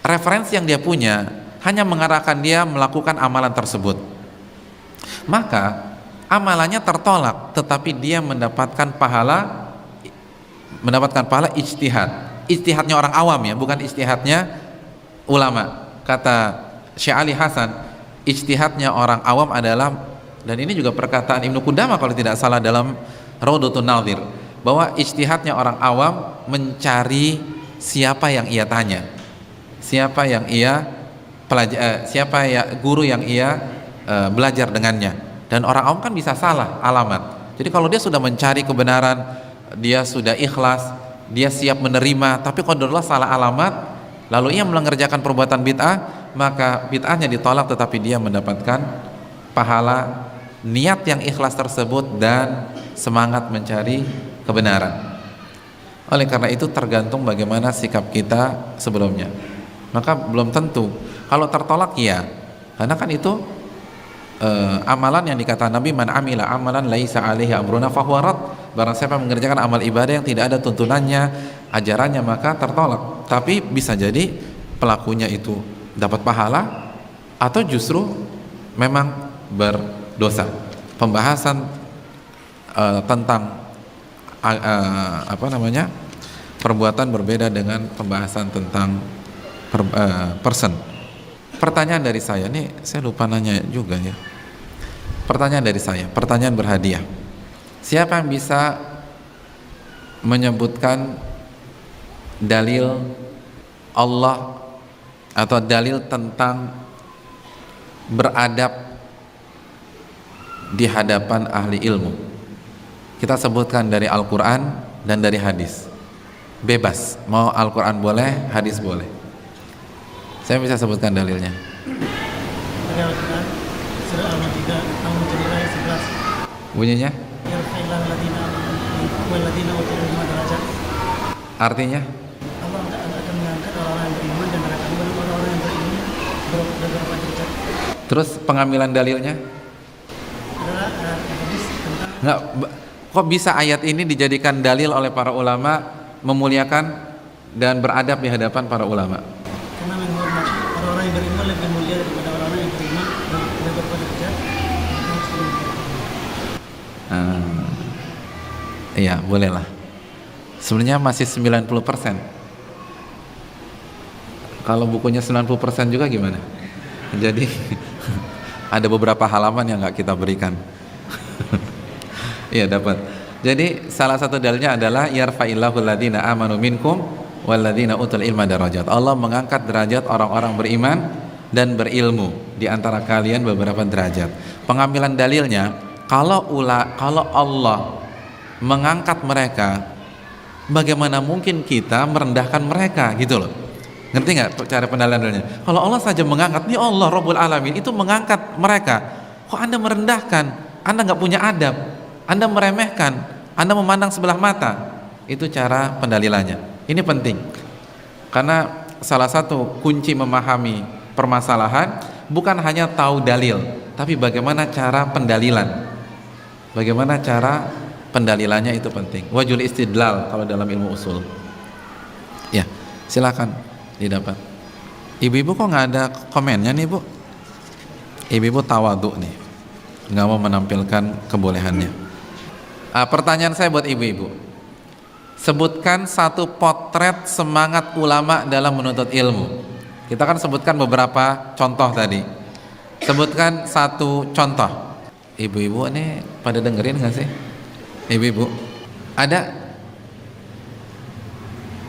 Referensi yang dia punya hanya mengarahkan dia melakukan amalan tersebut. Maka amalannya tertolak, tetapi dia mendapatkan pahala ijtihad. Ijtihadnya orang awam ya, bukan ijtihadnya ulama. Kata Syekh Ali Hasan, ijtihadnya orang awam adalah, dan ini juga perkataan Ibnu Qudamah kalau tidak salah dalam Raudhatun Nadhir, bahwa ijtihadnya orang awam mencari siapa yang ia tanya, siapa yang ia siapa ya guru yang ia belajar dengannya. Dan orang awam kan bisa salah alamat. Jadi kalau dia sudah mencari kebenaran, dia sudah ikhlas, dia siap menerima, tapi qadarullah salah alamat, lalu ia mengerjakan perbuatan bid'ah, maka bid'ahnya ditolak tetapi dia mendapatkan pahala niat yang ikhlas tersebut dan semangat mencari kebenaran. Oleh karena itu tergantung bagaimana sikap kita sebelumnya. Maka belum tentu, kalau tertolak ya, karena kan itu amalan yang dikatakan Nabi, man amila amalan laisa alaihi amruna fahuwa rad. Barang siapa mengerjakan amal ibadah yang tidak ada tuntunannya, ajarannya, maka tertolak. Tapi bisa jadi pelakunya itu dapat pahala atau justru memang berdosa. Pembahasan tentang perbuatan berbeda dengan pembahasan tentang person. Pertanyaan dari saya, nih saya lupa nanya juga ya. Pertanyaan dari saya, pertanyaan berhadiah. Siapa yang bisa menyebutkan dalil Allah atau dalil tentang beradab di hadapan ahli ilmu? Kita sebutkan dari Al-Quran dan dari hadis. Bebas, mau Al-Quran boleh, hadis boleh. Saya bisa sebutkan dalilnya. Dari Al-Quran, surah Al-Maidah, ayat 11. Bunyinya? Artinya? Allah akan mengangkat orang-orang yang beriman dan akan mengangkat orang-orang yang beriman beberapa derajat. Terus pengambilan dalilnya? Adalah hadis tentang Nggak, kok bisa ayat ini dijadikan dalil oleh para ulama memuliakan dan beradab di hadapan para ulama? karena menghormati orang-orang yang beriman lebih mulia daripada orang-orang yang beriman dan beberapa derajat. Iya, bolehlah. Sebenarnya masih 90%. Kalau bukunya 90% juga gimana? Jadi ada beberapa halaman yang nggak kita berikan. Iya, dapat. Jadi salah satu dalilnya adalah yarfa'illahu alladziina aamanu minkum walladziina utul ilma darajat. Allah mengangkat derajat orang-orang beriman dan berilmu di antara kalian beberapa derajat. Pengambilan dalilnya, kalau Allah mengangkat mereka, bagaimana mungkin kita merendahkan mereka, gitu loh. Ngerti nggak cara pendalilannya? Kalau Allah saja mengangkat, ini Allah Rabbul Alamin itu mengangkat mereka, kok Anda merendahkan? Anda nggak punya adab, Anda meremehkan, Anda memandang sebelah mata. Itu cara pendalilannya. Ini penting, karena salah satu kunci memahami permasalahan bukan hanya tahu dalil, tapi bagaimana cara pendalilan. Bagaimana cara pendalilannya itu penting. Wajul istidlal kalau dalam ilmu usul. Ya, silakan didapat. Ibu-ibu kok nggak ada komennya nih, Bu? Ibu-ibu tawadhu nih, nggak mau menampilkan kebolehannya. Pertanyaan saya buat ibu-ibu, sebutkan satu potret semangat ulama dalam menuntut ilmu. Kita kan sebutkan beberapa contoh tadi. Sebutkan satu contoh. Ibu-ibu nih pada dengerin nggak sih? Ibu-ibu ada?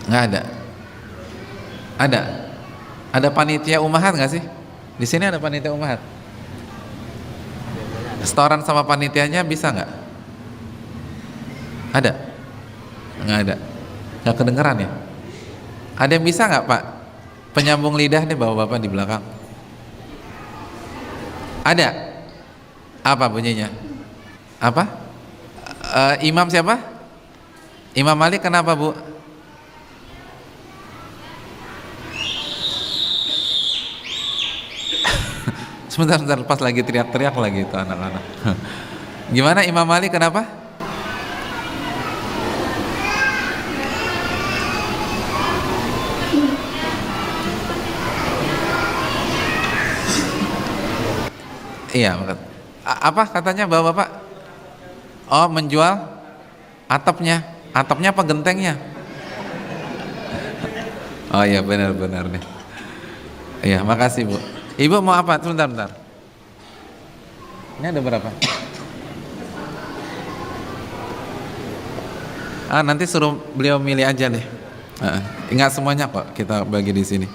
Nggak ada? Ada? Ada panitia umahat nggak sih? Di sini ada panitia umahat. Setoran sama panitianya bisa nggak? Ada? Nggak ada? Nggak kedengeran ya? Ada yang bisa nggak, Pak? Penyambung lidah nih bapak-bapak di belakang. Ada? Apa bunyinya? Apa? Imam siapa? Imam Malik kenapa, Bu? Sebentar, pas lagi teriak-teriak lagi itu anak-anak. Gimana Imam Malik kenapa? Iya, apa katanya bapak-bapak? Oh, menjual atapnya apa gentengnya? Oh iya, benar-benar nih. Iya, makasih Bu. Ibu mau apa? Sebentar. Ini ada berapa? Nanti suruh beliau milih aja deh. Ingat semuanya kok kita bagi di sini.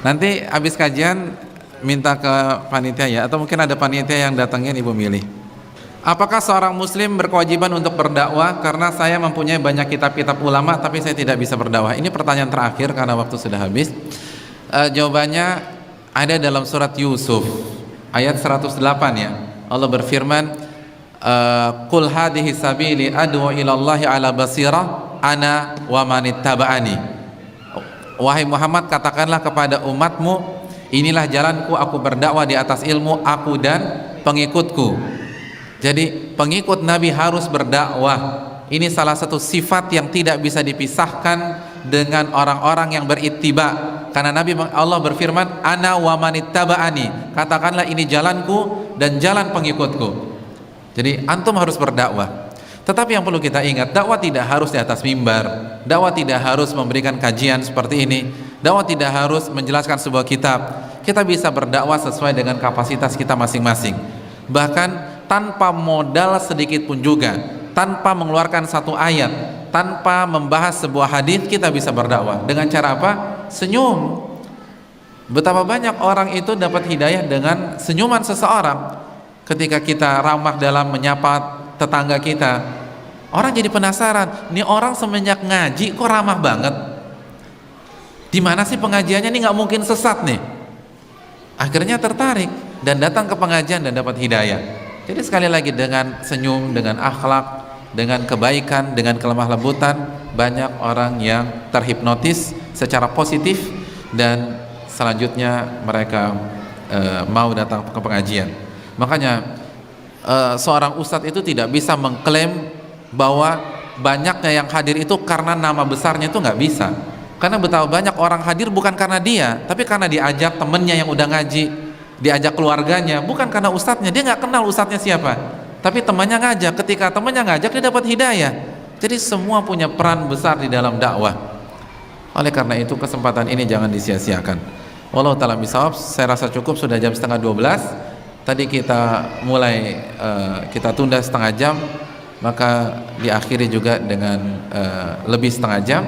Nanti habis kajian minta ke panitia ya, atau mungkin ada panitia yang datangin ibu milih. Apakah seorang muslim berkewajiban untuk berdakwah? Karena saya mempunyai banyak kitab-kitab ulama tapi saya tidak bisa berdakwah. Ini pertanyaan terakhir karena waktu sudah habis. Jawabannya ada dalam surat Yusuf ayat 108 ya. Allah berfirman, qul hadhihi sabili ad'u ila Allahi ala basirah ana wa manittaba'ani. Wahai Muhammad, katakanlah kepada umatmu, inilah jalanku, aku berdakwah di atas ilmu, aku dan pengikutku. Jadi pengikut Nabi harus berdakwah. Ini salah satu sifat yang tidak bisa dipisahkan dengan orang-orang yang berittiba. Karena Nabi Allah berfirman, ana wa manittaba'ani. Katakanlah ini jalanku dan jalan pengikutku. Jadi antum harus berdakwah. Tetapi yang perlu kita ingat, dakwah tidak harus di atas mimbar. Dakwah tidak harus memberikan kajian seperti ini. Dakwah tidak harus menjelaskan sebuah kitab. Kita bisa berdakwah sesuai dengan kapasitas kita masing-masing. Bahkan tanpa modal sedikit pun juga, tanpa mengeluarkan satu ayat, tanpa membahas sebuah hadis, kita bisa berdakwah. Dengan cara apa? Senyum. Betapa banyak orang itu dapat hidayah dengan senyuman seseorang. Ketika kita ramah dalam menyapa tetangga kita, orang jadi penasaran, ini orang semenjak ngaji kok ramah banget. Di mana sih pengajiannya? Ini nggak mungkin sesat nih. Akhirnya tertarik dan datang ke pengajian dan dapat hidayah. Jadi sekali lagi, dengan senyum, dengan akhlak, dengan kebaikan, dengan kelemah lembutan, banyak orang yang terhipnotis secara positif dan selanjutnya mereka mau datang ke pengajian. Makanya seorang ustadz itu tidak bisa mengklaim bahwa banyaknya yang hadir itu karena nama besarnya, itu nggak bisa. Karena betapa banyak orang hadir bukan karena dia, tapi karena diajak temennya yang udah ngaji, diajak keluarganya, bukan karena ustadznya. Dia nggak kenal ustadznya siapa, tapi temannya ngajak. Ketika temannya ngajak, dia dapat hidayah. Jadi semua punya peran besar di dalam dakwah. Oleh karena itu kesempatan ini jangan disia-siakan. Wallahu ta'ala bishawab. Saya rasa cukup, sudah jam 11:30. Tadi kita mulai kita tunda setengah jam, maka diakhiri juga dengan lebih setengah jam.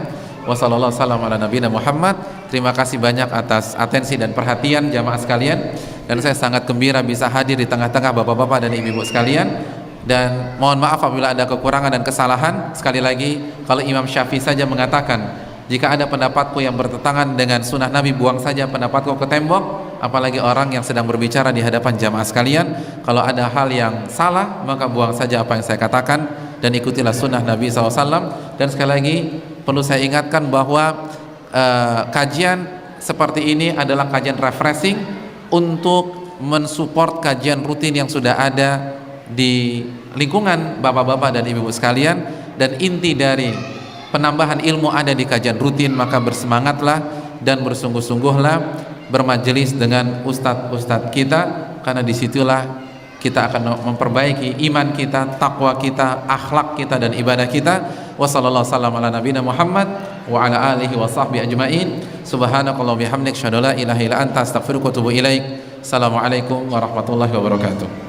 Wassalamualaikum warahmatullahi wabarakatuh. Terima kasih banyak atas atensi dan perhatian jamaah sekalian, dan saya sangat gembira bisa hadir di tengah-tengah bapak-bapak dan ibu-ibu sekalian. Dan mohon maaf apabila ada kekurangan dan kesalahan. Sekali lagi, kalau Imam Syafi'i saja mengatakan, jika ada pendapatku yang bertentangan dengan sunnah Nabi, buang saja pendapatku ke tembok, apalagi orang yang sedang berbicara di hadapan jamaah sekalian. Kalau ada hal yang salah, maka buang saja apa yang saya katakan dan ikutilah sunnah Nabi SAW. Dan sekali lagi perlu saya ingatkan bahwa kajian seperti ini adalah kajian refreshing untuk mensupport kajian rutin yang sudah ada di lingkungan bapak-bapak dan ibu-ibu sekalian. Dan inti dari penambahan ilmu ada di kajian rutin, maka bersemangatlah dan bersungguh-sungguhlah bermajelis dengan ustadz-ustadz kita, karena disitulah kita akan memperbaiki iman kita, takwa kita, akhlak kita dan ibadah kita. Wassalamualaikum warahmatullahi wabarakatuh wa ala alihi wa sahbihi ajma'in. Subhanakallah bihamdik, syahadu la ilaha illa anta, astaghfiruka wa atubu ilaik. Assalamualaikum warahmatullahi wabarakatuh.